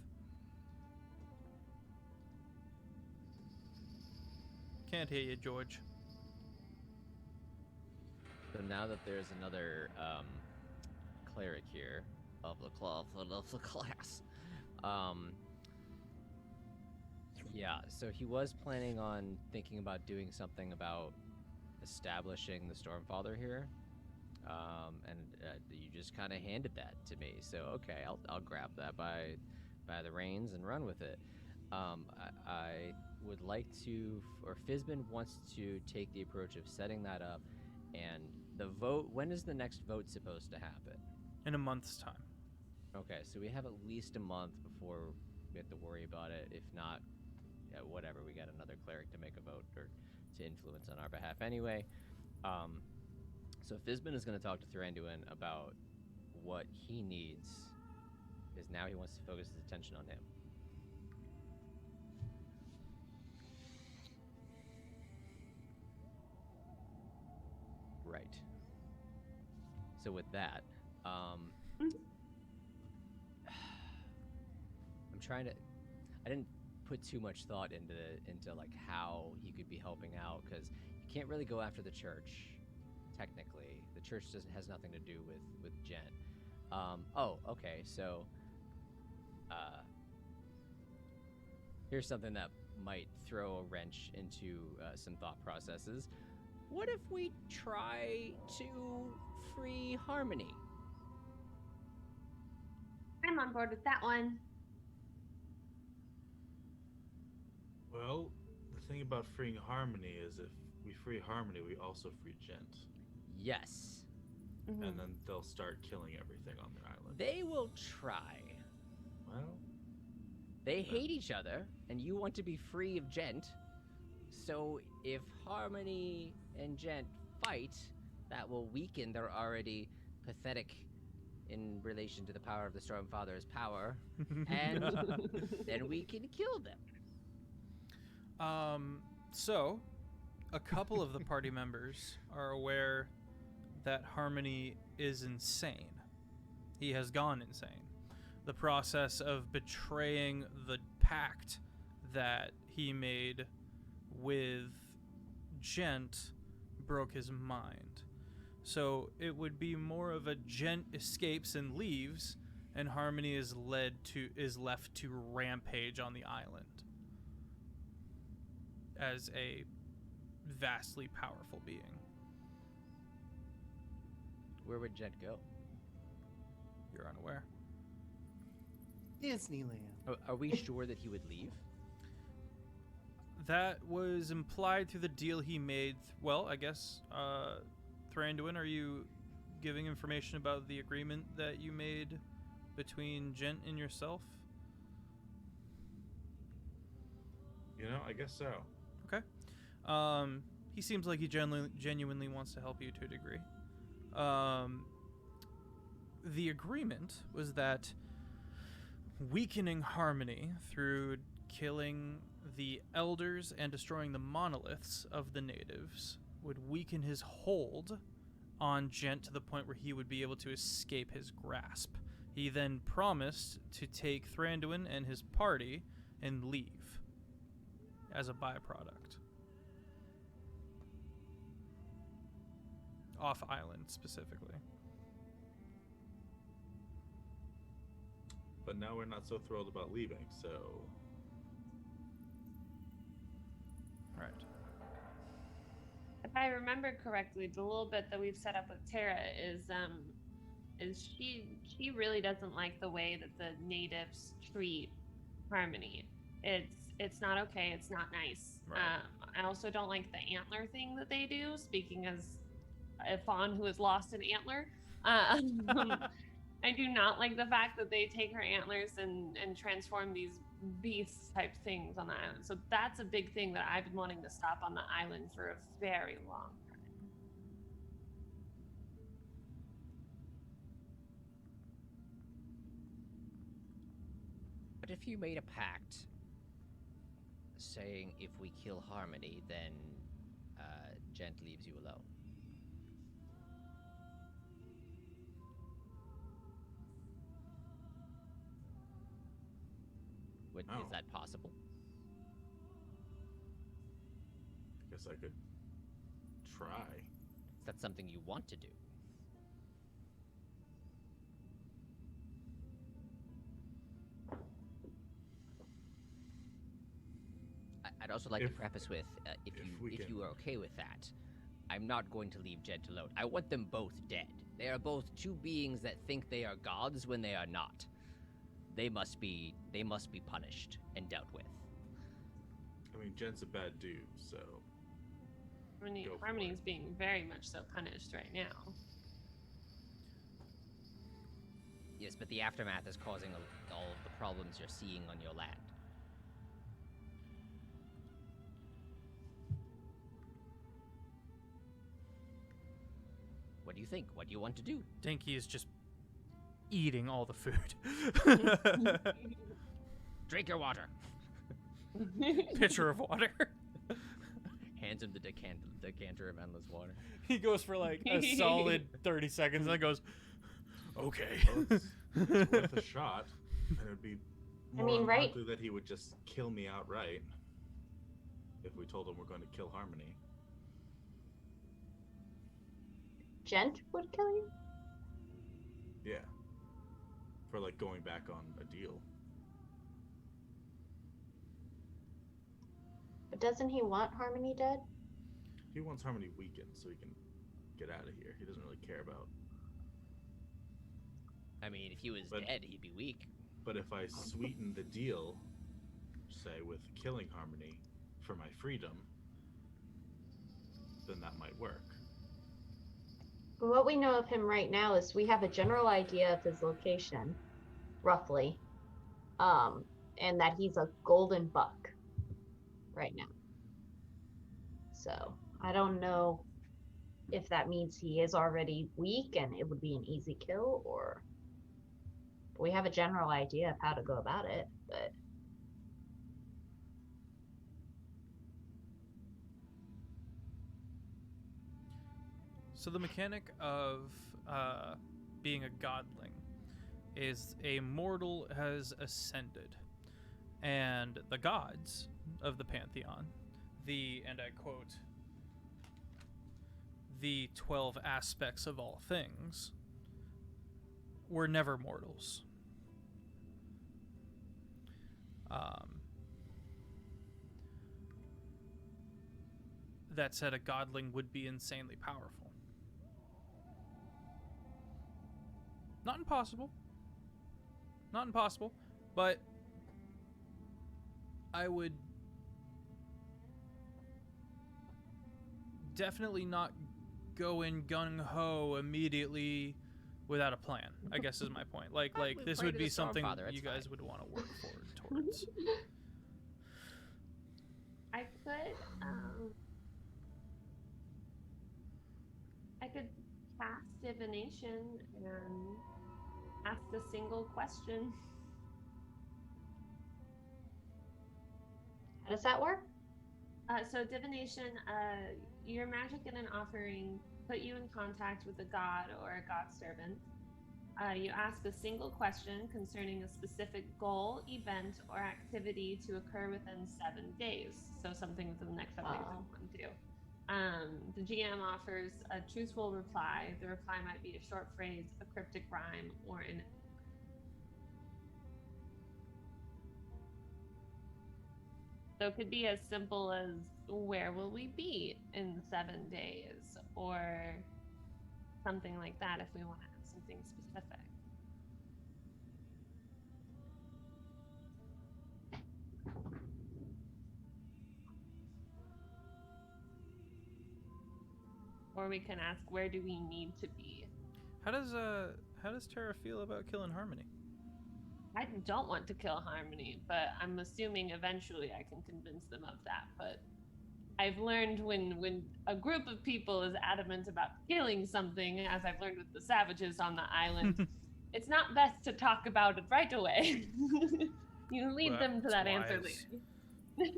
Can't hear you, George. So now that there's another cleric here of the cloth of the class, yeah. So he was planning on thinking about doing something about establishing the Stormfather here, and you just kind of handed that to me. So okay, I'll grab that by the reins and run with it. I would would like to, or Fizbin wants to take the approach of setting that up, and the vote. When is the next vote supposed to happen? In a month's time. Okay, so we have at least a month before we have to worry about it. If not, yeah, whatever. We got another cleric to make a vote or to influence on our behalf anyway. So Fizbin is going to talk to Thranduin about what he needs, because now he wants to focus his attention on him. Right. So with that, I'm trying to. I didn't put too much thought into like how he could be helping out, because you can't really go after the church. Technically, the church has nothing to do with Gent. Oh, okay. So, here's something that might throw a wrench into some thought processes. What if we try to free Harmony? I'm on board with that one. Well, the thing about freeing Harmony is if we free Harmony, we also free Gent. Yes. Mhm. And then they'll start killing everything on their island. They will try. Well, They hate each other, and you want to be free of Gent. So if Harmony and Gent fight, that will weaken their already pathetic in relation to the power of the Stormfather's power, and then we can kill them. So, a couple of the party members are aware that Harmony is insane. He has gone insane. The process of betraying the pact that he made with Gent broke his mind. So it would be more of a Gent escapes and leaves, and Harmony is left to rampage on the island as a vastly powerful being. Where would Gent go? You're unaware. Disneyland. Are we sure that he would leave? That was implied through the deal he made. Well, I guess, Thranduin, are you giving information about the agreement that you made between Gent and yourself? I guess so. Okay. He seems like he genuinely wants to help you to a degree. The agreement was that weakening Harmony through killing the elders and destroying the monoliths of the natives would weaken his hold on Gent to the point where he would be able to escape his grasp. He then promised to take Thranduin and his party and leave as a byproduct. Off island specifically. But now we're not so thrilled about leaving, so... Right. If I remember correctly, the little bit that we've set up with Tara is she really doesn't like the way that the natives treat Harmony. It's not okay. It's not nice. Right. I also don't like the antler thing that they do. Speaking as a fawn who has lost an antler, I do not like the fact that they take her antlers and transform these beast type things on the island. So that's a big thing that I've been wanting to stop on the island for a very long time. But if you made a pact saying if we kill Harmony, then Gent leaves you alone. Oh. Is that possible? I guess I could try. Is that something you want to do? I'd also like to preface with, if you are okay with that, I'm not going to leave Gent alone. I want them both dead. They are both two beings that think they are gods when they are not. They must be punished and dealt with. I I mean, Jen's a bad dude, so Go for Harmony's it. being very much so punished right now. Yes, but the aftermath is causing all of the problems you're seeing on your land. What do you think? What do you want to do? Dinky is just eating all the food. Drink your water. Pitcher of water. Hands him the decanter of endless water. He goes for like a solid 30 seconds and then goes, okay. Well, it's worth a shot, and it would be more right- unlikely that he would just kill me outright if we told him we're going to kill Harmony. Gent would kill you? Yeah. For like going back on a deal. But doesn't he want Harmony dead? He wants Harmony weakened so he can get out of here. He doesn't really care about. I mean, if he was But- dead, he'd be weak. But if I sweeten the deal, say with killing Harmony for my freedom, then that might work. What we know of him right now is we have a general idea of his location, roughly, and that he's a golden buck right now. So I don't know if that means he is already weak and it would be an easy kill, or we have a general idea of how to go about it, but So the mechanic of being a godling is a mortal has ascended, and the gods of the pantheon, and I quote, the 12 aspects of all things, were never mortals. That said, a godling would be insanely powerful. Not impossible. Not impossible, but I would definitely not go in gung-ho immediately without a plan, I guess is my point. Like this pray would to be the something Stormfather, it's you guys fine. would want to work forward towards. I could cast divination and ask a single question. how does that work? So divination, your magic and an offering put you in contact with a god or a god servant. You ask a single question concerning a specific goal, event, or activity to occur within 7 days. So something within the next 7 days Oh. you want to do. The GM offers a truthful reply. The reply might be a short phrase, a cryptic rhyme, or an So it could be as simple as, where will we be in 7 days? Or something like that if we want to have something specific. Or we can ask, where do we need to be? How does Terra feel about killing Harmony? I don't want to kill Harmony, but I'm assuming eventually I can convince them of that. But I've learned when a group of people is adamant about killing something, as I've learned with the savages on the island, it's not best to talk about it right away. You lead Well, them to that's that answer wise. later.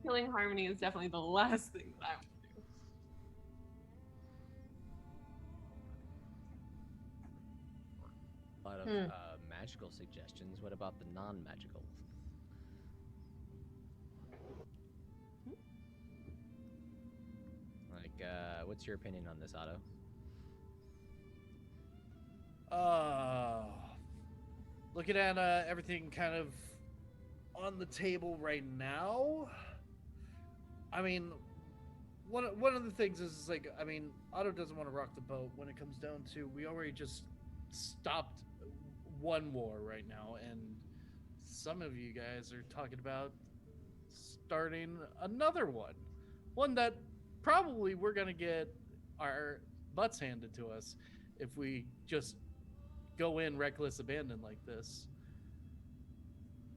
Killing Harmony is definitely the last thing that I would do. A lot of magical suggestions. What about the non-magical? Like, what's your opinion on this, Otto? Looking at everything kind of on the table right now, I mean, one of the things is like, I mean, Otto doesn't want to rock the boat when it comes down to, we already just stopped one war right now, and some of you guys are talking about starting another one that probably we're gonna get our butts handed to us if we just go in reckless abandon like this.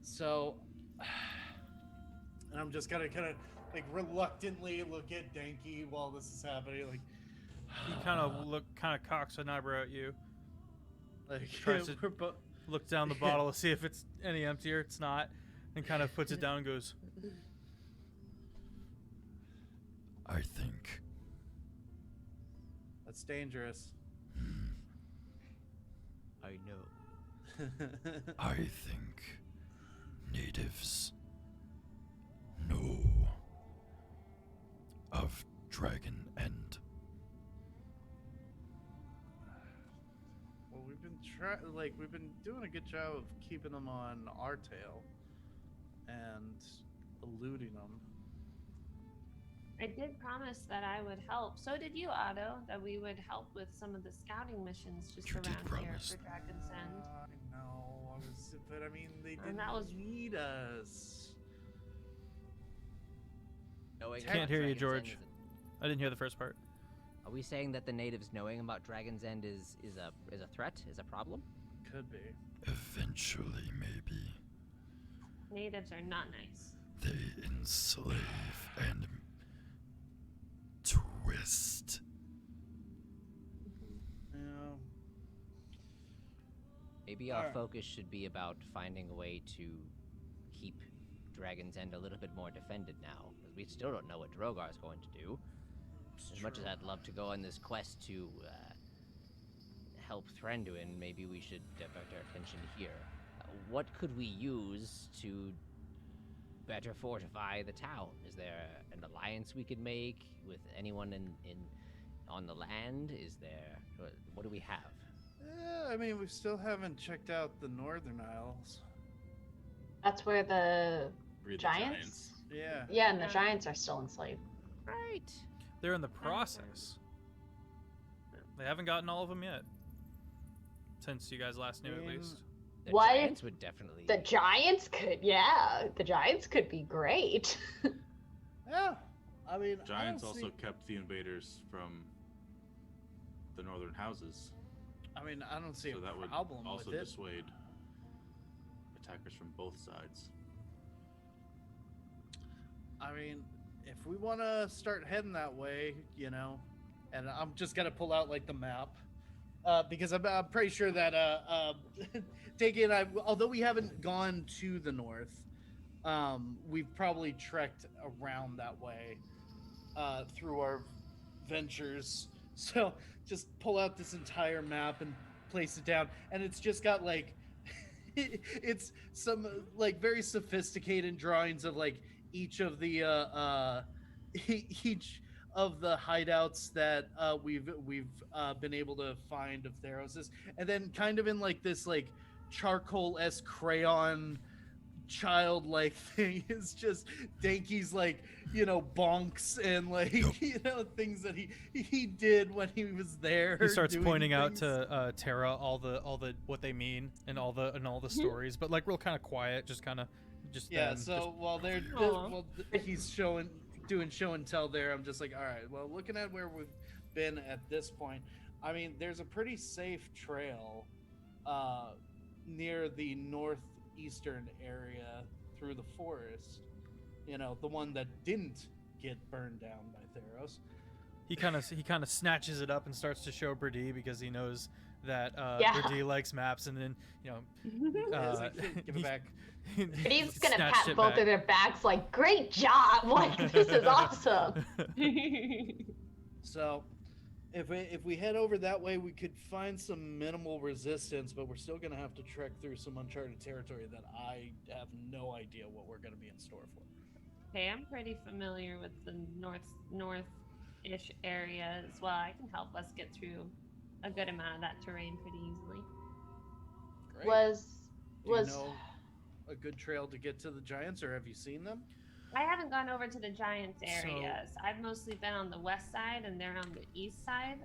So, and I'm just gonna kind of like reluctantly look at Danky while this is happening, like He kind of cocks an eyebrow at you. like Tries to we're both. Look down the bottle to see if it's any emptier. It's not, and kind of puts it down and goes, I think. That's dangerous. I know. I think natives know of Dragon End. Well, we've been doing a good job of keeping them on our tail and eluding them. I did promise that I would help. So did you, Otto, that we would help with some of the scouting missions just You did around here promise. for Dragon's End. I know, but I mean, they And didn't that was- need us. Knowing Can't about hear you, Dragon's George. End I didn't hear the first part. Are we saying that the natives knowing about Dragon's End is a threat, is a problem? Could be. Eventually, maybe. Natives are not nice. They enslave and twist. Yeah. Maybe our Alright. focus should be about finding a way to keep Dragon's End a little bit more defended now, because we still don't know what Drogar is going to do. As much as I'd love to go on this quest to help Thranduin, maybe we should divert our attention here. What could we use to better fortify the town? Is there an alliance we could make with anyone on the land? Is there... what do we have? I mean, we still haven't checked out the Northern Isles. That's where the Read the giants? Yeah. Yeah, and the Yeah. giants are still enslaved. Right. They're in the process. They haven't gotten all of them yet. Since you guys last knew, at least. The What? giants would definitely... The giants could, the giants could be great. Yeah. I mean, Giants I don't also see- kept the invaders from the northern houses, I mean, I don't see so a that would problem also with it. dissuade attackers from both sides. I mean, if we want to start heading that way, and I'm just gonna pull out like the map, because I'm pretty sure that Daggy and I, although we haven't gone to the north, we've probably trekked around that way through our ventures. So just pull out this entire map and place it down, and it's just got like it's some like very sophisticated drawings of like each of the each of the hideouts that we've been able to find of Theros, and then kind of in like this like charcoal-esque crayon childlike thing is just Danky's like bonks and like things that he did when he was there. He starts doing pointing out things. to Terra all the what they mean and all the stories, but like real kind of quiet, just kind of Yeah, them, so while they're Aw. he's doing show and tell there, I'm just like, all right, well, looking at where we've been at this point, I mean, there's a pretty safe trail near the northeastern area through the forest, the one that didn't get burned down by Theros. He kind of snatches it up and starts to show Brady because he knows that Yeah. Brady likes maps, and then It's like, give it back. But he's gonna snatched pat it both back. of their backs like, great job! Like, this is awesome! So, if we head over that way, we could find some minimal resistance, but we're still gonna have to trek through some uncharted territory that I have no idea what we're gonna be in store for. Okay, I'm pretty familiar with the north-ish area as well. I can help us get through a good amount of that terrain pretty easily. Great. Was Do you was know a good trail to get to the giants, or have you seen them? I haven't gone over to the Giants So- areas. I've mostly been on the west side and they're on the east side.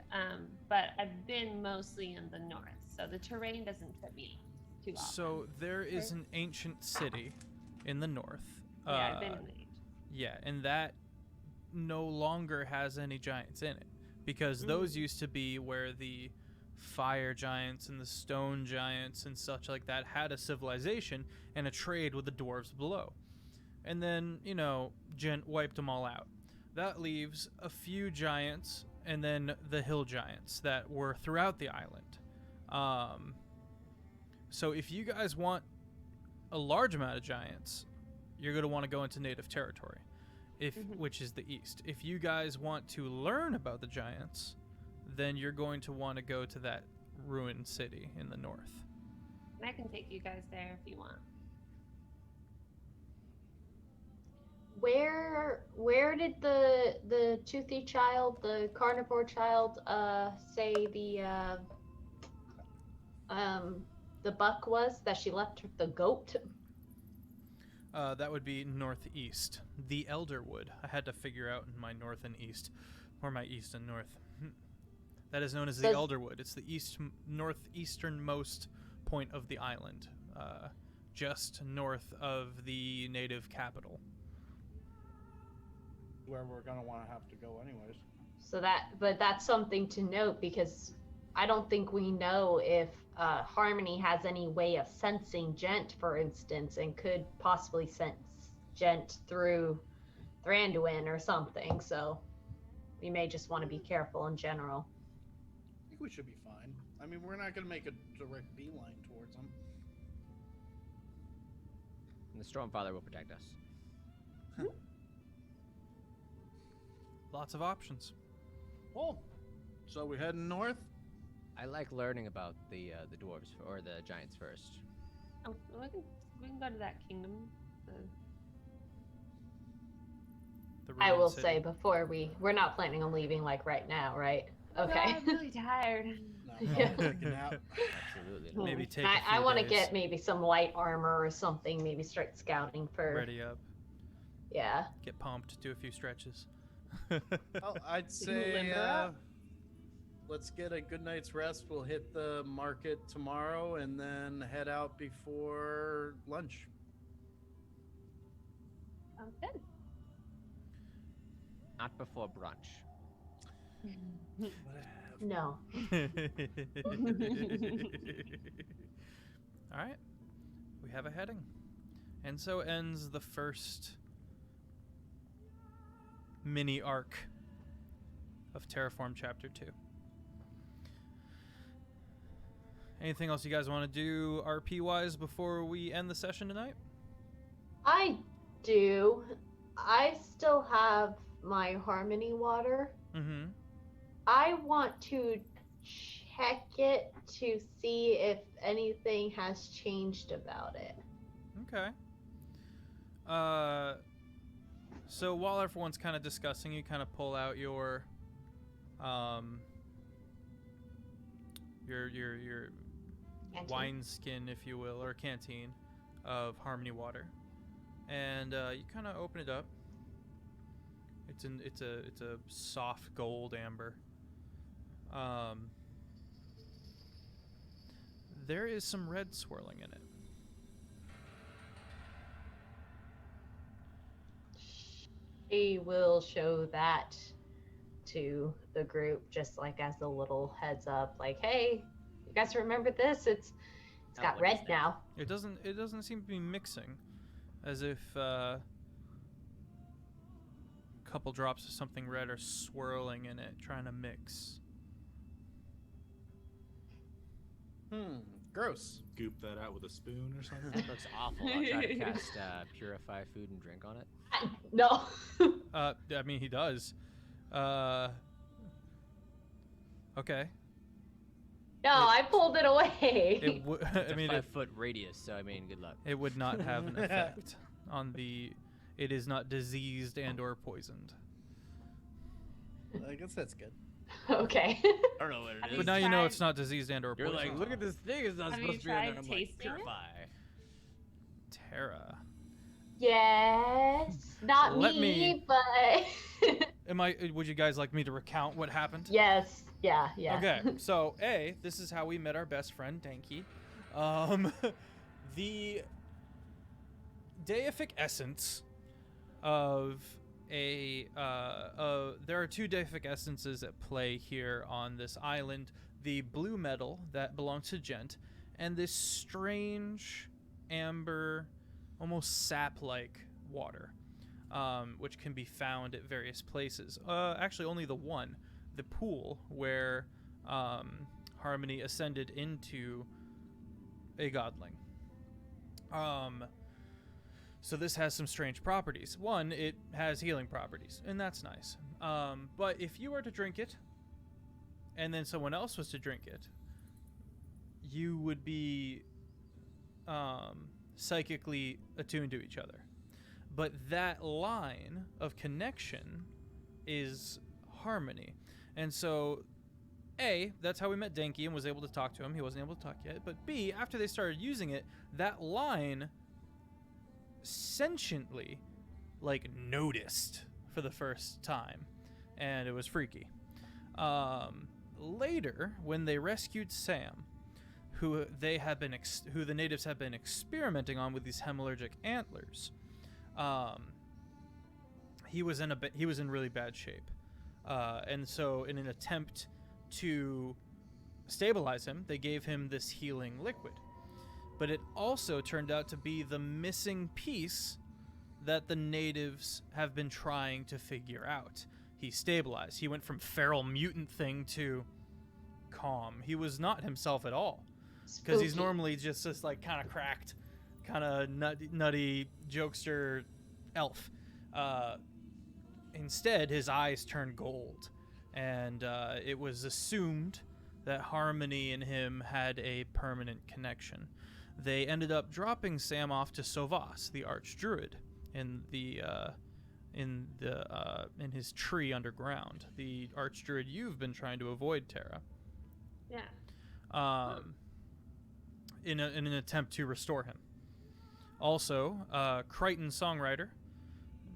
But I've been mostly in the north, so the terrain doesn't trip me too often. So there is an ancient city in the north. Yeah, I've been in the Yeah, and that no longer has any giants in it because those used to be where the fire giants and the stone giants and such like that had a civilization and a trade with the dwarves below. And then, Gent wiped them all out. That leaves a few giants and then the hill giants that were throughout the island. So if you guys want a large amount of giants, you're going to want to go into native territory, which is the east. If you guys want to learn about the giants, then you're going to want to go to that ruined city in the north. I can take you guys there if you want. Where did the toothy child, the carnivore child, say the buck was that she left the goat? That would be northeast. The Elderwood. I had to figure out in my north and east, or my east and north. That is known as the Elderwood. It's the northeasternmost point of the island, just north of the native capital. Where we're gonna want to have to go anyways. But that's something to note because I don't think we know if Harmony has any way of sensing Gent, for instance, and could possibly sense Gent through Thranduin or something. So we may just want to be careful in general. I think we should be fine. I mean, we're not gonna make a direct beeline towards them. And the Stormfather will protect us. Lots of options. Cool. So we're heading north. I like learning about the dwarves or the giants first. Oh, we can go to that kingdom. The I ruined will city. say before we're not planning on leaving like right now, right? Okay. No, I'm really tired. No, Yeah. taking out. Absolutely. Maybe take I want to get maybe some light armor or something. Maybe start scouting for. ready up, Yeah. get pumped, do a few stretches. Oh, I'd say limber up? let's get a good night's rest. We'll hit the market tomorrow and then head out before lunch. Sounds good. Not before brunch. No. All right, we have a heading, and so ends the first mini arc of Terraform Chapter 2. Anything else you guys want to do RP wise before we end the session tonight? I do. I still have my Harmony water. Mm-hmm. I want to check it to see if anything has changed about it. Okay. So while everyone's kind of discussing, you kind of pull out your Canteen. wine skin, if you will, or canteen of Harmony water, and you kind of open it up. It's a soft gold amber. There is some red swirling in it. She will show that to the group, just like as a little heads up, like, hey, you guys remember this? It's got Outlook red is there. now. It doesn't seem to be mixing, as if a couple drops of something red are swirling in it, trying to mix. Gross. Goop that out with a spoon or something. That looks awful. I'll try to cast Purify Food and Drink on it. No. I mean, he does. Okay. No, I pulled it away. It would. I It's mean, a 5-foot radius, so I mean, good luck. it would not have an effect on the. It is not diseased and/or poisoned. I guess that's good. Okay. I don't know what it Have is. But now you know it's not diseased and/or You're poisoned. like, look at this thing. It's not Have supposed you to be in there. tried And I'm like, tasting it? Purify. Terra. Yes. Not Let me, me- but Would you guys like me to recount what happened? yes. Yeah. Okay, so A, this is how we met our best friend Danky. The deific essence of there are two deific essences at play here on this island. The blue metal that belongs to Gent, and this strange amber, almost sap-like water, which can be found at various places. Actually, only the one, the pool, where Harmony ascended into a godling. So this has some strange properties. One, it has healing properties, and that's nice. But if you were to drink it, and then someone else was to drink it, you would be psychically attuned to each other. But that line of connection is Harmony. And so, A, that's how we met Denki and was able to talk to him. He wasn't able to talk yet. But B, after they started using it, that line sentiently, noticed for the first time. And it was freaky. Later, when they rescued Sam, who the natives have been experimenting on with these hemalurgic antlers, he was in really bad shape, and so in an attempt to stabilize him, they gave him this healing liquid. But it also turned out to be the missing piece that the natives have been trying to figure out. He stabilized. He went from feral mutant thing to calm. He was not himself at all, because he's normally just this kind of cracked, kind of nutty jokester elf. Instead, his eyes turned gold, and it was assumed that Harmony and him had a permanent connection. They ended up dropping Sam off to Sovas, the archdruid, in his tree underground. The archdruid you've been trying to avoid, Tara. Yeah. In an attempt to restore him. Also, Crichton songwriter,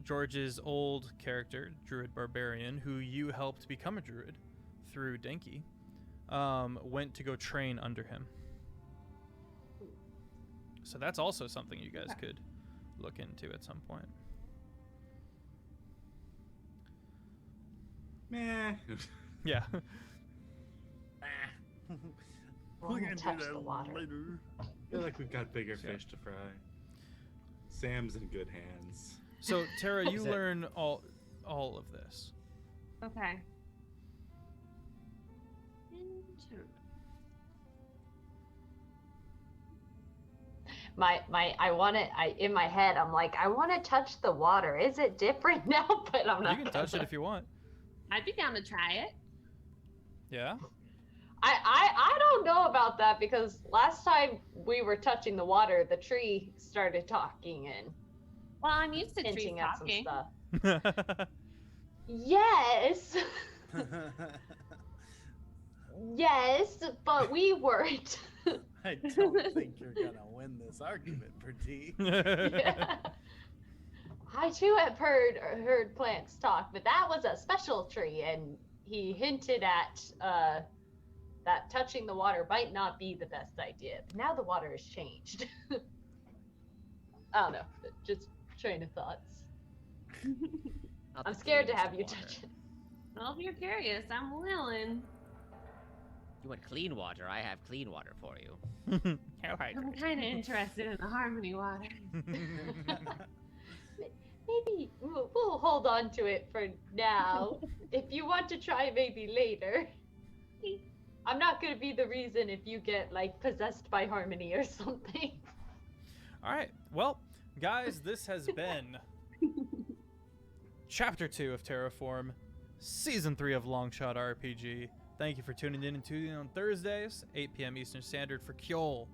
George's old character, Druid Barbarian, who you helped become a druid through Denki, went to go train under him. So that's also something you guys could look into at some point. Meh. Yeah. We're gonna touch the water. Later. I feel like we've got bigger fish to fry. Sam's in good hands. So Tara, you learn all of this. Okay. In my head, I'm like, I want to touch the water. Is it different now? But I'm not. You can touch it if you want. I'd be down to try it. Yeah. I don't know about that, because last time we were touching the water, the tree started talking and Well, I'm used to trees hinting at some talking. stuff. Yes. Yes, but we weren't. I don't think you're gonna win this argument, Pretty. Yeah. I too have heard plants talk, but that was a special tree, and he hinted at that touching the water might not be the best idea. But now the water has changed. I don't know, just train of thoughts. I'm scared to have you touch it. Well, if you're curious, I'm willing. You want clean water? I have clean water for you. I'm kind of interested in the harmony water. Maybe we'll hold on to it for now. If you want to try, maybe later. I'm not gonna be the reason if you get possessed by Harmony or something. All right. Well, guys, this has been Chapter 2 of Terraform, Season 3 of Longshot RPG. Thank you for tuning in and tuning in on Thursdays, 8 p.m. Eastern Standard for Kjol.